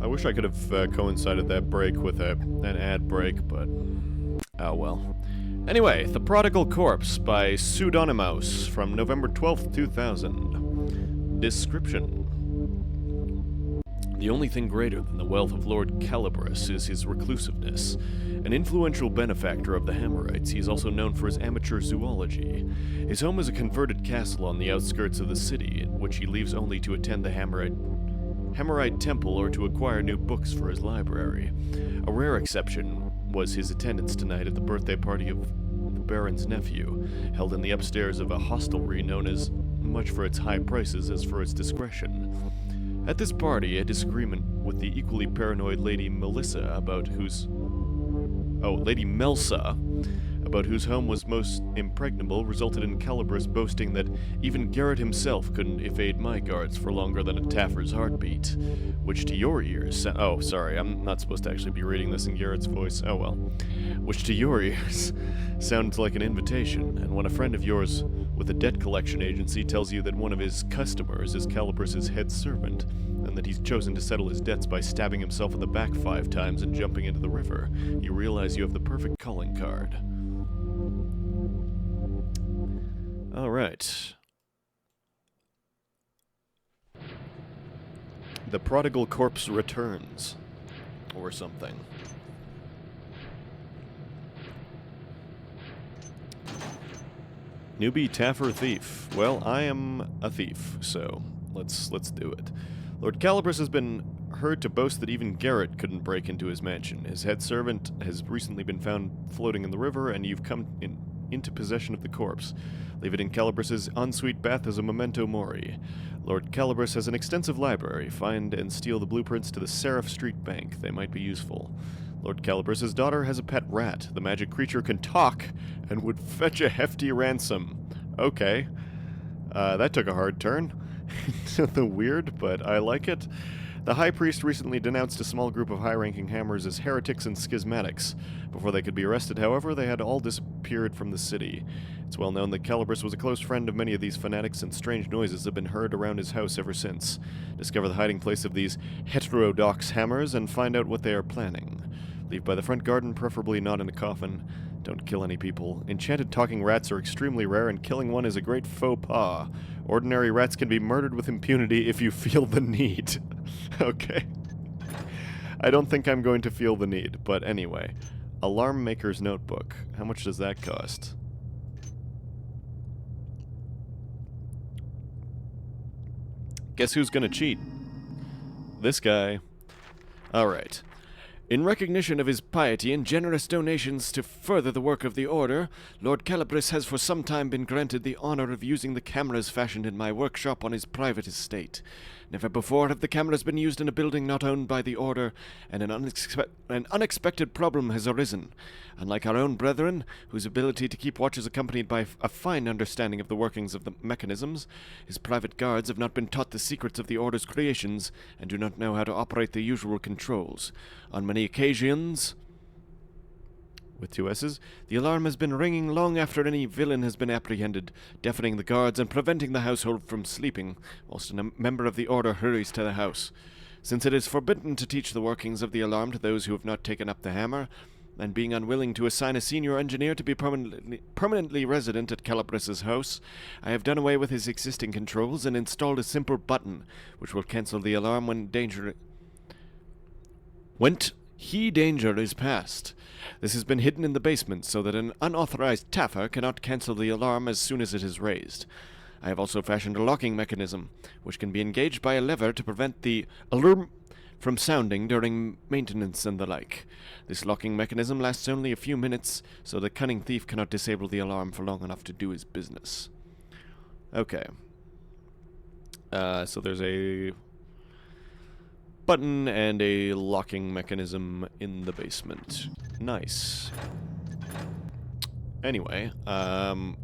I wish I could have coincided that break with an ad break, but oh well. Anyway, The Prodigal Corpse by Pseudonymous from November 12th, 2000. Description. The only thing greater than the wealth of Lord Calibris is his reclusiveness. An influential benefactor of the Hammerites, he is also known for his amateur zoology. His home is a converted castle on the outskirts of the city, which he leaves only to attend the Hammerite temple or to acquire new books for his library. A rare exception was his attendance tonight at the birthday party of the Baron's nephew, held in the upstairs of a hostelry known as much for its high prices as for its discretion. At this party, a disagreement with the equally paranoid Lady Melissa Lady Melsa, about whose home was most impregnable, resulted in Calibris boasting that even Garrett himself couldn't evade my guards for longer than a Taffer's heartbeat. Which to your ears... Oh, sorry, I'm not supposed to actually be reading this in Garrett's voice. Oh well. Which to your ears sounds like an invitation, and when a friend of yours with a debt collection agency tells you that one of his customers is Calibris's head servant, and that he's chosen to settle his debts by stabbing himself in the back 5 times and jumping into the river, you realize you have the perfect calling card. Alright. The Prodigal Corpse returns. Or something. Newbie Taffer Thief. Well, I am a thief, so let's do it. Lord Calibris has been heard to boast that even Garrett couldn't break into his mansion. His head servant has recently been found floating in the river, and you've come into possession of the corpse. Leave it in Calibris's ensuite bath as a memento mori. Lord Calibris has an extensive library. Find and steal the blueprints to the Seraph Street Bank. They might be useful. Lord Calibris's daughter has a pet rat. The magic creature can talk and would fetch a hefty ransom. Okay. That took a hard turn. The weird, but I like it. The High Priest recently denounced a small group of high-ranking hammers as heretics and schismatics. Before they could be arrested, however, they had all disappeared from the city. It's well known that Calibris was a close friend of many of these fanatics, and strange noises have been heard around his house ever since. Discover the hiding place of these heterodox hammers and find out what they are planning. Leave by the front garden, preferably not in a coffin. Don't kill any people. Enchanted talking rats are extremely rare, and killing one is a great faux pas. Ordinary rats can be murdered with impunity if you feel the need. Okay. I don't think I'm going to feel the need, but anyway. Alarm Maker's Notebook. How much does that cost? Guess who's gonna cheat? This guy. Alright. In recognition of his piety and generous donations to further the work of the Order, Lord Calibris has for some time been granted the honor of using the cameras fashioned in my workshop on his private estate. Never before have the cameras been used in a building not owned by the Order, and an unexpected problem has arisen. Unlike our own brethren, whose ability to keep watch is accompanied by a fine understanding of the workings of the mechanisms, his private guards have not been taught the secrets of the Order's creations, and do not know how to operate the usual controls. On many occasions, with 2 S's, the alarm has been ringing long after any villain has been apprehended, deafening the guards and preventing the household from sleeping, whilst a member of the Order hurries to the house. Since it is forbidden to teach the workings of the alarm to those who have not taken up the hammer, and being unwilling to assign a senior engineer to be permanently resident at Calibris's house, I have done away with his existing controls and installed a simple button, which will cancel the alarm when danger is past. This has been hidden in the basement so that an unauthorized Taffer cannot cancel the alarm as soon as it is raised. I have also fashioned a locking mechanism, which can be engaged by a lever to prevent the alarm from sounding during maintenance and the like. This locking mechanism lasts only a few minutes, so the cunning thief cannot disable the alarm for long enough to do his business. Okay. So there's a button and a locking mechanism in the basement. Nice. Anyway,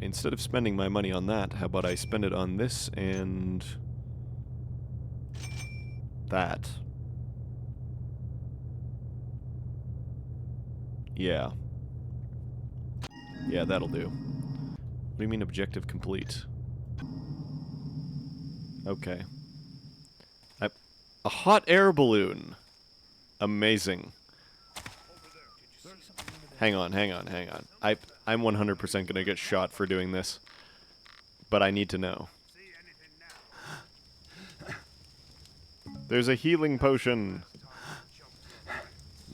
instead of spending my money on that, how about I spend it on this and that? Yeah. Yeah, that'll do. What do you mean objective complete? Okay. A hot air balloon. Amazing. Hang on. I'm 100% gonna get shot for doing this. But I need to know. There's a healing potion.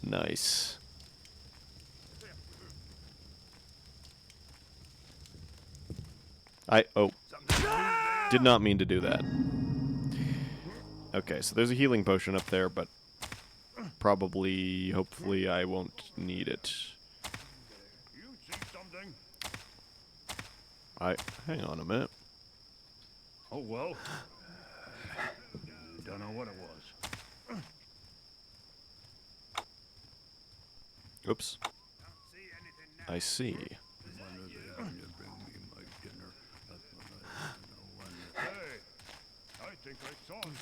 Nice. Did not mean to do that. Okay, so there's a healing potion up there, but probably, hopefully, I won't need it. Hang on a minute. Oh, well. Don't know what it was. Oops. I see.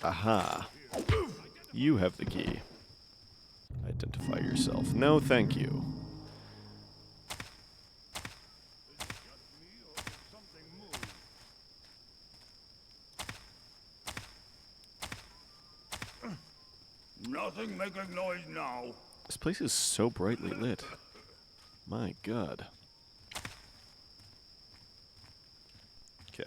Aha. You have the key. Identify yourself. No, thank you. Nothing making noise now. This place is so brightly lit. My god. Okay.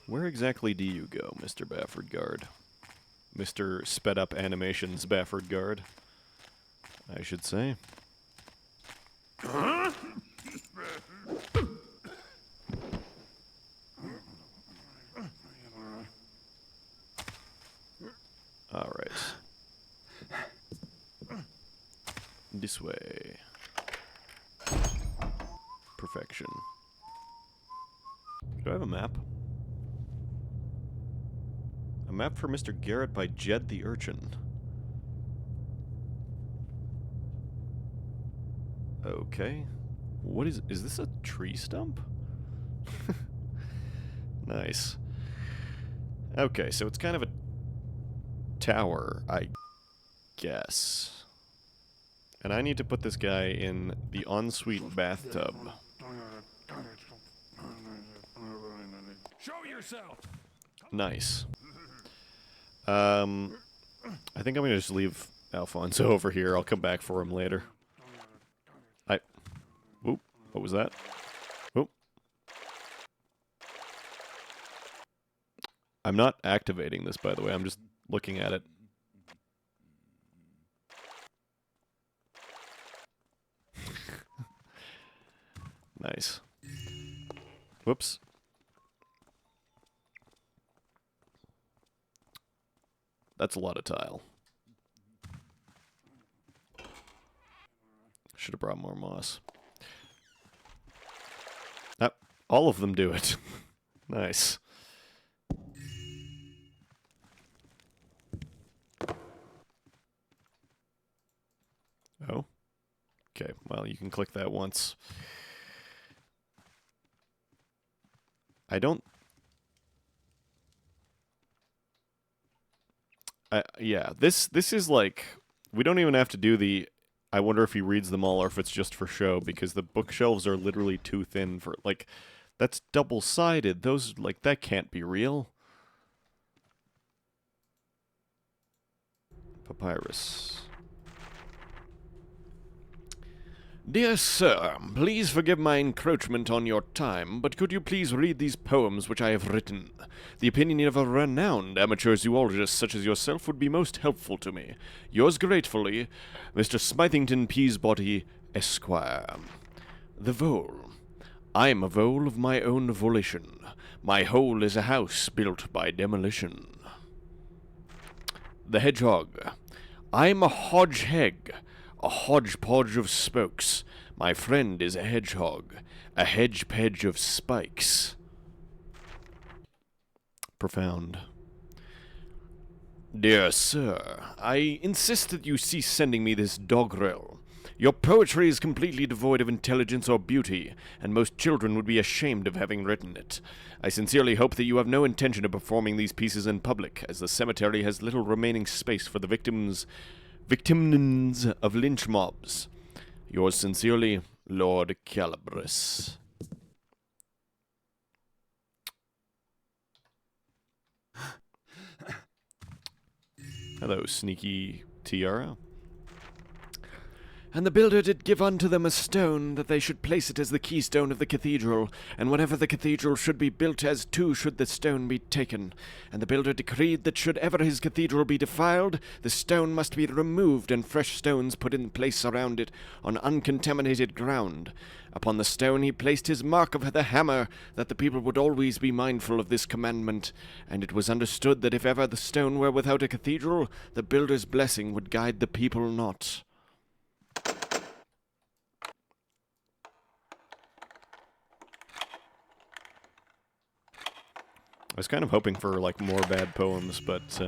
Where exactly do you go, Mr. Bafford Guard? Mr. Sped Up Animations Bafford Guard, I should say. Alright. This way. Perfection. Do I have a map? A map for Mr. Garrett by Jed the Urchin. Okay. What is this a tree stump? Nice. Okay, so it's kind of a tower, I guess. And I need to put this guy in the ensuite bathtub. Show yourself. Nice. I think I'm gonna just leave Alfonso over here. I'll come back for him later. Oop, what was that? Oop. I'm not activating this, by the way. I'm just looking at it. Nice. Whoops. That's a lot of tile. Should have brought more moss. All of them do it. Nice. Oh. Okay, well, you can click that once. I don't... yeah, this is like... We don't even have to do the... I wonder if he reads them all or if it's just for show, because the bookshelves are literally too thin for... Like, that's double-sided. Those, like, that can't be real. Papyrus. Dear sir, please forgive my encroachment on your time, but could you please read these poems which I have written? The opinion of a renowned amateur zoologist such as yourself would be most helpful to me. Yours gratefully, Mr. Smithington Peasbody, Esquire. The Vole. I am a vole of my own volition. My hole is a house built by demolition. The Hedgehog. I am a hodge-heg, a hodgepodge of spokes. My friend is a hedgehog, a hedge-pedge of spikes. Profound. Dear sir, I insist that you cease sending me this doggerel. Your poetry is completely devoid of intelligence or beauty, and most children would be ashamed of having written it. I sincerely hope that you have no intention of performing these pieces in public, as the cemetery has little remaining space for the victims of lynch mobs. Yours sincerely, Lord Calabris. Hello, sneaky tiara. And the builder did give unto them a stone, that they should place it as the keystone of the cathedral, and whatever the cathedral should be built as to should the stone be taken. And the builder decreed that should ever his cathedral be defiled, the stone must be removed, and fresh stones put in place around it on uncontaminated ground. Upon the stone he placed his mark of the hammer, that the people would always be mindful of this commandment. And it was understood that if ever the stone were without a cathedral, the builder's blessing would guide the people not. I was kind of hoping for like more bad poems, but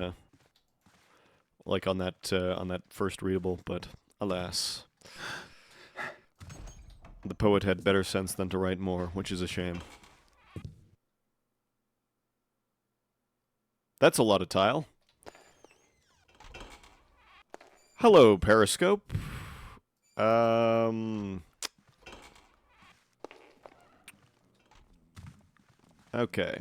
like on that first readable, but alas, the poet had better sense than to write more, which is a shame. That's a lot of tile. Hello, Periscope. Okay.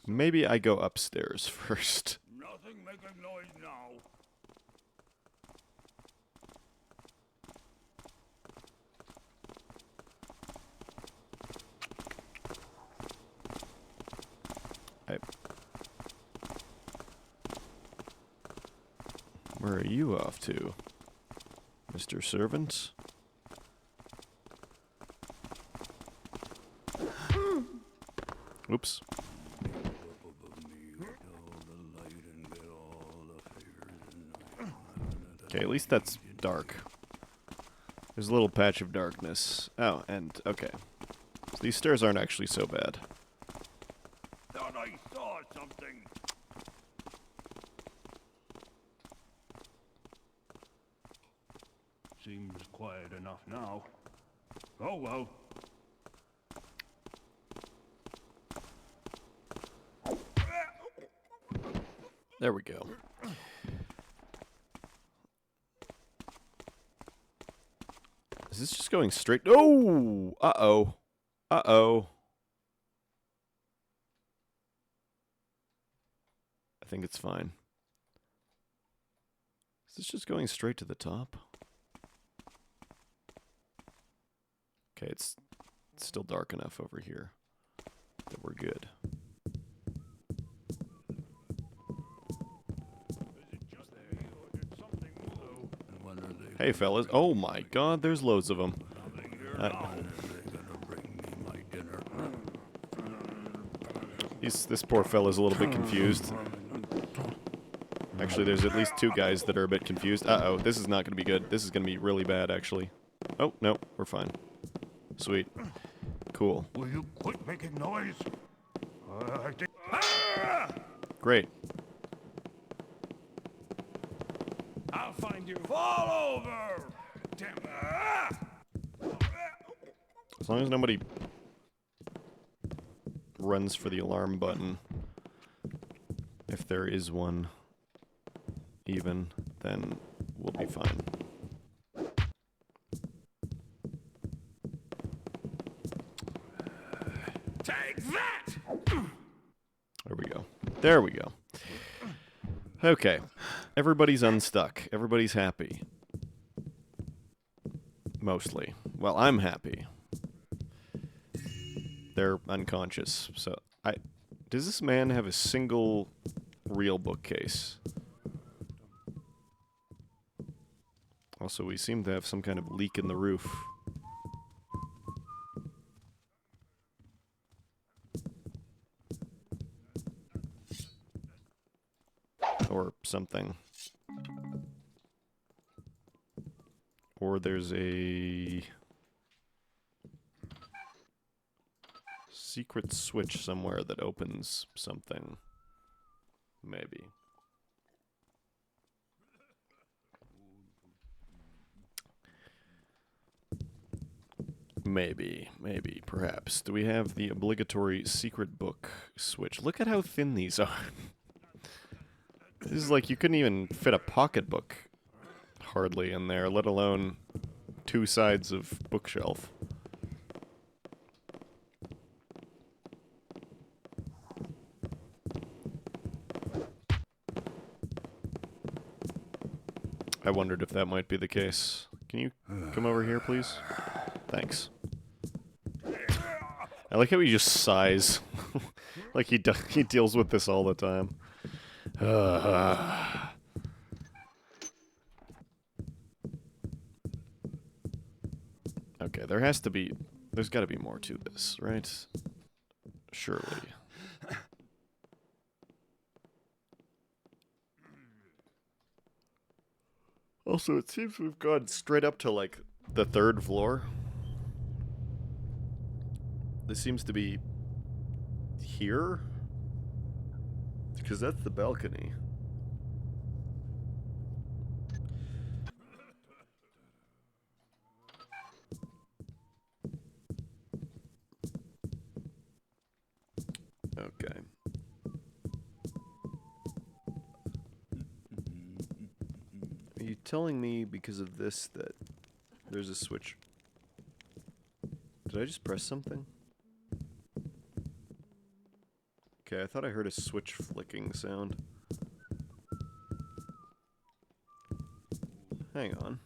Maybe I go upstairs first. Nothing making noise now. Where are you off to, Mr. Servant? Oops. Okay, at least that's dark. There's a little patch of darkness. Oh, and, okay. So these stairs aren't actually so bad. Thought I saw something. Seems quiet enough now. Oh well. There we go. Is this just going straight? Oh! Uh-oh. Uh-oh. I think it's fine. Is this just going straight to the top? Okay, it's still dark enough over here that we're good. Hey, fellas. Oh my god, there's loads of them. This poor fella's a little bit confused. Actually, there's at least two guys that are a bit confused. Uh-oh, this is not going to be good. This is going to be really bad, actually. Oh, no, we're fine. Sweet. Cool. Will you quit making noise? I think. Great. I'll find you. Fall over! Damn. As long as nobody runs for the alarm button, if there is one, even, then we'll be fine. Take that! There we go. There we go. Okay. Everybody's unstuck. Everybody's happy. Mostly. Well, I'm happy. They're unconscious, so does this man have a single real bookcase? Also, we seem to have some kind of leak in the roof. Or something. Or there's a secret switch somewhere that opens something. Maybe. Maybe, perhaps. Do we have the obligatory secret book switch? Look at how thin these are. This is like you couldn't even fit a pocketbook hardly in there, let alone two sides of bookshelf. I wondered if that might be the case. Can you come over here, please? Thanks. I like how he just sighs. Like he deals with this all the time. Okay, there's gotta be more to this, right? Surely. Also, it seems we've gone straight up to, like, the 3rd floor. This seems to be here? Because that's the balcony. Okay. Are you telling me because of this that there's a switch? Did I just press something? Okay, I thought I heard a switch flicking sound. Hang on.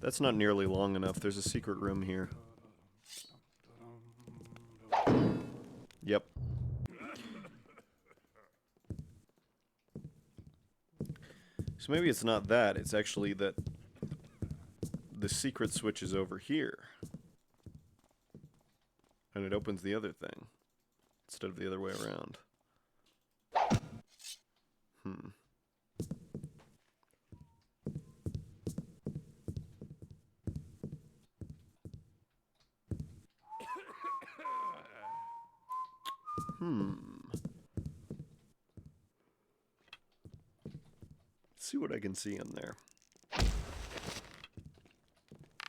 That's not nearly long enough. There's a secret room here. Yep. So maybe it's not that. It's actually that the secret switch is over here. And it opens the other thing. Instead of the other way around. Let's see what I can see in there.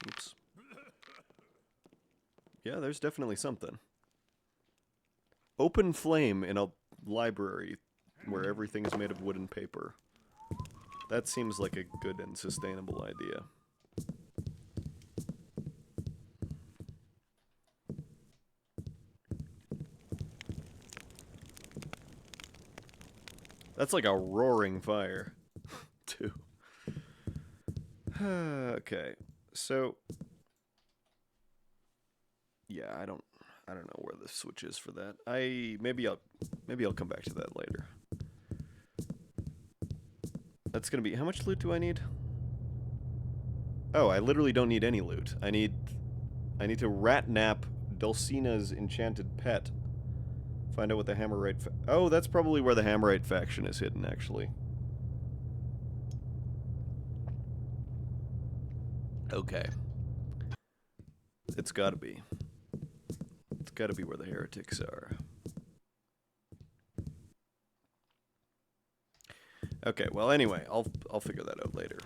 Oops. Yeah, there's definitely something. Open flame in a library where everything is made of wood and paper. That seems like a good and sustainable idea. That's like a roaring fire, too. Okay, so yeah, I don't know where the switch is for that. Maybe I'll come back to that later. That's gonna be, how much loot do I need? Oh, I literally don't need any loot. I need to rat-nap Dulcina's enchanted pet. Find out what the Hammerite oh, that's probably where the Hammerite faction is hidden, actually. Okay. It's gotta be. It's gotta be where the heretics are. Okay, well anyway, I'll figure that out later.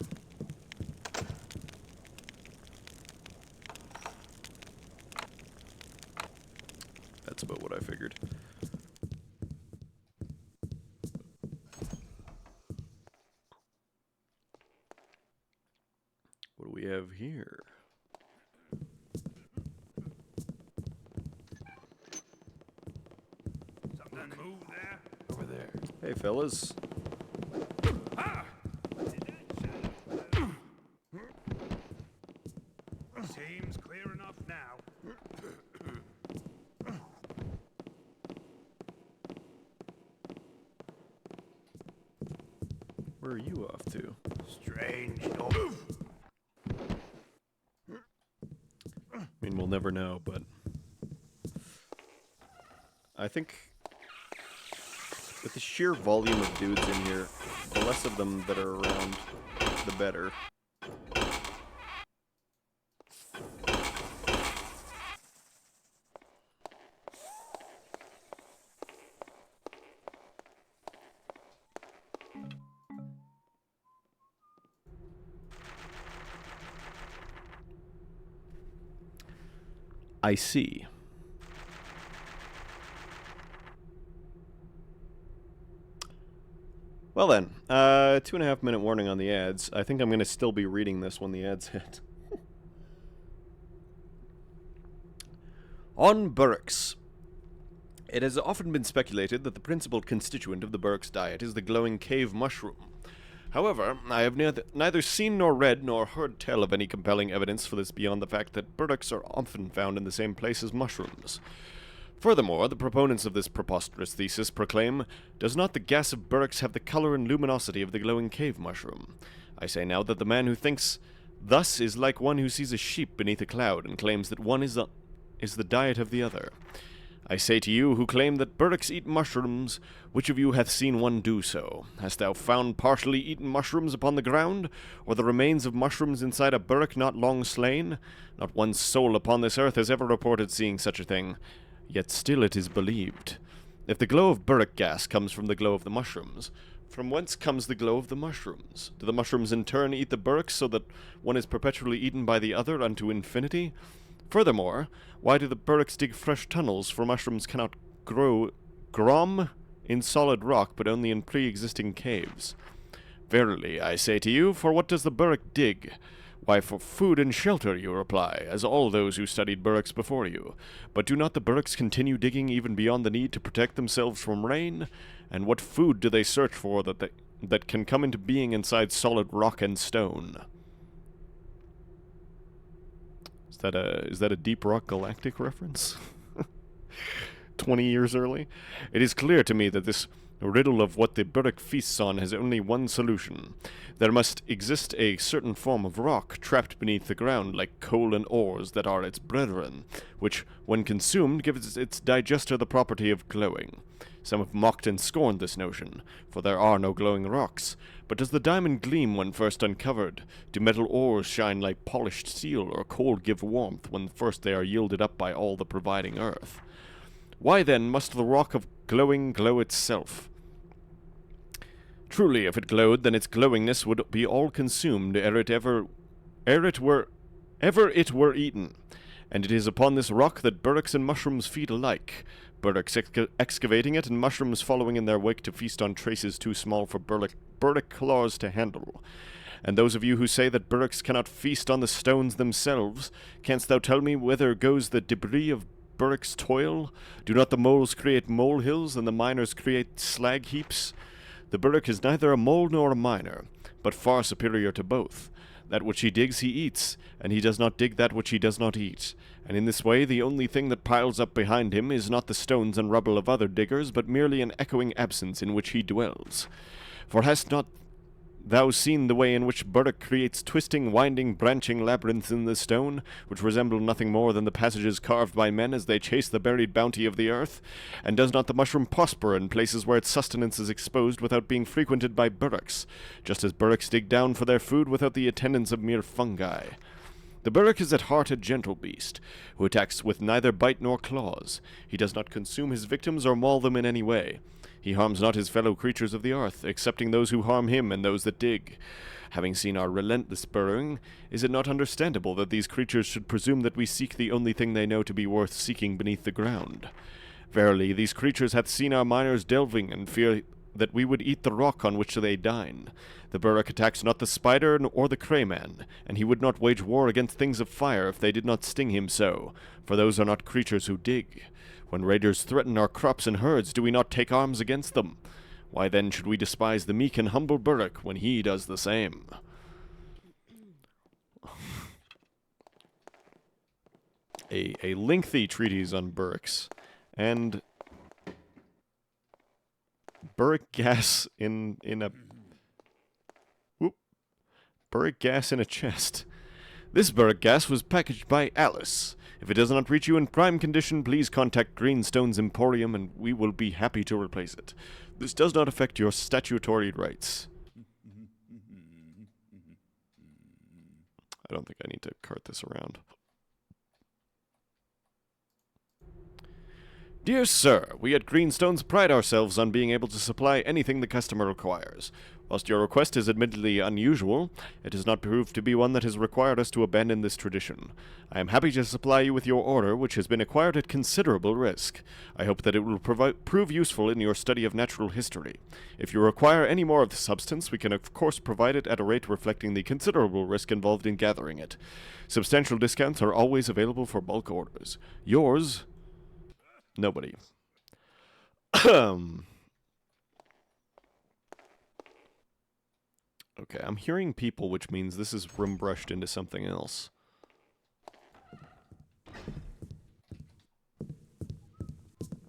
That's about what I figured. What do we have here? Something move there? Over there. Hey, fellas. Ah! Seems clear enough now. Where are you off to? Strange. I mean, we'll never know, but I think with the sheer volume of dudes in here, the less of them that are around, the better. I see. Well then, 2.5 minute warning on the ads. I think I'm going to still be reading this when the ads hit. On Burks. It has often been speculated that the principal constituent of the Burke's diet is the glowing cave mushroom. However, I have neither seen nor read nor heard tell of any compelling evidence for this beyond the fact that burdocks are often found in the same place as mushrooms. Furthermore, the proponents of this preposterous thesis proclaim, does not the gas of burdocks have the color and luminosity of the glowing cave mushroom? I say now that the man who thinks thus is like one who sees a sheep beneath a cloud and claims that one is the diet of the other. I say to you who claim that burdocks eat mushrooms, which of you hath seen one do so? Hast thou found partially eaten mushrooms upon the ground, or the remains of mushrooms inside a burdock not long slain? Not one soul upon this earth has ever reported seeing such a thing, yet still it is believed. If the glow of burdock gas comes from the glow of the mushrooms, from whence comes the glow of the mushrooms? Do the mushrooms in turn eat the burdocks so that one is perpetually eaten by the other unto infinity? Furthermore, why do the burdocks dig fresh tunnels, for mushrooms cannot grom in solid rock, but only in pre-existing caves? Verily, I say to you, for what does the burdock dig? Why, for food and shelter, you reply, as all those who studied burdocks before you. But do not the burdocks continue digging even beyond the need to protect themselves from rain? And what food do they search for that can come into being inside solid rock and stone? Is that a Deep Rock Galactic reference? 20 years early? It is clear to me that this riddle of what the burdock feasts on has only one solution. There must exist a certain form of rock trapped beneath the ground like coal and ores that are its brethren, which, when consumed, gives its digester the property of glowing. Some have mocked and scorned this notion, for there are no glowing rocks. But does the diamond gleam when first uncovered? Do metal ores shine like polished steel, or coal give warmth when first they are yielded up by all the providing earth? Why then must the rock of glowing glow itself? Truly, if it glowed, then its glowingness would be all consumed ere it were eaten. And it is upon this rock that burdocks and mushrooms feed alike, burdocks excavating it and mushrooms following in their wake to feast on traces too small for burdock claws to handle. And those of you who say that burdocks cannot feast on the stones themselves, canst thou tell me whither goes the debris of burdock's toil? Do not the moles create molehills, and the miners create slag heaps? The burdock is neither a mole nor a miner, but far superior to both. That which he digs he eats, and he does not dig that which he does not eat. And in this way the only thing that piles up behind him is not the stones and rubble of other diggers, but merely an echoing absence in which he dwells. For hast not thou seen the way in which burdock creates twisting, winding, branching labyrinths in the stone, which resemble nothing more than the passages carved by men as they chase the buried bounty of the earth? And does not the mushroom prosper in places where its sustenance is exposed without being frequented by burdocks, just as burdocks dig down for their food without the attendance of mere fungi? The burdock is at heart a gentle beast, who attacks with neither bite nor claws. He does not consume his victims or maul them in any way. He harms not his fellow creatures of the earth, excepting those who harm him and those that dig. Having seen our relentless burrowing, is it not understandable that these creatures should presume that we seek the only thing they know to be worth seeking beneath the ground? Verily, these creatures hath seen our miners delving, and fear that we would eat the rock on which they dine. The burdock attacks not the spider or the crayman, and he would not wage war against things of fire if they did not sting him so, for those are not creatures who dig. When raiders threaten our crops and herds, do we not take arms against them? Why then should we despise the meek and humble burdock when he does the same? A lengthy treatise on burdocks, and burdock gas in a burdock gas in a chest. This burdock gas was packaged by Alice. If it does not reach you in prime condition, please contact Greenstone's Emporium and we will be happy to replace it. This does not affect your statutory rights. I don't think I need to cart this around. Dear Sir, we at Greenstones pride ourselves on being able to supply anything the customer requires. Whilst your request is admittedly unusual, it has not proved to be one that has required us to abandon this tradition. I am happy to supply you with your order, which has been acquired at considerable risk. I hope that it will prove useful in your study of natural history. If you require any more of the substance, we can of course provide it at a rate reflecting the considerable risk involved in gathering it. Substantial discounts are always available for bulk orders. Yours... Nobody. Okay, I'm hearing people, which means this is room brushed into something else.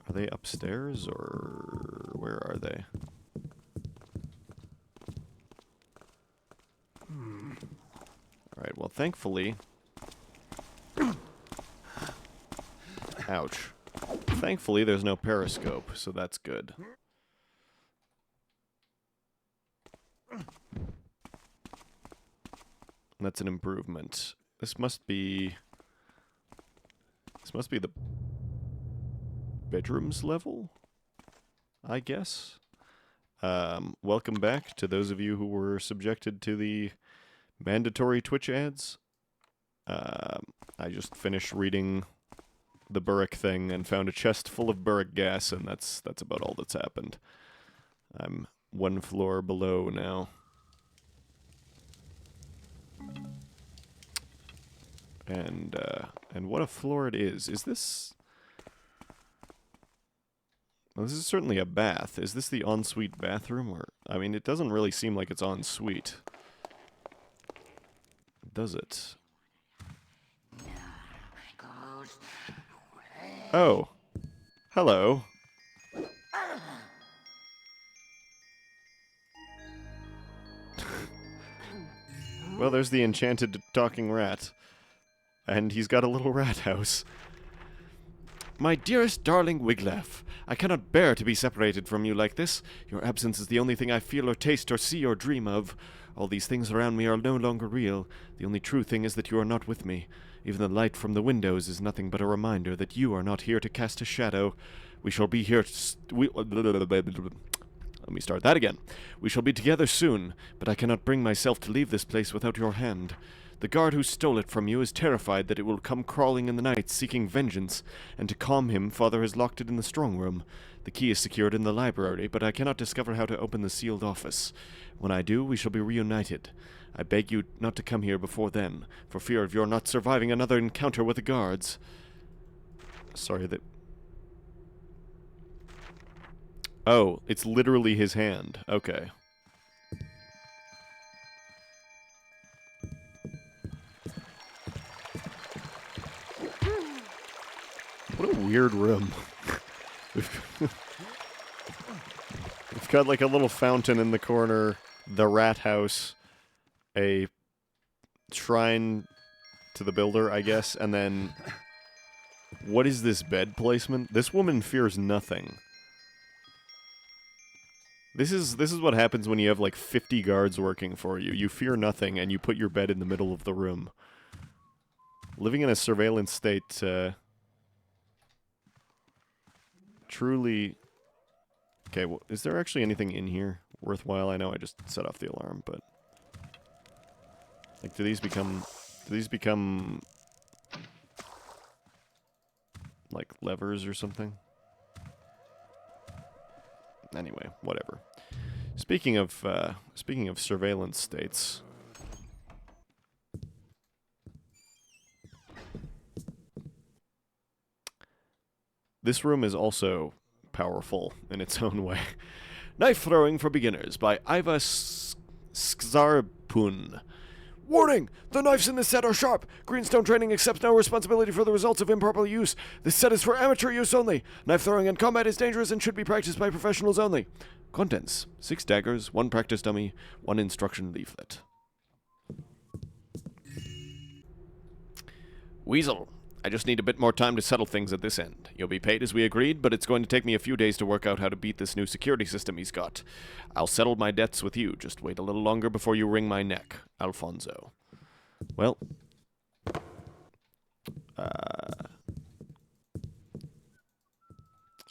Are they upstairs, or where are they? Alright, well, thankfully... Ouch. Thankfully, there's no periscope, so that's good. That's an improvement. This must be the bedrooms level, I guess. Welcome back to those of you who were subjected to the mandatory Twitch ads. I just finished reading the Burrick thing and found a chest full of Burrick gas, and that's about all that's happened. I'm one floor below now. And what a floor it is. Is this... Well, this is certainly a bath. Is this the ensuite bathroom? Or, I mean, it doesn't really seem like it's ensuite. Does it? Oh. Hello. Well, there's the enchanted talking rat. And he's got a little rat house. My dearest darling Wiglaf, I cannot bear to be separated from you like this. Your absence is the only thing I feel or taste or see or dream of. All these things around me are no longer real. The only true thing is that you are not with me. Even the light from the windows is nothing but a reminder that you are not here to cast a shadow. We shall be here Let me start that again. We shall be together soon, but I cannot bring myself to leave this place without your hand. The guard who stole it from you is terrified that it will come crawling in the night seeking vengeance, and to calm him, Father has locked it in the strong room. The key is secured in the library, but I cannot discover how to open the sealed office. When I do, we shall be reunited. I beg you not to come here before then, for fear of your not surviving another encounter with the guards. Sorry that... Oh, it's literally his hand. Okay. What a weird room. We've got like a little fountain in the corner, the rat house, a shrine to the builder, I guess, and then... What is this bed placement? This woman fears nothing. This is what happens when you have like 50 guards working for you. You fear nothing, and you put your bed in the middle of the room. Living in a surveillance state, truly... Okay, well, is there actually anything in here worthwhile? I know I just set off the alarm, but... Like, do these become... like, levers or something? Anyway, whatever. Speaking of surveillance states... This room is also powerful in its own way. Knife Throwing for Beginners by Iva Skzarpun. Warning! The knives in this set are sharp. Greenstone Training accepts no responsibility for the results of improper use. This set is for amateur use only. Knife throwing in combat is dangerous and should be practiced by professionals only. Contents: 6 daggers, 1 practice dummy, 1 instruction leaflet. Weasel. I just need a bit more time to settle things at this end. You'll be paid as we agreed, but it's going to take me a few days to work out how to beat this new security system he's got. I'll settle my debts with you. Just wait a little longer before you wring my neck. Alfonso. Well...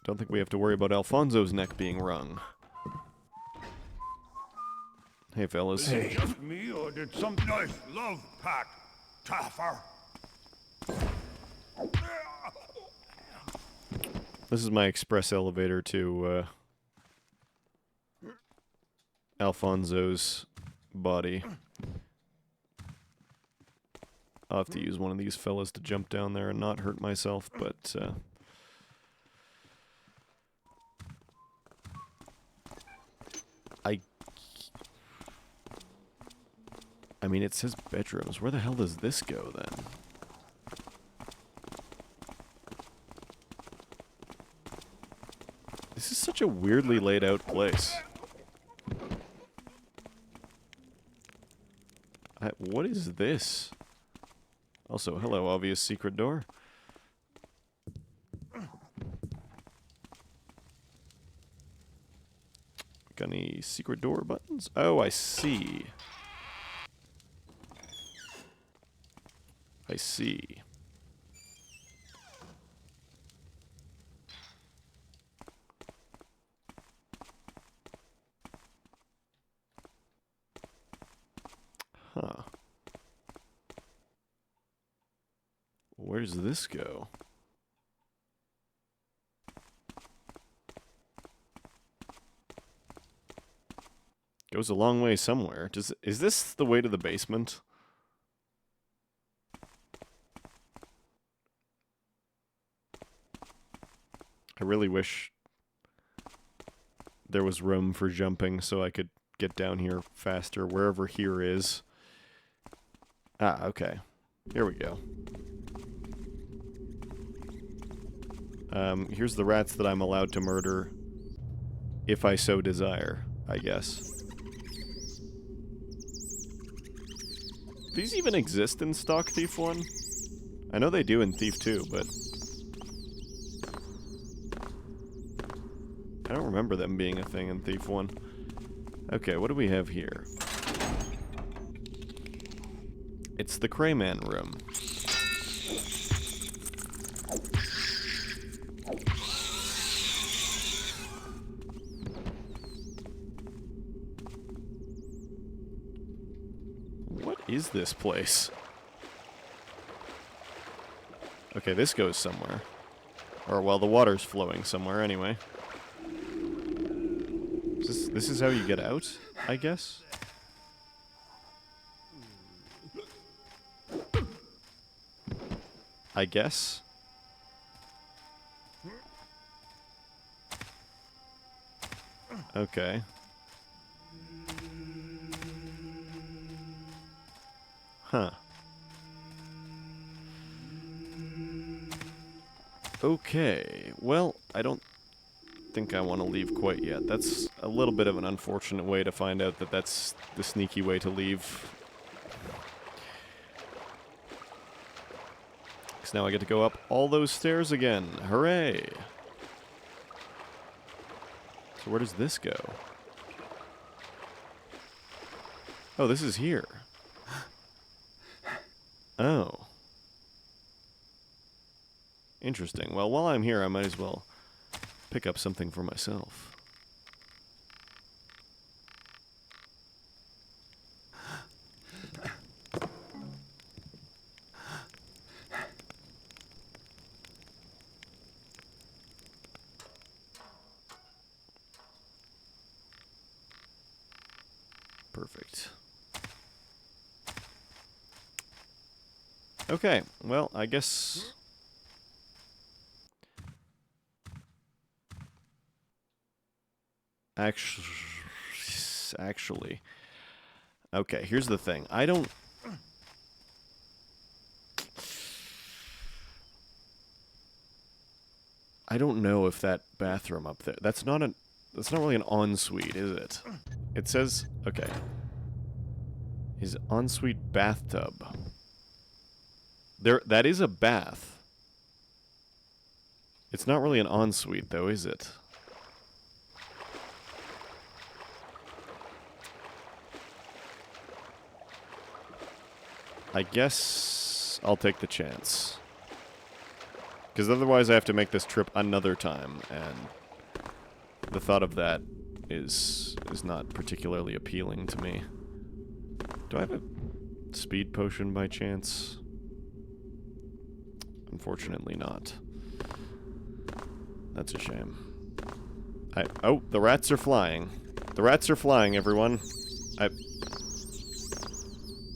don't think we have to worry about Alfonso's neck being wrung. Hey, fellas. Hey, just me, or did some nice love pack, Taffer? This is my express elevator to, Alfonso's body. I'll have to use one of these fellas to jump down there and not hurt myself, but, I mean, it says bedrooms. Where the hell does this go, then? This is such a weirdly laid out place. What is this? Also, hello, obvious secret door. Got any secret door buttons? Oh, I see. I see. Huh. Where does this go? Goes a long way somewhere. Is this the way to the basement? I really wish there was room for jumping so I could get down here faster, wherever here is. Ah, okay. Here we go. Here's the rats that I'm allowed to murder, if I so desire, I guess. These even exist in stock Thief 1? I know they do in Thief 2, but I don't remember them being a thing in Thief 1. Okay, what do we have here? It's the Crayman room. What is this place? Okay, this goes somewhere. Or, well, the water's flowing somewhere anyway. This is how you get out, I guess? I guess? Okay. Huh. Okay, well, I don't think I want to leave quite yet. That's a little bit of an unfortunate way to find out that that's the sneaky way to leave. Because now I get to go up all those stairs again. Hooray! So where does this go? Oh, this is here. Oh. Interesting. Well, while I'm here, I might as well pick up something for myself. Perfect. Okay, well, I guess actually, okay, here's the thing. I don't know if that bathroom up there, that's not really an ensuite, is it? It says, okay, is ensuite bathtub. That is a bath. It's not really an ensuite though, is it? I guess I'll take the chance. Because otherwise I have to make this trip another time, and the thought of that is not particularly appealing to me. Do I have a speed potion by chance? Unfortunately not. That's a shame. Oh, the rats are flying. The rats are flying, everyone.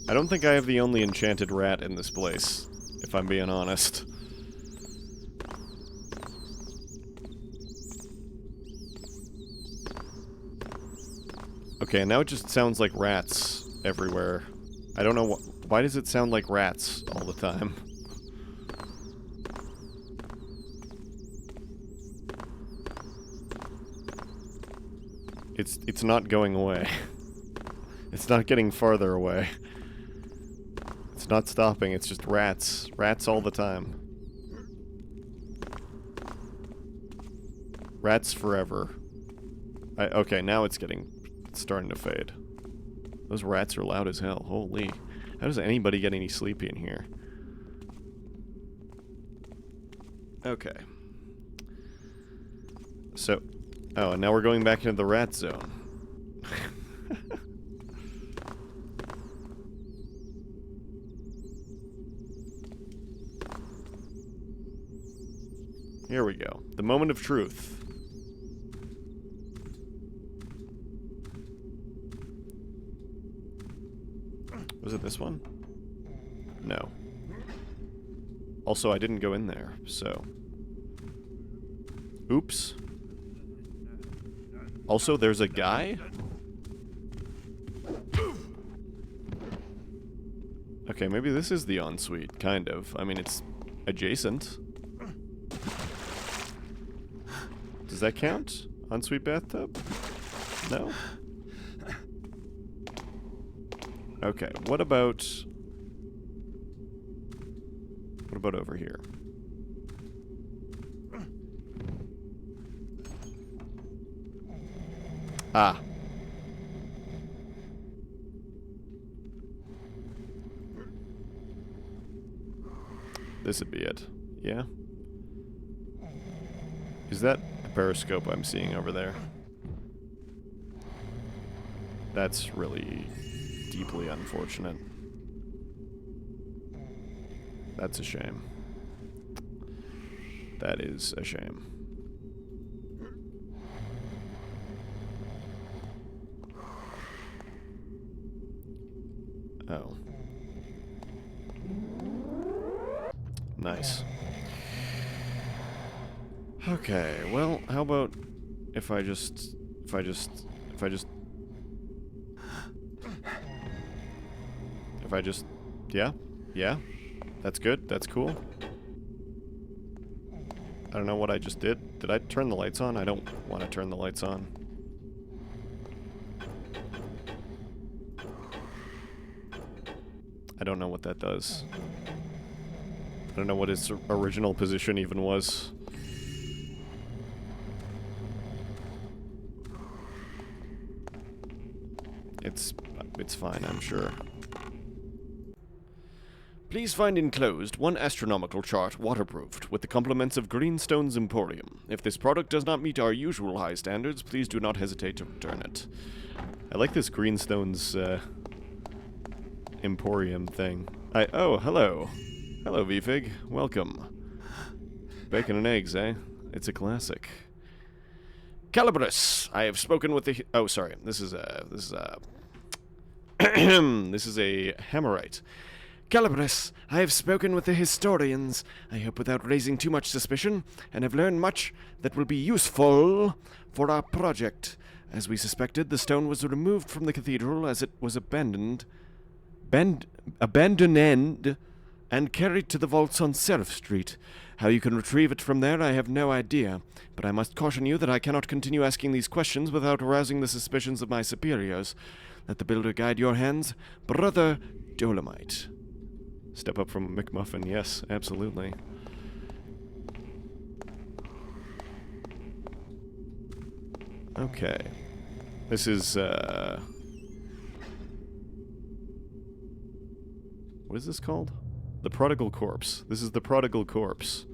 I don't think I have the only enchanted rat in this place, if I'm being honest. Okay, now it just sounds like rats everywhere. I don't know why does it sound like rats all the time? It's not going away. It's not getting farther away. It's not stopping, it's just rats. Rats all the time. Rats forever. Okay, now it's starting to fade. Those rats are loud as hell. Holy. How does anybody get any sleepy in here? Okay. So, oh, and now we're going back into the rat zone. Here we go. The moment of truth. Was it this one? No. Also, I didn't go in there, so... Oops. Also, there's a guy? Okay, maybe this is the ensuite, kind of. I mean, it's adjacent. Does that count? Ensuite bathtub? No? Okay, what about over here? Ah. This would be it. Yeah? Is that a periscope I'm seeing over there? That's really deeply unfortunate. That's a shame. That is a shame. Oh. Nice. Okay, well, how about if I just yeah, that's good, that's cool. I don't know what I just did. Did I turn the lights on? I don't want to turn the lights on. I don't know what that does. I don't know what its original position even was. It's fine, I'm sure. Please find enclosed one astronomical chart waterproofed with the compliments of Greenstone's Emporium. If this product does not meet our usual high standards, please do not hesitate to return it. I like this Greenstone's Emporium thing. Oh, hello. Hello, VFig. Welcome. Bacon and eggs, eh? It's a classic. Calibris, I have spoken with the... Oh, sorry. This is a Hammerite. Calibris, I have spoken with the historians, I hope without raising too much suspicion, and have learned much that will be useful for our project. As we suspected, the stone was removed from the cathedral as it was abandoned, and carried to the vaults on Seraph Street. How you can retrieve it from there, I have no idea, but I must caution you that I cannot continue asking these questions without arousing the suspicions of my superiors. Let the builder guide your hands, Brother Dolomite. Step up from McMuffin, yes, absolutely. Okay. This is, what is this called? The Prodigal Corpse. This is the Prodigal Corpse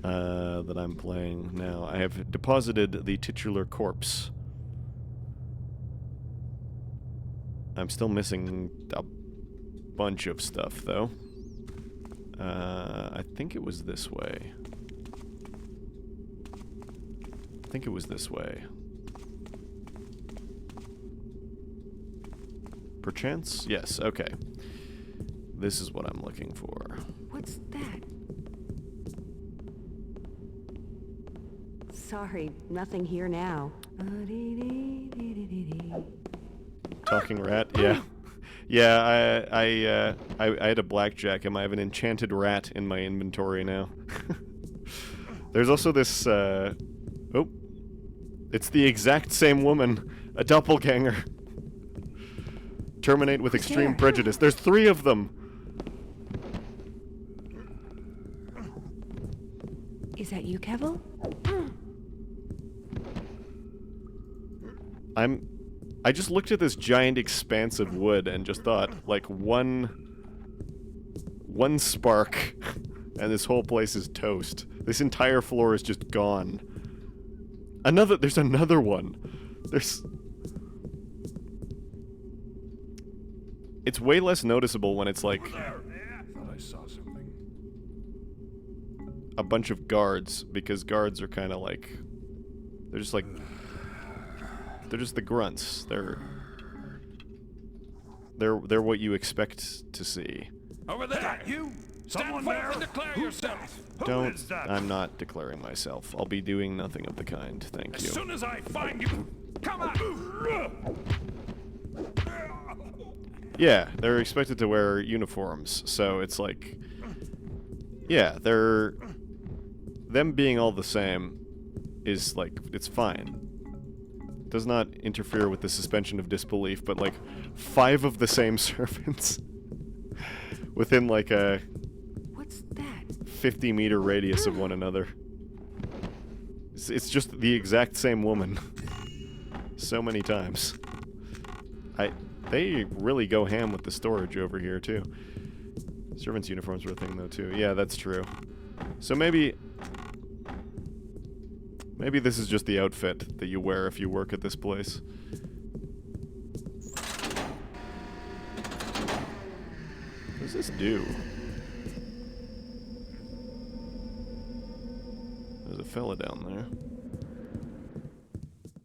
that I'm playing now. I have deposited the titular corpse. I'm still missing a bunch of stuff, though. I think it was this way. I think it was this way. Perchance? Yes, okay. This is what I'm looking for. What's that? Sorry, nothing here now. Talking rat? Yeah. Yeah, I had a blackjack. I have an enchanted rat in my inventory now. There's also this, oh. It's the exact same woman. A doppelganger. Terminate with extreme prejudice. There's 3 of them! Is that you, Kevel? I just looked at this giant expanse of wood and just thought, like, one spark, and this whole place is toast. This entire floor is just gone. There's another one. It's way less noticeable when it's like Thought I saw something. a bunch of guards, because guards are kind of like, they're just the grunts. They're what you expect to see. Over there! You! Someone there! And declare yourself! Who is that? I'm not declaring myself. I'll be doing nothing of the kind, thank you. As soon as I find you, come on! Yeah, they're expected to wear uniforms, so it's like, yeah, them being all the same is like, it's fine. Does not interfere with the suspension of disbelief, but like 5 of the same servants within like a What's that? 50-meter radius of one another. It's just the exact same woman. So many times. They really go ham with the storage over here, too. Servants' uniforms were a thing, though, too. Yeah, that's true. So maybe this is just the outfit that you wear if you work at this place. What does this do? There's a fella down there.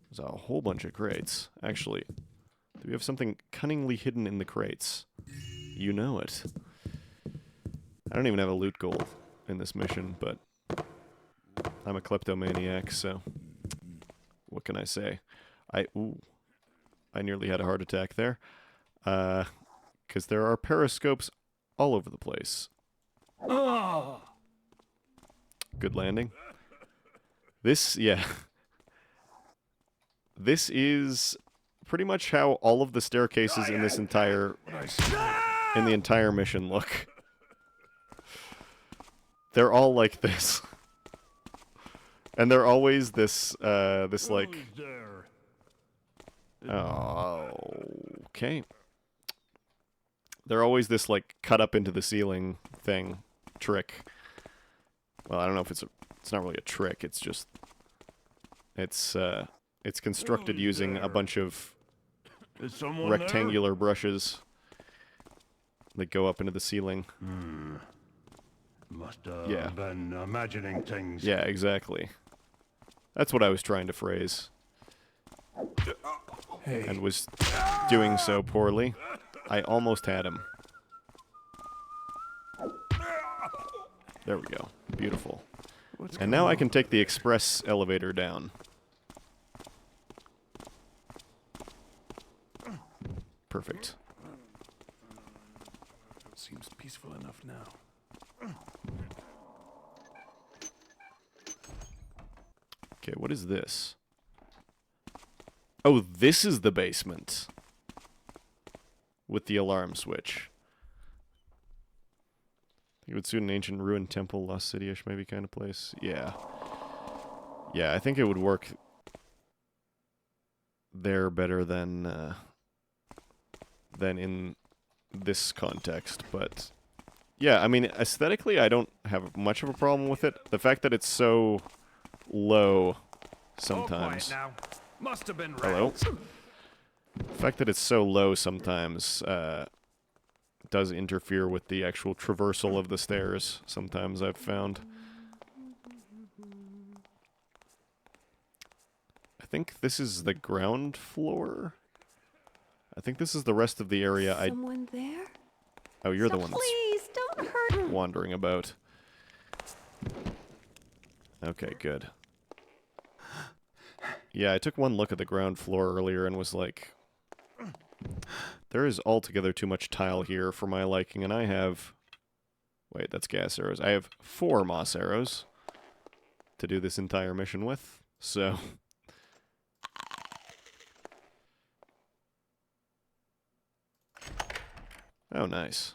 There's a whole bunch of crates. Actually, do we have something cunningly hidden in the crates? You know it. I don't even have a loot goal in this mission, but I'm a kleptomaniac, so what can I say? I nearly had a heart attack there. 'Cause there are periscopes all over the place. Good landing. Yeah. This is pretty much how all of the staircases in this entire mission look. They're all like this. And they're always this like, oh, okay. They're always this like cut up into the ceiling trick. Well, I don't know if it's not really a trick. It's just it's constructed using a bunch of rectangular brushes that go up into the ceiling. Must have been imagining things. Yeah, exactly. That's what I was trying to phrase. And was doing so poorly. I almost had him. There we go. Beautiful. And now I can take the express elevator down. Perfect. Seems peaceful enough now. Okay, what is this? Oh, this is the basement. With the alarm switch. It would suit an ancient ruined temple, lost city-ish maybe kind of place. Yeah. Yeah, I think it would work there better than in this context, but yeah, I mean, aesthetically, I don't have much of a problem with it. The fact that it's so low sometimes. Now. Must have been Hello? The fact that it's so low sometimes does interfere with the actual traversal of the stairs, sometimes I've found. I think this is the ground floor? I think this is the rest of the area Someone there? Oh, you're the one Please, don't hurt. that's wandering about. Okay, good. Yeah, I took one look at the ground floor earlier and was like, There is altogether too much tile here for my liking, and I have... Wait, that's gas arrows. I have 4 moss arrows to do this entire mission with, so... Oh, nice.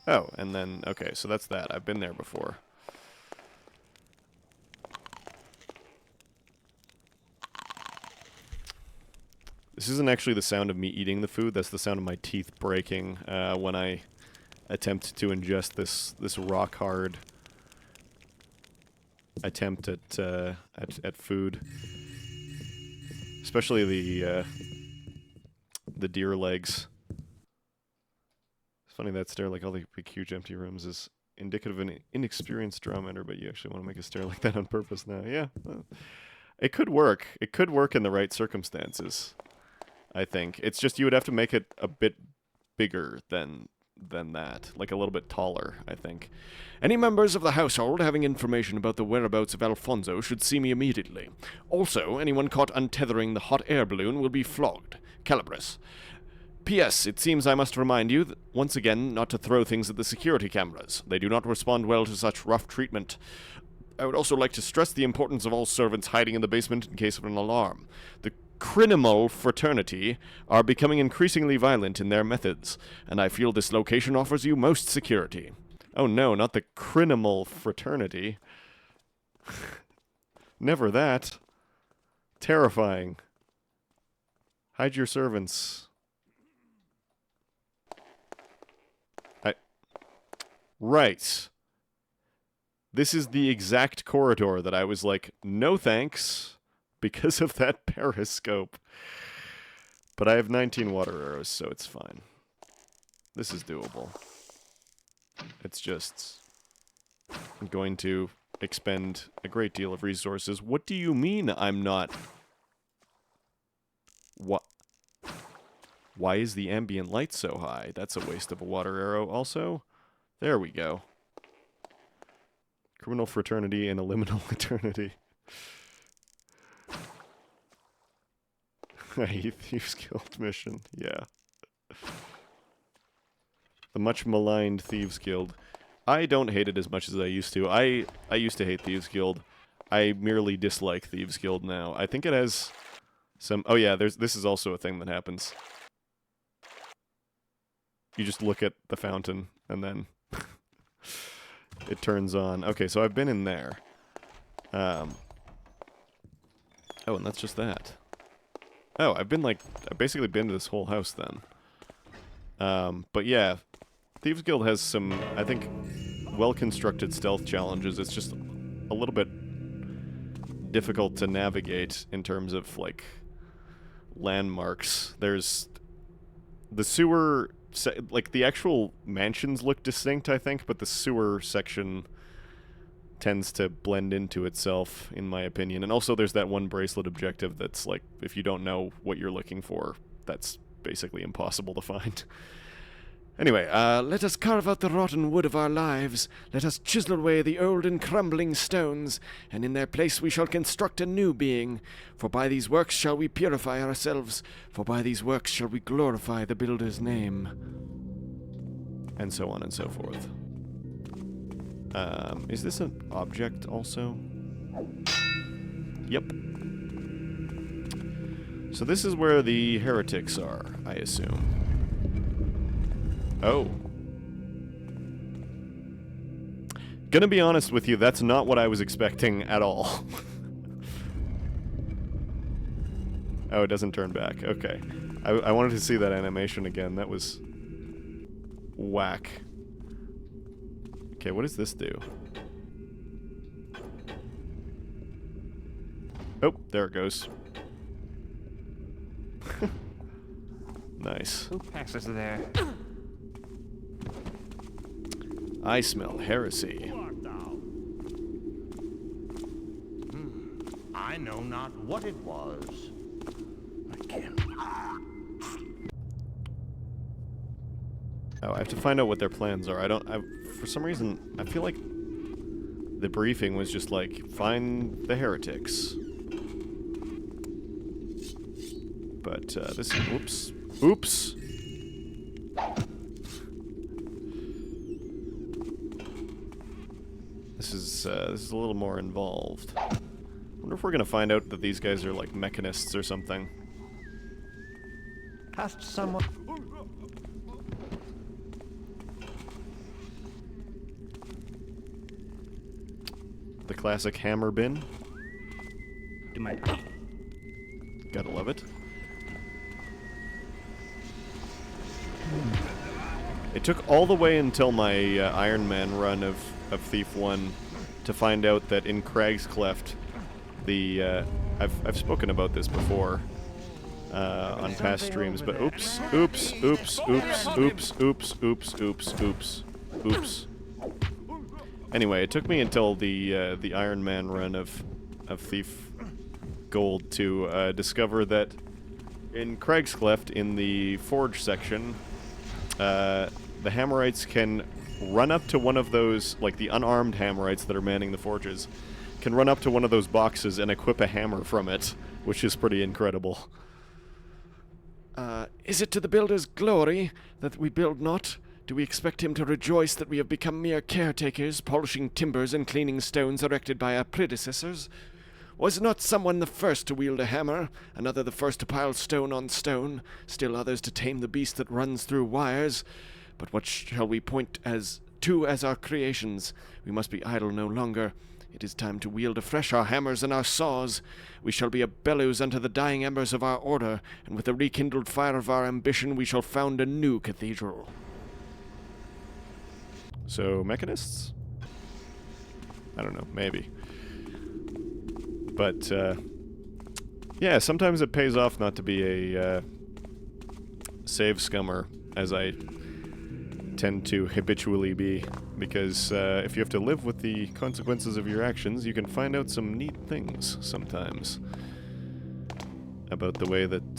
Oh, and then... Okay, so that's that. I've been there before. This isn't actually the sound of me eating the food, that's the sound of my teeth breaking when I attempt to ingest this rock-hard attempt at food. Especially the deer legs. It's funny that stare like all the big huge empty rooms is indicative of an inexperienced drama enter, but you actually want to make a stare like that on purpose now. Yeah. It could work. It could work in the right circumstances. I think. It's just you would have to make it a bit bigger than that. Like a little bit taller, I think. Any members of the household having information about the whereabouts of Alfonso should see me immediately. Also, anyone caught untethering the hot air balloon will be flogged. Calibris. P.S. It seems I must remind you, once again, not to throw things at the security cameras. They do not respond well to such rough treatment. I would also like to stress the importance of all servants hiding in the basement in case of an alarm. The Criminal fraternity are becoming increasingly violent in their methods, and I feel this location offers you most security. Oh no, not the criminal fraternity. Never that. Terrifying. Hide your servants. Right. This is the exact corridor that I was like, no thanks. Because of that periscope. But I have 19 water arrows, so it's fine. This is doable. It's just... I'm going to expend a great deal of resources. What do you mean I'm not... What? Why is the ambient light so high? That's a waste of a water arrow also. There we go. Criminal fraternity and a liminal eternity. Thieves Guild mission, yeah. The much maligned Thieves Guild. I don't hate it as much as I used to. I used to hate Thieves Guild. I merely dislike Thieves Guild now. I think it has some... Oh yeah, this is also a thing that happens. You just look at the fountain, and then it turns on. Okay, so I've been in there. Oh, and that's just that. Oh, I've basically been to this whole house then. But yeah, Thieves Guild has some, I think, well-constructed stealth challenges. It's just a little bit difficult to navigate in terms of, like, landmarks. There's the sewer, like, the actual mansions look distinct, I think, but the sewer section tends to blend into itself, in my opinion. And also there's that one bracelet objective that's like, if you don't know what you're looking for, that's basically impossible to find. Anyway, let us carve out the rotten wood of our lives. Let us chisel away the old and crumbling stones, and in their place we shall construct a new being. For by these works shall we purify ourselves, for by these works shall we glorify the builder's name. And so on and so forth. Is this an object also? Yep. So this is where the heretics are, I assume. Oh. Gonna be honest with you, that's not what I was expecting at all. Oh, it doesn't turn back. Okay. I wanted to see that animation again. That was... whack. Okay, what does this do? Oh, there it goes. Nice. Who passes there? I smell heresy. I know not what it was. I can't. Oh, I have to find out what their plans are. For some reason, I feel like the briefing was just like, find the heretics. But, whoops. Oops. This is a little more involved. I wonder if we're gonna find out that these guys are like mechanists or something. Hast someone... The classic hammer bin. Do my Gotta love it. It took all the way until my Iron Man run of Thief 1 to find out that in Crag's Cleft, the I've spoken about this before on past streams, but oops. Anyway, it took me until the Iron Man run of Thief Gold to discover that in Craig's Cleft, in the Forge section, the Hammerites can run up to one of those, like the unarmed Hammerites that are manning the forges, can run up to one of those boxes and equip a hammer from it, which is pretty incredible. Is it to the builder's glory that we build not? Do we expect him to rejoice that we have become mere caretakers, polishing timbers and cleaning stones erected by our predecessors? Was not someone the first to wield a hammer, another the first to pile stone on stone, still others to tame the beast that runs through wires? But what shall we point as our creations? We must be idle no longer. It is time to wield afresh our hammers and our saws. We shall be a bellows unto the dying embers of our order, and with the rekindled fire of our ambition we shall found a new cathedral. So, mechanists? I don't know, maybe. But, yeah, sometimes it pays off not to be a save scummer, as I tend to habitually be, because if you have to live with the consequences of your actions, you can find out some neat things sometimes about the way that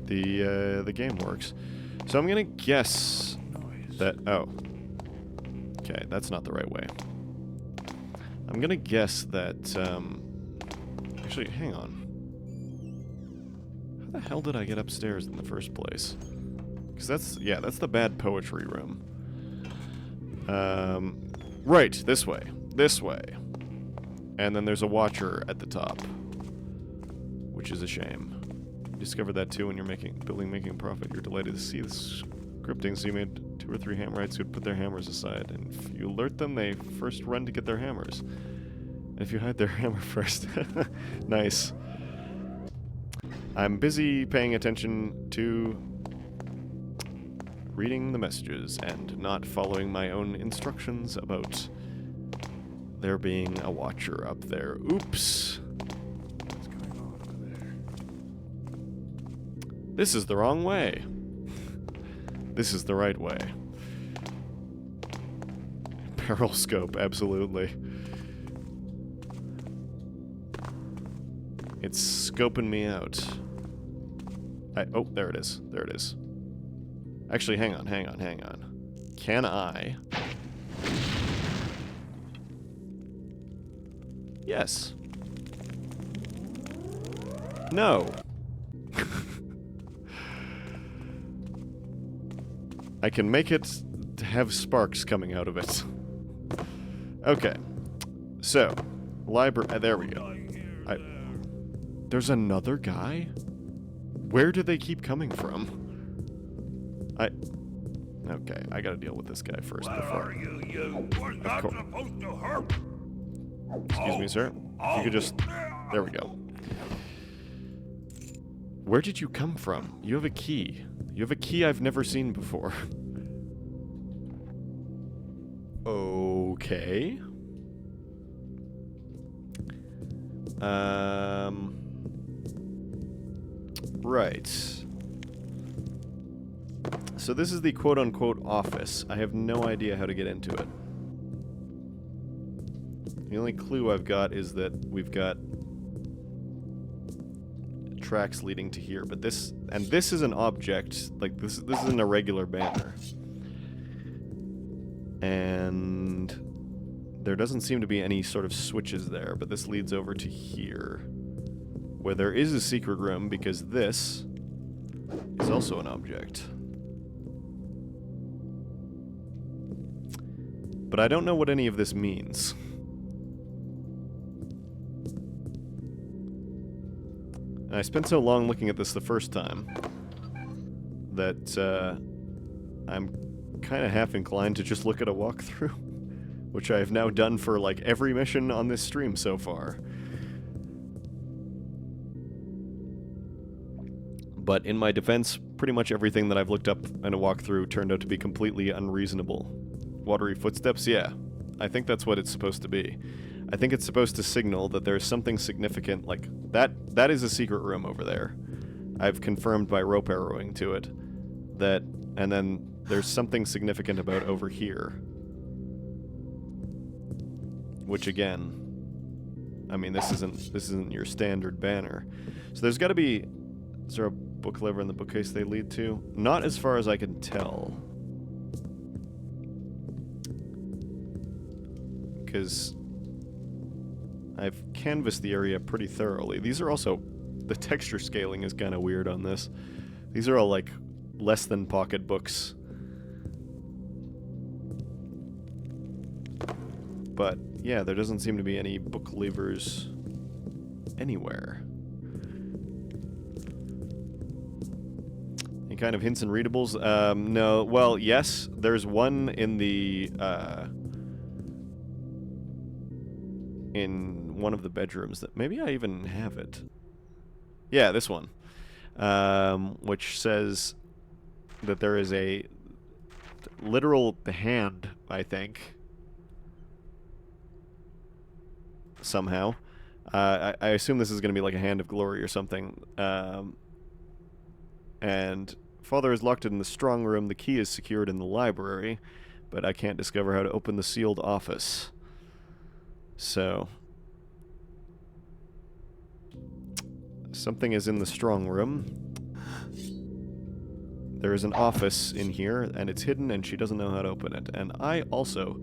the game works. So I'm gonna guess that... Oh. Okay, that's not the right way. I'm gonna guess that, actually, hang on. How the hell did I get upstairs in the first place? Because that's the bad poetry room. Right, this way. This way. And then there's a watcher at the top. Which is a shame. You discovered that too when you're making a profit. You're delighted to see the scripting, so you made 2 or 3 Hammerites who would put their hammers aside. And if you alert them, they first run to get their hammers. And if you hide their hammer first... Nice. I'm busy paying attention to reading the messages and not following my own instructions about there being a watcher up there. Oops. What's going on over there? This is the wrong way. This is the right way. Barrel scope, absolutely. It's scoping me out. Oh, there it is. There it is. Actually, hang on. Can I... Yes. No. I can make it to have sparks coming out of it. Okay. So, library... there we go. There's another guy? Where do they keep coming from? Okay, I gotta deal with this guy first before... You were not supposed to hurt. Excuse me, sir. If you could just... There we go. Where did you come from? You have a key. You have a key I've never seen before. Okay. Right. So this is the quote-unquote office. I have no idea how to get into it. The only clue I've got is that we've got tracks leading to here, but this is an object, like this is an irregular banner. And there doesn't seem to be any sort of switches there, but this leads over to here, where there is a secret room, because this is also an object. But I don't know what any of this means. And I spent so long looking at this the first time that I'm kind of half inclined to just look at a walkthrough, which I have now done for like every mission on this stream so far. But in my defense, pretty much everything that I've looked up in a walkthrough turned out to be completely unreasonable. Watery footsteps? Yeah. I think that's what it's supposed to be. I think it's supposed to signal that there's something significant, like, that is a secret room over there. I've confirmed by rope arrowing to it that, and then there's something significant about over here. Which again, I mean, this isn't your standard banner. So there's gotta be, is there a book lever in the bookcase they lead to? Not as far as I can tell. Because I've canvassed the area pretty thoroughly. These are also, the texture scaling is kind of weird on this. These are all like less than pocket books. But yeah, there doesn't seem to be any book levers anywhere. Any kind of hints and readables? No. Well, yes, there's one in the in one of the bedrooms that maybe I even have it. Yeah, this one, which says that there is a literal hand, I think, somehow. I assume this is going to be like a hand of glory or something. And Father is locked in the strong room. The key is secured in the library, but I can't discover how to open the sealed office. So, something is in the strong room. There is an office in here, and it's hidden, and she doesn't know how to open it. And I also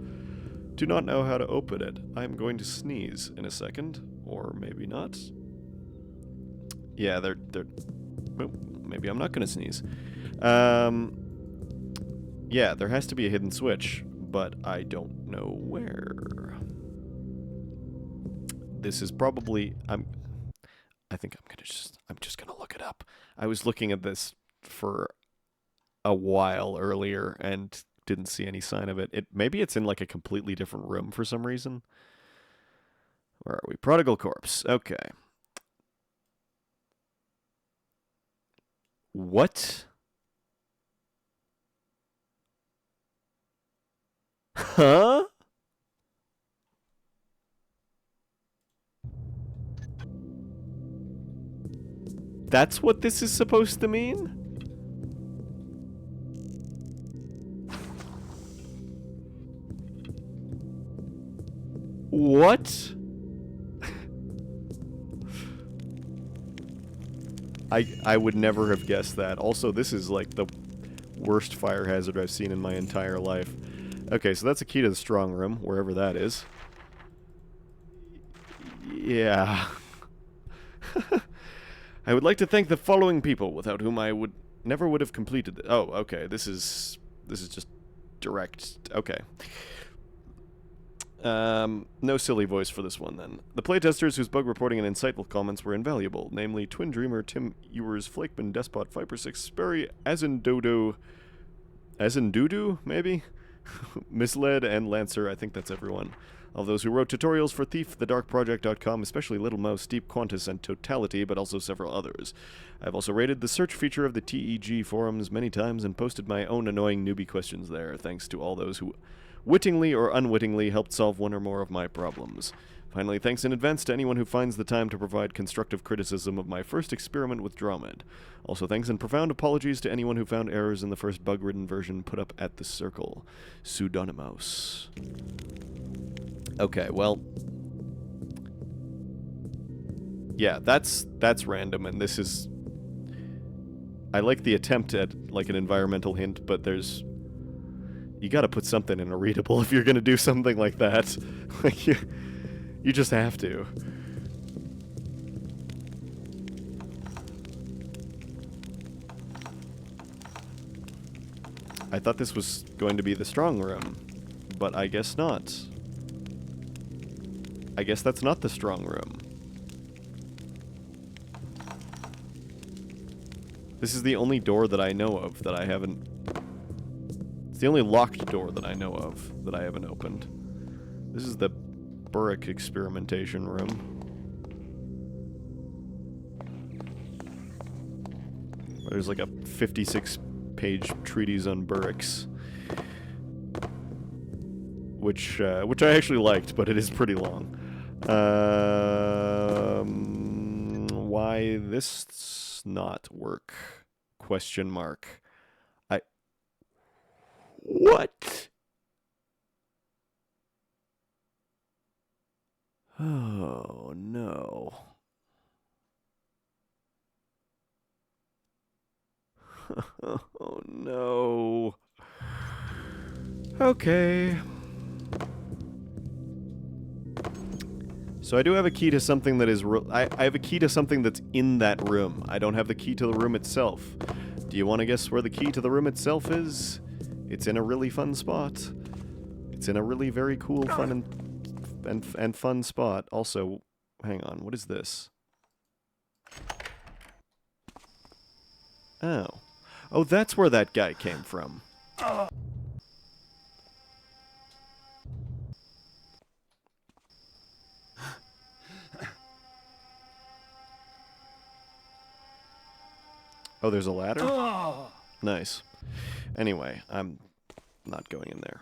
do not know how to open it. I'm going to sneeze in a second, or maybe not. Yeah, they're oh, maybe I'm not going to sneeze. Yeah, there has to be a hidden switch, but I don't know where. This is probably, I think I'm just gonna look it up. I was looking at this for a while earlier and didn't see any sign of it. Maybe it's in like a completely different room for some reason. Where are we? Prodigal corpse. Okay. What? Huh? That's what this is supposed to mean? What? I would never have guessed that. Also, this is like the worst fire hazard I've seen in my entire life. Okay, so that's a key to the strong room, wherever that is. Yeah. I would like to thank the following people, without whom I never would have completed it. Oh, okay, this is just direct. Okay. No silly voice for this one, then. The playtesters whose bug reporting and insightful comments were invaluable, namely Twin Dreamer, Tim Ewers, Flakeman, Despot, Viper6, Sperry, Azendodo, maybe? Misled, and Lancer. I think that's everyone. All those who wrote tutorials for Thief, thedarkproject.com, especially Little Mouse, Deep Quantus, and Totality, but also several others. I've also rated the search feature of the TEG forums many times and posted my own annoying newbie questions there, thanks to all those who wittingly or unwittingly helped solve one or more of my problems. Finally, thanks in advance to anyone who finds the time to provide constructive criticism of my first experiment with Drawmed. Also thanks and profound apologies to anyone who found errors in the first bug-ridden version put up at the Circle. Pseudonymous. Okay, well, yeah, that's random, and this is, I like the attempt at, like, an environmental hint, but there's, you gotta put something in a readable if you're gonna do something like that. Like, you just have to. I thought this was going to be the strong room, but I guess not. I guess that's not the strong room. This is the only door that I know of that I haven't... It's the only locked door that I know of that I haven't opened. This is the Burrick experimentation room. There's like a 56-page treatise on Burricks. Which I actually liked, but it is pretty long. Why this not work? Question mark. What? Oh, no. Oh, no. Okay. So I do have a key to something that is... I have a key to something that's in that room. I don't have the key to the room itself. Do you want to guess where the key to the room itself is? It's in a really fun spot. It's in a really very cool, fun, and fun spot. Also, hang on, what is this? Oh. Oh, that's where that guy came from. Oh, there's a ladder? Nice. Anyway, I'm not going in there.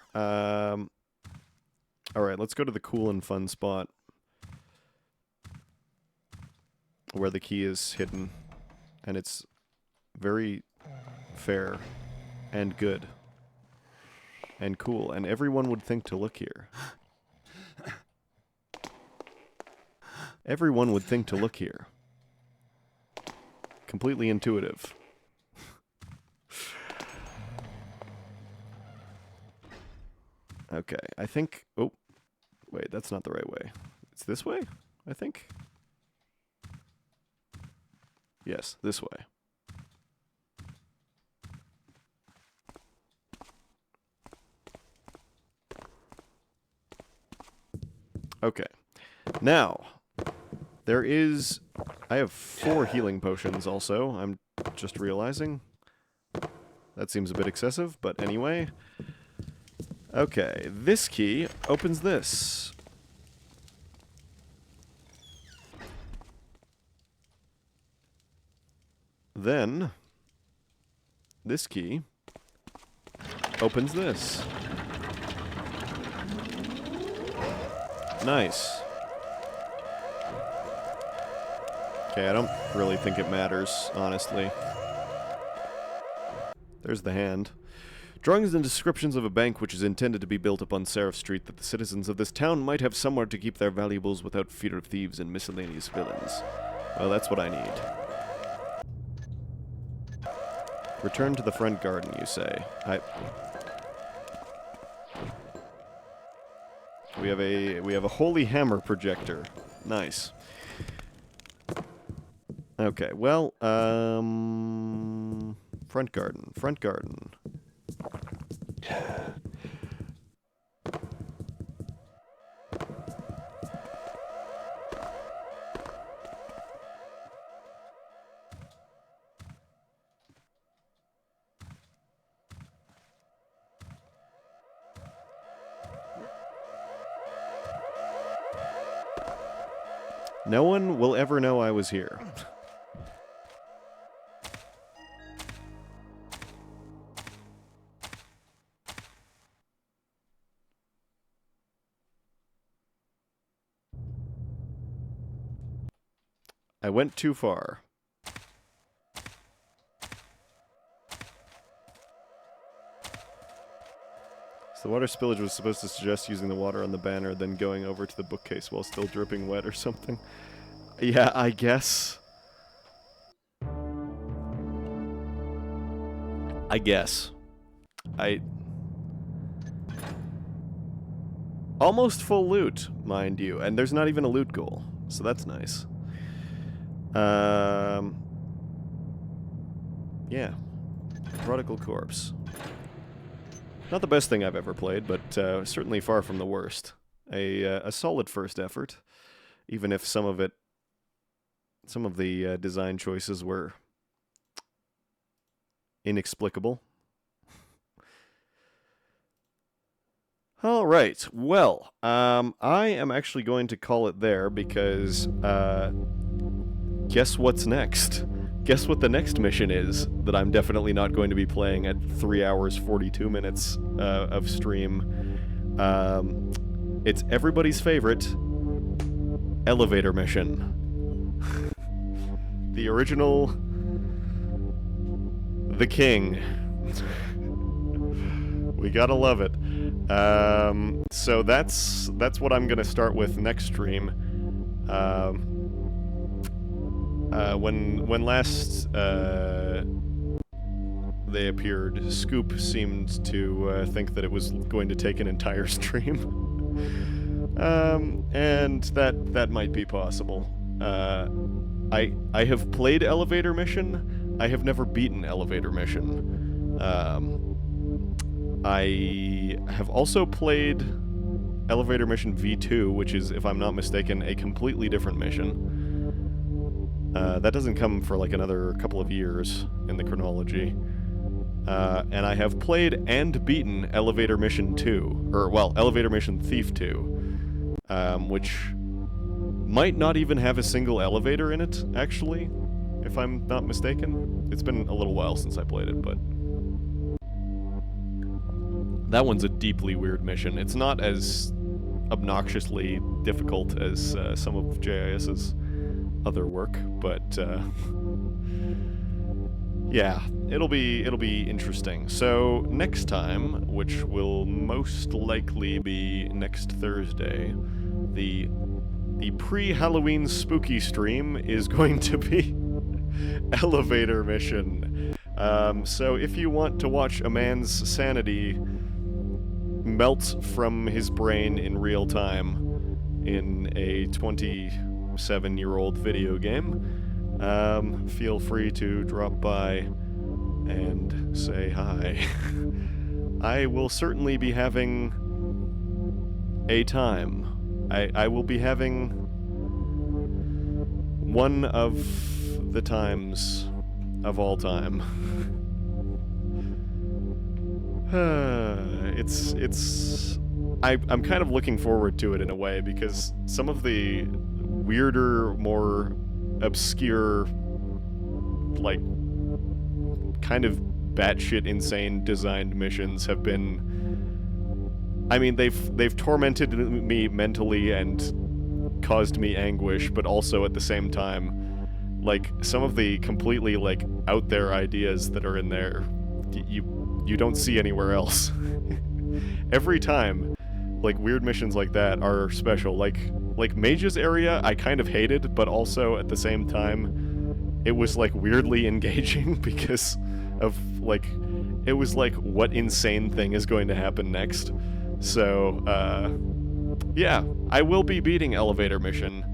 Alright, let's go to the cool and fun spot where the key is hidden. And it's very fair and good and cool. And everyone would think to look here. Everyone would think to look here. Completely intuitive. Okay, I think... Oh, wait, that's not the right way. It's this way, I think? Yes, this way. Okay. Now, there is... I have 4 healing potions also, I'm just realizing. That seems a bit excessive, but anyway... Okay, this key opens this. Then, this key opens this. Nice. Okay, I don't really think it matters, honestly. There's the hand. Drawings and descriptions of a bank which is intended to be built upon Seraph Street that the citizens of this town might have somewhere to keep their valuables without fear of thieves and miscellaneous villains. Well, that's what I need. Return to the front garden, you say. We have a holy hammer projector. Nice. Okay, well, front garden. Front garden. No one will ever know I was here. I went too far. So the water spillage was supposed to suggest using the water on the banner, then going over to the bookcase while still dripping wet or something. Yeah, I guess. I guess. Almost full loot, mind you, and there's not even a loot goal, so that's nice. Yeah. Prodigal corpse. Not the best thing I've ever played, but certainly far from the worst. A solid first effort, even if some of the design choices were inexplicable. All right, well, I am actually going to call it there because, guess what's next? Guess what the next mission is that I'm definitely not going to be playing at 3 hours, 42 minutes of stream. It's everybody's favorite elevator mission. The original, the king. We gotta love it. So that's what I'm gonna start with next stream. When last they appeared, Scoop seemed to think that it was going to take an entire stream, and that might be possible. I have played Elevator Mission. I have never beaten Elevator Mission. I have also played Elevator Mission V2, which is, if I'm not mistaken, a completely different mission. That doesn't come for like another couple of years in the chronology. And I have played and beaten Elevator Mission 2, or, well, Elevator Mission Thief 2, which might not even have a single elevator in it, actually, if I'm not mistaken. It's been a little while since I played it, but that one's a deeply weird mission. It's not as obnoxiously difficult as some of JIS's other work, but yeah, it'll be interesting. So next time, which will most likely be next Thursday, the pre-Halloween spooky stream is going to be Elevator Mission. So if you want to watch a man's sanity melt from his brain in real time in a 27-year-old video game, feel free to drop by and say hi. I will certainly be having a time. I will be having one of the times of all time. I'm kind of looking forward to it in a way, because some of the weirder, more obscure, like, kind of batshit insane designed missions have been, I mean, they've tormented me mentally and caused me anguish, but also at the same time, like, some of the completely, like, out there ideas that are in there, you don't see anywhere else. Every time, like, weird missions like that are special. Like Mage's area, I kind of hated, but also at the same time, it was, like, weirdly engaging because of, like, it was like, what insane thing is going to happen next? So, yeah, I will be beating Elevator Mission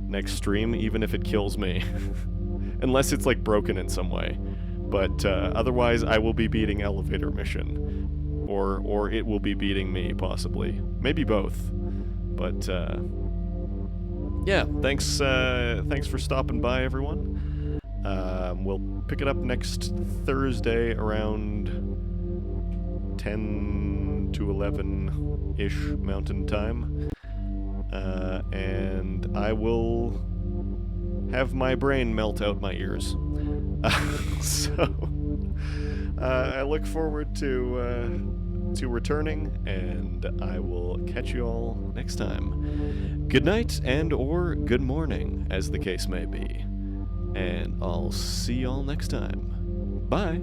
next stream, even if it kills me. Unless it's, like, broken in some way. But, otherwise, I will be beating Elevator Mission. Or it will be beating me, possibly. Maybe both. But, yeah, thanks for stopping by, everyone. We'll pick it up next Thursday around 10 to 11-ish Mountain Time. And I will have my brain melt out my ears. So, I look forward to returning, and I will catch you all next time. Good night and or good morning, as the case may be. And I'll see y'all next time. Bye!